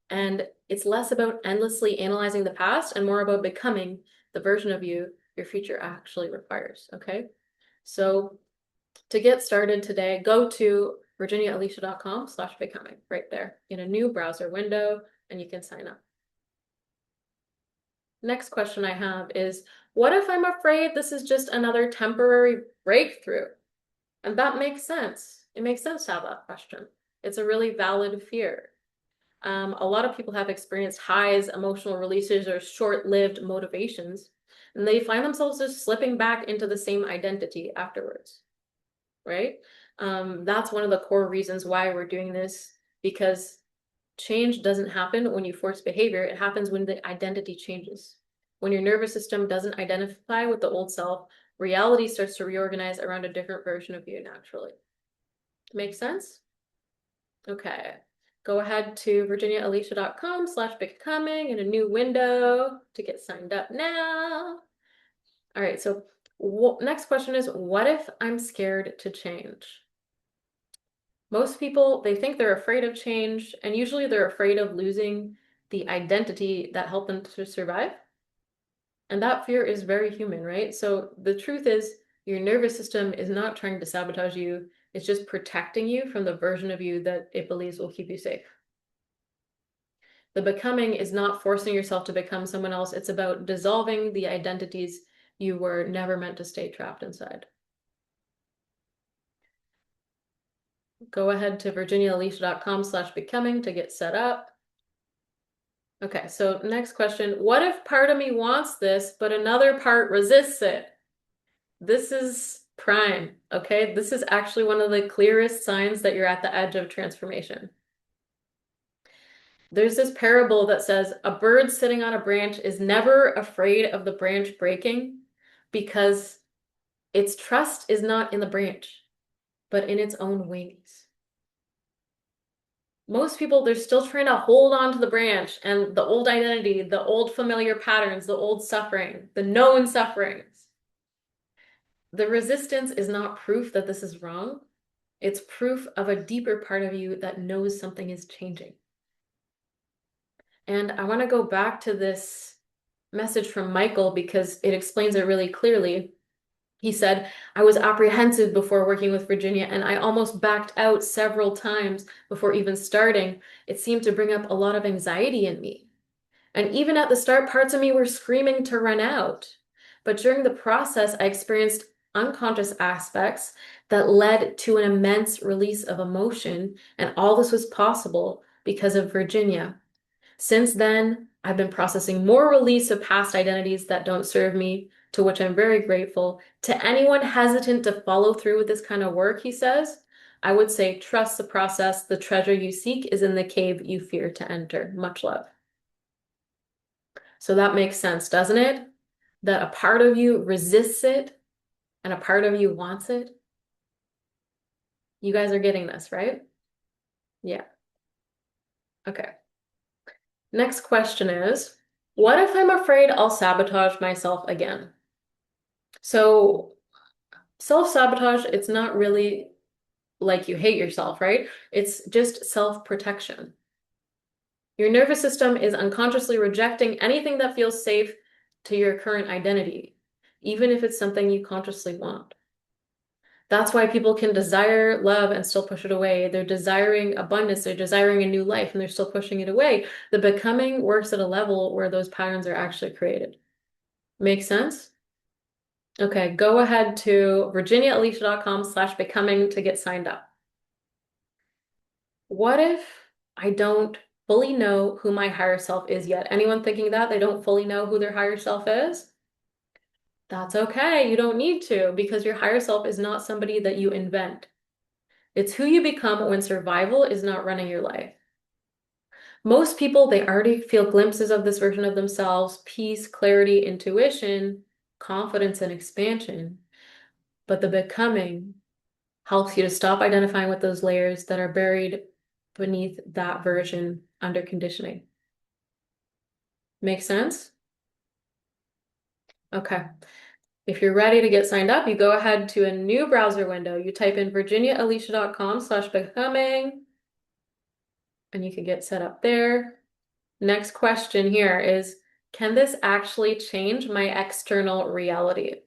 And it's less about endlessly analyzing the past and more about becoming the version of you your future actually requires, okay? So to get started today, go to virginiaalicia.com/becoming right there in a new browser window, and you can sign up. Next question I have is, what if I'm afraid this is just another temporary breakthrough? And that makes sense. It makes sense to have that question. It's a really valid fear. A lot of people have experienced highs, emotional releases, or short-lived motivations, and they find themselves just slipping back into the same identity afterwards, right? That's one of the core reasons why we're doing this, because change doesn't happen when you force behavior. It happens when the identity changes. When your nervous system doesn't identify with the old self, reality starts to reorganize around a different version of you naturally. Make sense? Okay. Go ahead to virginiaalicia.com/becoming in a new window to get signed up now. All right, so next question is, what if I'm scared to change? Most people, they think they're afraid of change, and usually they're afraid of losing the identity that helped them to survive. And that fear is very human, right? So the truth is, your nervous system is not trying to sabotage you. It's just protecting you from the version of you that it believes will keep you safe. The becoming is not forcing yourself to become someone else. It's about dissolving the identities you were never meant to stay trapped inside. Go ahead to virginiaalicia.com/becoming to get set up. Okay, so next question. What if part of me wants this, but another part resists it? This is prime, okay? This is actually one of the clearest signs that you're at the edge of transformation. There's this parable that says a bird sitting on a branch is never afraid of the branch breaking because its trust is not in the branch, but in its own wings. Most people, they're still trying to hold on to the branch and the old identity, the old familiar patterns, the old suffering, the known sufferings. The resistance is not proof that this is wrong. It's proof of a deeper part of you that knows something is changing. And I want to go back to this message from Michael because it explains it really clearly. He said, I was apprehensive before working with Virginia, and I almost backed out several times before even starting. It seemed to bring up a lot of anxiety in me. And even at the start, parts of me were screaming to run out. But during the process, I experienced unconscious aspects that led to an immense release of emotion, and all this was possible because of Virginia. Since then, I've been processing more release of past identities that don't serve me, to which I'm very grateful. To anyone hesitant to follow through with this kind of work, he says, I would say trust the process. The treasure you seek is in the cave you fear to enter. Much love. So that makes sense, doesn't it? That a part of you resists it and a part of you wants it. You guys are getting this, right? Yeah. Okay. Next question is, what if I'm afraid I'll sabotage myself again? So self-sabotage, it's not really like you hate yourself, right? It's just self-protection. Your nervous system is unconsciously rejecting anything that feels safe to your current identity, even if it's something you consciously want. That's why people can desire love and still push it away. They're desiring abundance, they're desiring a new life, and they're still pushing it away. The becoming works at a level where those patterns are actually created. Make sense? Okay, go ahead to virginiaalicia.com/becoming to get signed up. What if I don't fully know who my higher self is yet? Anyone thinking that they don't fully know who their higher self is? That's okay. You don't need to because your higher self is not somebody that you invent. It's who you become when survival is not running your life. Most people, they already feel glimpses of this version of themselves, peace, clarity, intuition, confidence, and expansion. But the becoming helps you to stop identifying with those layers that are buried beneath that version under conditioning. Make sense? Okay. If you're ready to get signed up, you go ahead to a new browser window. You type in virginiaalicia.com/becoming, and you can get set up there. Next question here is, can this actually change my external reality?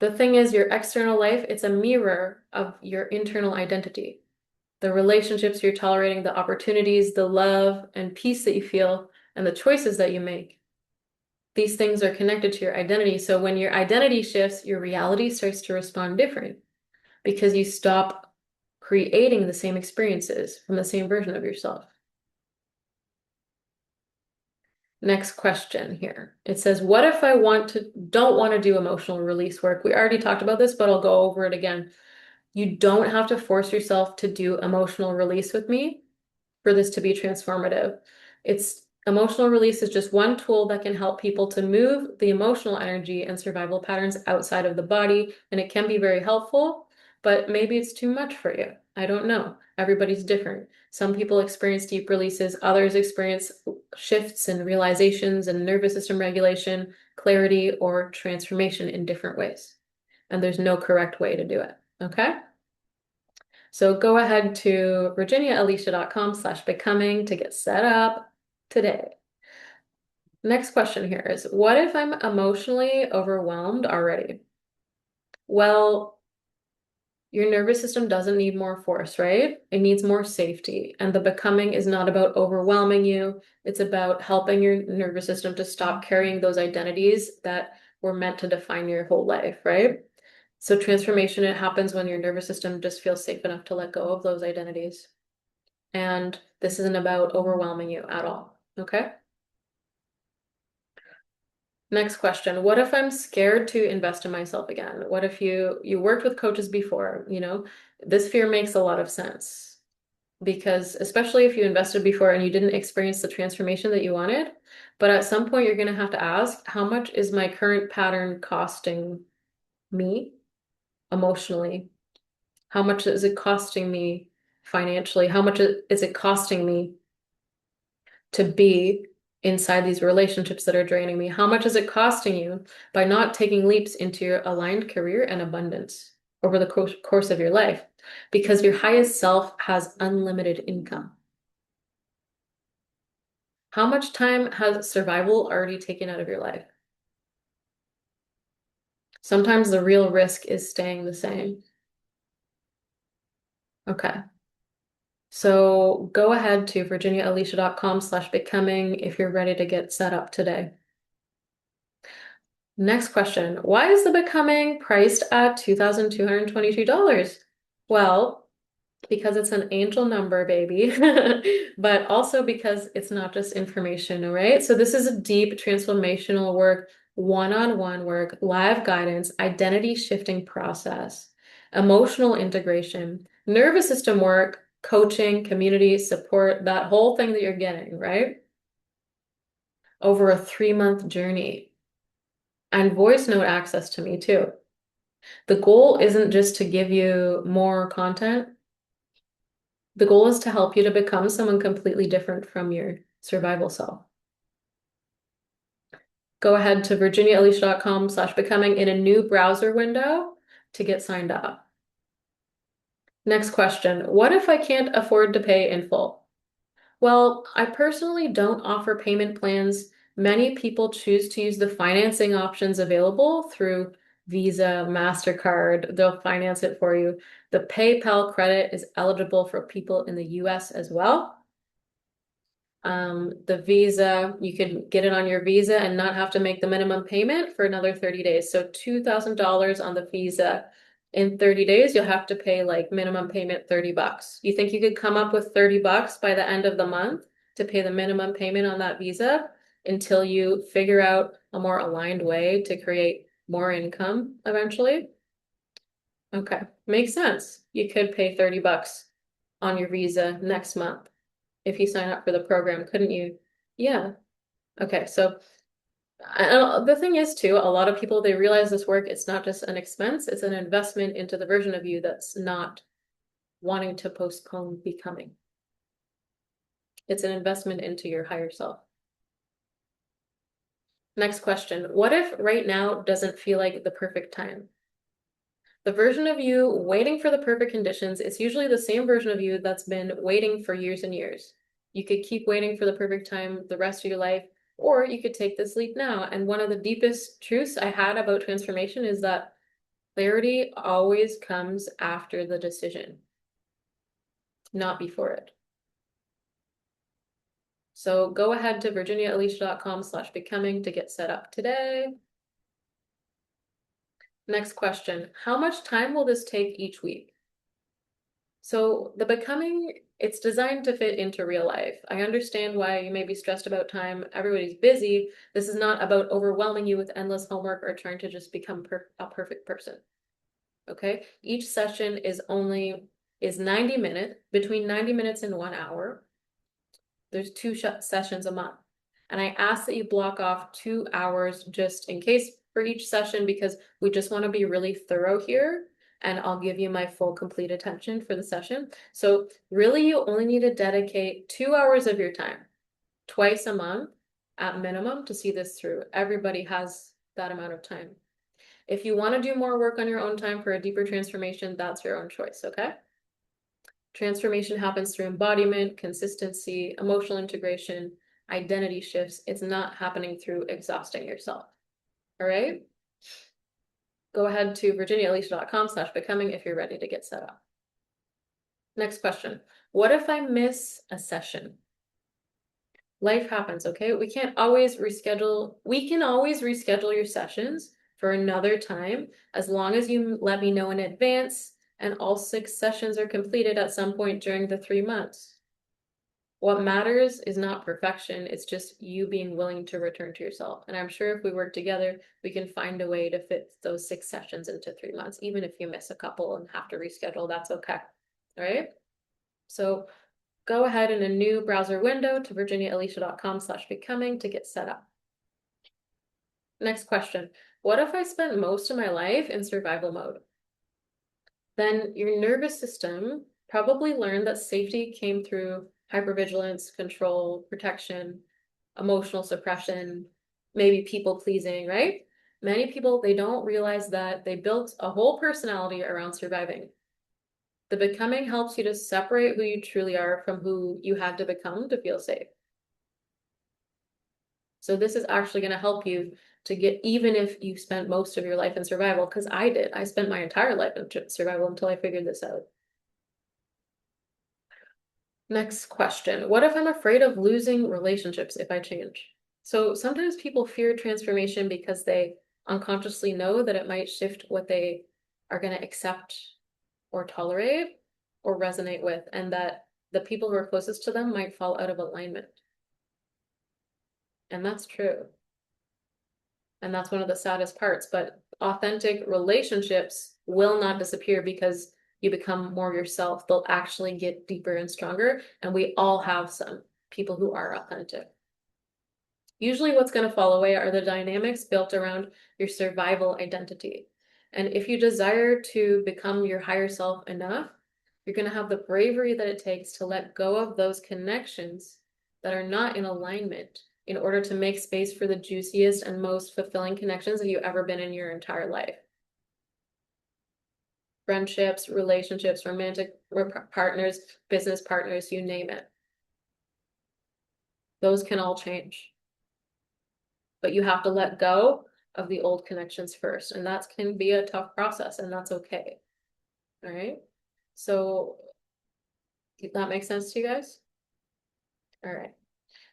The thing is, your external life, it's a mirror of your internal identity. The relationships you're tolerating, the opportunities, the love and peace that you feel, and the choices that you make. These things are connected to your identity. So when your identity shifts, your reality starts to respond different because you stop creating the same experiences from the same version of yourself. Next question here. It says, what if I don't want to do emotional release work? We already talked about this, but I'll go over it again. You don't have to force yourself to do emotional release with me for this to be transformative. Emotional release is just one tool that can help people to move the emotional energy and survival patterns outside of the body, and it can be very helpful, but maybe it's too much for you. I don't know. Everybody's different. Some people experience deep releases, others experience shifts and realizations and nervous system regulation, clarity, or transformation in different ways. And there's no correct way to do it. Okay? So go ahead to virginiaalicia.com/becoming to get set up today. Next question here is, what if I'm emotionally overwhelmed already? Well, your nervous system doesn't need more force, right? It needs more safety. And the becoming is not about overwhelming you. It's about helping your nervous system to stop carrying those identities that were meant to define your whole life, right? So transformation, it happens when your nervous system just feels safe enough to let go of those identities. And this isn't about overwhelming you at all, okay? Next question. What if I'm scared to invest in myself again? What if you worked with coaches before, this fear makes a lot of sense. because especially if you invested before and you didn't experience the transformation that you wanted, but at some point you're going to have to ask, how much is my current pattern costing me emotionally? How much is it costing me financially? How much is it costing me to be inside these relationships that are draining me? How much is it costing you by not taking leaps into your aligned career and abundance over the course of your life? Because your highest self has unlimited income. How much time has survival already taken out of your life? Sometimes the real risk is staying the same. Okay. So go ahead to virginiaalicia.com/becoming if you're ready to get set up today. Next question. Why is the becoming priced at $2,222? Well, because it's an angel number, baby, but also because it's not just information, right? So this is a deep transformational work, one-on-one work, live guidance, identity shifting process, emotional integration, nervous system work, coaching, community support, that whole thing that you're getting, right? Over a 3-month journey and voice note access to me too. The goal isn't just to give you more content. The goal is to help you to become someone completely different from your survival self. Go ahead to virginiaalicia.com/becoming in a new browser window to get signed up. Next question. What if I can't afford to pay in full? Well, I personally don't offer payment plans. Many people choose to use the financing options available through Visa, MasterCard. They'll finance it for you. The PayPal credit is eligible for people in the US as well. The Visa, you could get it on your Visa and not have to make the minimum payment for another 30 days. So $2,000 on the Visa. In 30 days, you'll have to pay like minimum payment $30. You think you could come up with $30 by the end of the month to pay the minimum payment on that Visa until you figure out a more aligned way to create more income eventually? Okay, makes sense. You could pay $30 on your Visa next month if you sign up for the program, couldn't you? Yeah. Okay, so the thing is too, a lot of people, they realize this work, it's not just an expense, it's an investment into the version of you that's not wanting to postpone becoming. It's an investment into your higher self. Next question. What if right now doesn't feel like the perfect time? The version of you waiting for the perfect conditions, it's usually the same version of you that's been waiting for years and years. You could keep waiting for the perfect time the rest of your life, or you could take this leap now. And one of the deepest truths I had about transformation is that clarity always comes after the decision, not before it. So go ahead to virginiaalicia.com/becoming to get set up today. Next question. How much time will this take each week? So the becoming, it's designed to fit into real life. I understand why you may be stressed about time. Everybody's busy. This is not about overwhelming you with endless homework or trying to just become a perfect person. Okay? Each session is 90 minutes, between 90 minutes and 1 hour. There's 2 sessions a month. And I ask that you block off 2 hours just in case for each session because we just want to be really thorough here and I'll give you my full complete attention for the session. So really you only need to dedicate 2 hours of your time twice a month at minimum to see this through. Everybody has that amount of time. If you want to do more work on your own time for a deeper transformation, that's your own choice, okay? Transformation happens through embodiment, consistency, emotional integration, identity shifts. It's not happening through exhausting yourself. All right? Go ahead to virginiaalicia.com/becoming if you're ready to get set up. Next question. What if I miss a session? Life happens, okay? We can always reschedule your sessions for another time as long as you let me know in advance and all 6 sessions are completed at some point during the 3 months. What matters is not perfection, it's just you being willing to return to yourself. And I'm sure if we work together, we can find a way to fit those 6 sessions into 3 months. Even if you miss a couple and have to reschedule, that's okay. All right? So go ahead in a new browser window to virginiaalicia.com/becoming to get set up. Next question. What if I spent most of my life in survival mode? Then your nervous system probably learned that safety came through hypervigilance, control, protection, emotional suppression, maybe people pleasing, right? Many people, they don't realize that they built a whole personality around surviving. The becoming helps you to separate who you truly are from who you had to become to feel safe. So this is actually going to help you to get, even if you spent most of your life in survival, because I did. I spent my entire life in survival until I figured this out. Next question. What if I'm afraid of losing relationships if I change? So sometimes people fear transformation because they unconsciously know that it might shift what they are going to accept or tolerate or resonate with, and that the people who are closest to them might fall out of alignment. And that's true. And that's one of the saddest parts, but authentic relationships will not disappear because you become more yourself. They'll actually get deeper and stronger. And we all have some people who are authentic. Usually what's going to fall away are the dynamics built around your survival identity. And if you desire to become your higher self enough, you're going to have the bravery that it takes to let go of those connections that are not in alignment in order to make space for the juiciest and most fulfilling connections that you've ever been in your entire life. Friendships, relationships, romantic partners, business partners, you name it. Those can all change. But you have to let go of the old connections first. And that can be a tough process, and that's okay. All right. So that makes sense to you guys? All right.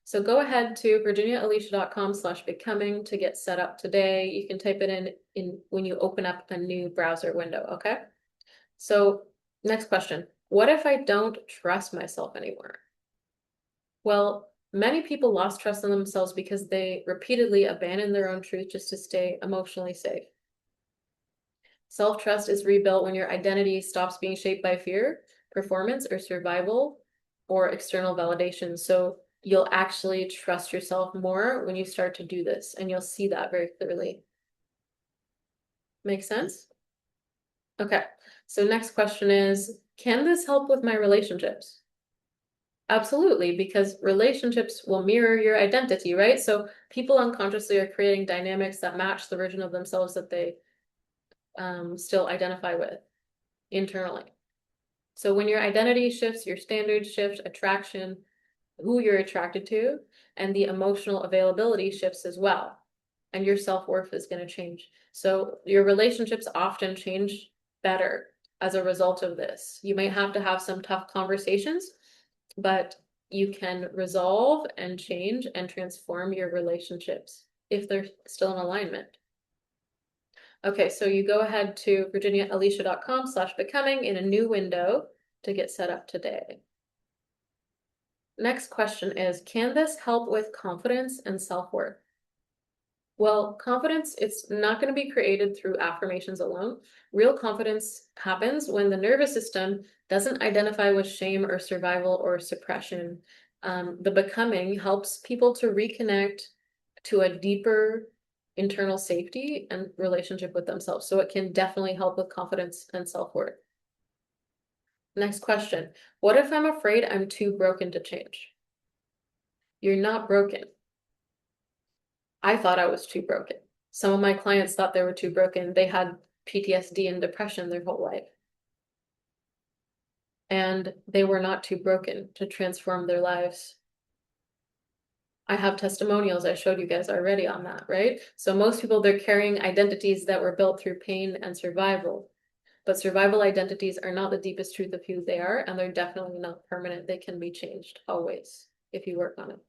So go ahead to virginiaalicia.com/becoming to get set up today. You can type it in when you open up a new browser window, okay? So next question. What if I don't trust myself anymore? Well, many people lost trust in themselves because they repeatedly abandoned their own truth just to stay emotionally safe. Self-trust is rebuilt when your identity stops being shaped by fear, performance, or survival, or external validation. So you'll actually trust yourself more when you start to do this, and you'll see that very clearly. Make sense? Okay, so next question is, can this help with my relationships? Absolutely, because relationships will mirror your identity, right? So people unconsciously are creating dynamics that match the version of themselves that they still identify with internally. So when your identity shifts, your standards shift, attraction, who you're attracted to, and the emotional availability shifts as well. And your self-worth is going to change. So your relationships often change better as a result of this. You might have to have some tough conversations, but you can resolve and change and transform your relationships if they're still in alignment. Okay, so you go ahead to virginiaalicia.com/becoming in a new window to get set up today. Next question is, can this help with confidence and self-worth? Well, confidence, it's not going to be created through affirmations alone. Real confidence happens when the nervous system doesn't identify with shame or survival or suppression. The becoming helps people to reconnect to a deeper internal safety and relationship with themselves. So it can definitely help with confidence and self-worth. Next question. What if I'm afraid I'm too broken to change? You're not broken. I thought I was too broken. Some of my clients thought they were too broken. They had PTSD and depression their whole life. And they were not too broken to transform their lives. I have testimonials I showed you guys already on that, right? So most people, they're carrying identities that were built through pain and survival. But survival identities are not the deepest truth of who they are, and they're definitely not permanent. They can be changed always if you work on it.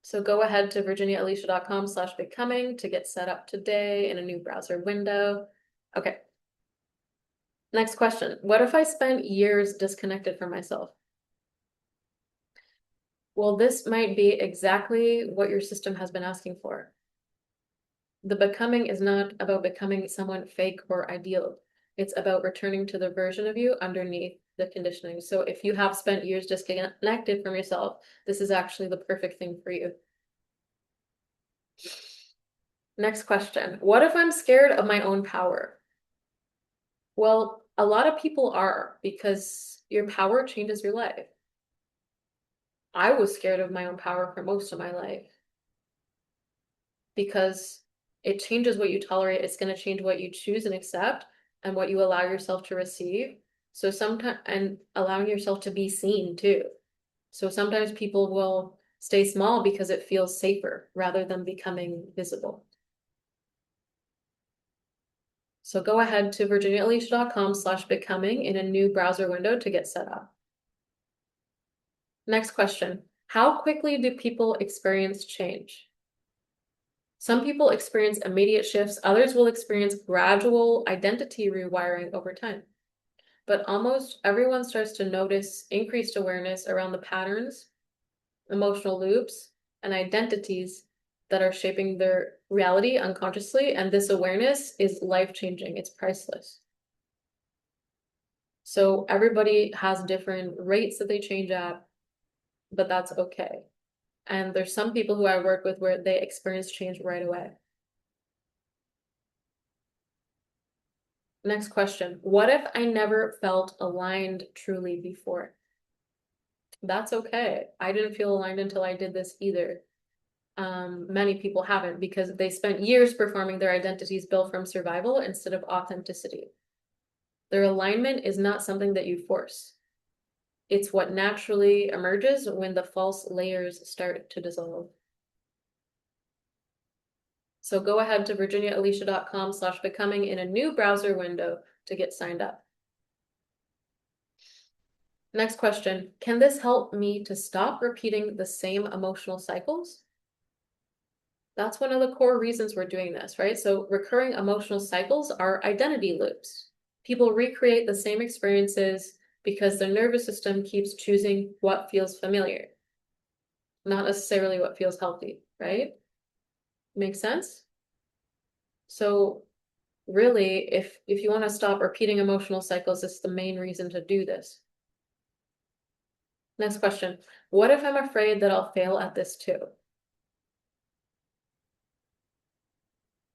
So go ahead to virginiaalicia.com/becoming to get set up today in a new browser window. Okay. Next question. What if I spent years disconnected from myself? Well, this might be exactly what your system has been asking for. The becoming is not about becoming someone fake or ideal. It's about returning to the version of you underneath the conditioning. So if you have spent years disconnected from yourself, this is actually the perfect thing for you. Next question. What if I'm scared of my own power? Well, a lot of people are, because your power changes your life. I was scared of my own power for most of my life because it changes what you tolerate. It's going to change what you choose and accept and what you allow yourself to receive. So sometimes, and allowing yourself to be seen too. So sometimes people will stay small because it feels safer rather than becoming visible. So go ahead to virginiaalicia.com/becoming in a new browser window to get set up. Next question. How quickly do people experience change? Some people experience immediate shifts, others will experience gradual identity rewiring over time. But almost everyone starts to notice increased awareness around the patterns, emotional loops, and identities that are shaping their reality unconsciously. And this awareness is life-changing. It's priceless. So everybody has different rates that they change at, but that's okay. And there's some people who I work with where they experience change right away. Next question. What if I never felt aligned truly before? That's okay. I didn't feel aligned until I did this either. Many people haven't because they spent years performing their identities built from survival instead of authenticity. Their alignment is not something that you force. It's what naturally emerges when the false layers start to dissolve. So go ahead to virginiaalicia.com/becoming in a new browser window to get signed up. Next question. Can this help me to stop repeating the same emotional cycles? That's one of the core reasons we're doing this, right? So recurring emotional cycles are identity loops. People recreate the same experiences because their nervous system keeps choosing what feels familiar, not necessarily what feels healthy, right? Make sense? So really, if you want to stop repeating emotional cycles, this is the main reason to do this. Next question. What if I'm afraid that I'll fail at this too?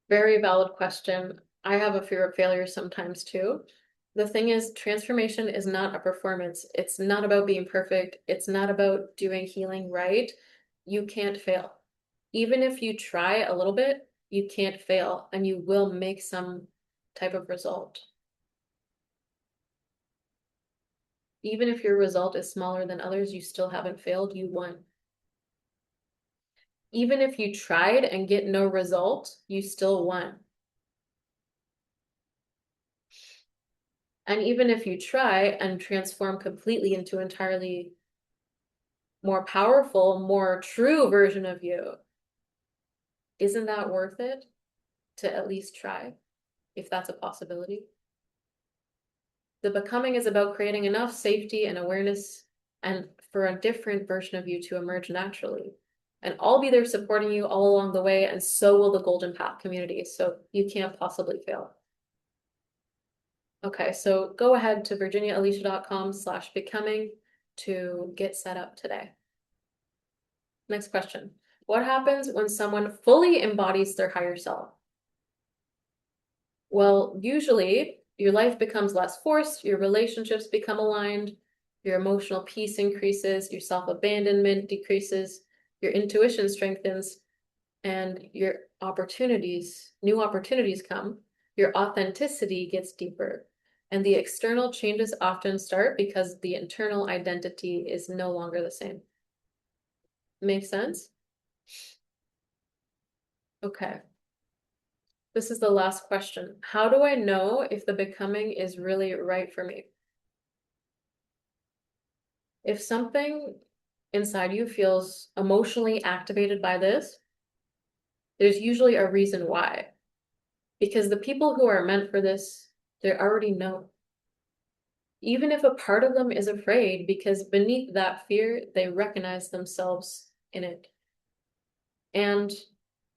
Very valid question. I have a fear of failure sometimes too. The thing is, transformation is not a performance. It's not about being perfect. It's not about doing healing right. You can't fail. Even if you try a little bit, you can't fail and you will make some type of result. Even if your result is smaller than others, you still haven't failed, you won. Even if you tried and get no result, you still won. And even if you try and transform completely into entirely more powerful, more true version of you, isn't that worth it to at least try, if that's a possibility? The becoming is about creating enough safety and awareness and for a different version of you to emerge naturally. And I'll be there supporting you all along the way, and so will the Golden Path community. So you can't possibly fail. Okay, so go ahead to virginiaalicia.com/becoming to get set up today. Next question. What happens when someone fully embodies their higher self? Well, usually your life becomes less forced, your relationships become aligned, your emotional peace increases, your self-abandonment decreases, your intuition strengthens, and your new opportunities come, your authenticity gets deeper, and the external changes often start because the internal identity is no longer the same. Make sense? Okay. This is the last question. How do I know if the becoming is really right for me? If something inside you feels emotionally activated by this, there's usually a reason why. Because the people who are meant for this, they already know. Even if a part of them is afraid, because beneath that fear, they recognize themselves in it. And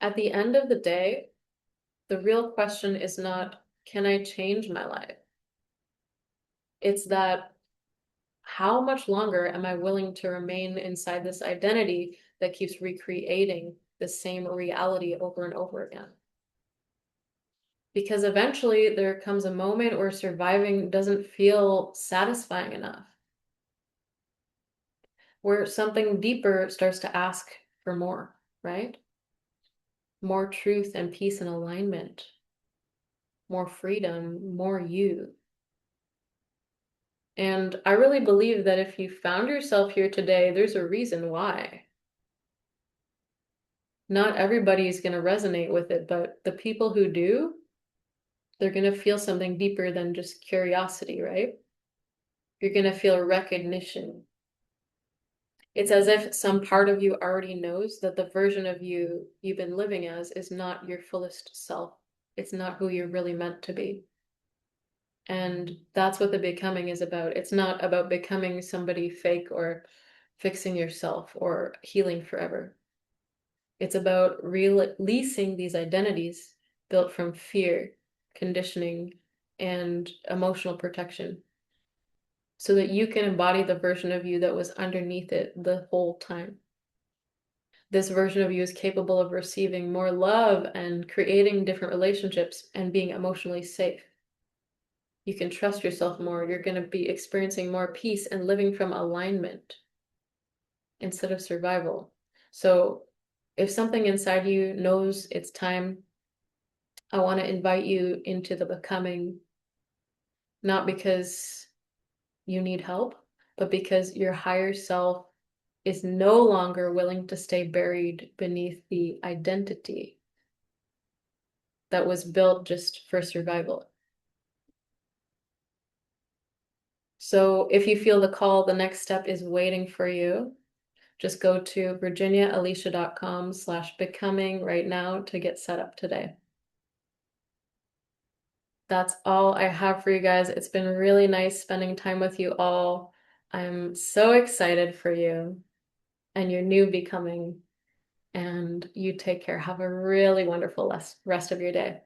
at the end of the day, the real question is not, can I change my life? It's that how much longer am I willing to remain inside this identity that keeps recreating the same reality over and over again? Because eventually there comes a moment where surviving doesn't feel satisfying enough, where something deeper starts to ask for more, right? More truth and peace and alignment, more freedom, more you. And I really believe that if you found yourself here today, there's a reason why. Not everybody is going to resonate with it, but the people who do, they're going to feel something deeper than just curiosity, right? You're going to feel recognition. It's as if some part of you already knows that the version of you you've been living as is not your fullest self. It's not who you're really meant to be. And that's what the becoming is about. It's not about becoming somebody fake or fixing yourself or healing forever. It's about releasing these identities built from fear, conditioning, and emotional protection so that you can embody the version of you that was underneath it the whole time. This version of you is capable of receiving more love and creating different relationships and being emotionally safe. You can trust yourself more. You're going to be experiencing more peace and living from alignment instead of survival. So, if something inside you knows it's time, I want to invite you into the becoming, not because you need help, but because your higher self is no longer willing to stay buried beneath the identity that was built just for survival. So if you feel the call, the next step is waiting for you. Just go to virginiaalicia.com/becoming right now to get set up today. That's all I have for you guys. It's been really nice spending time with you all. I'm so excited for you and your new becoming. And you take care. Have a really wonderful rest of your day.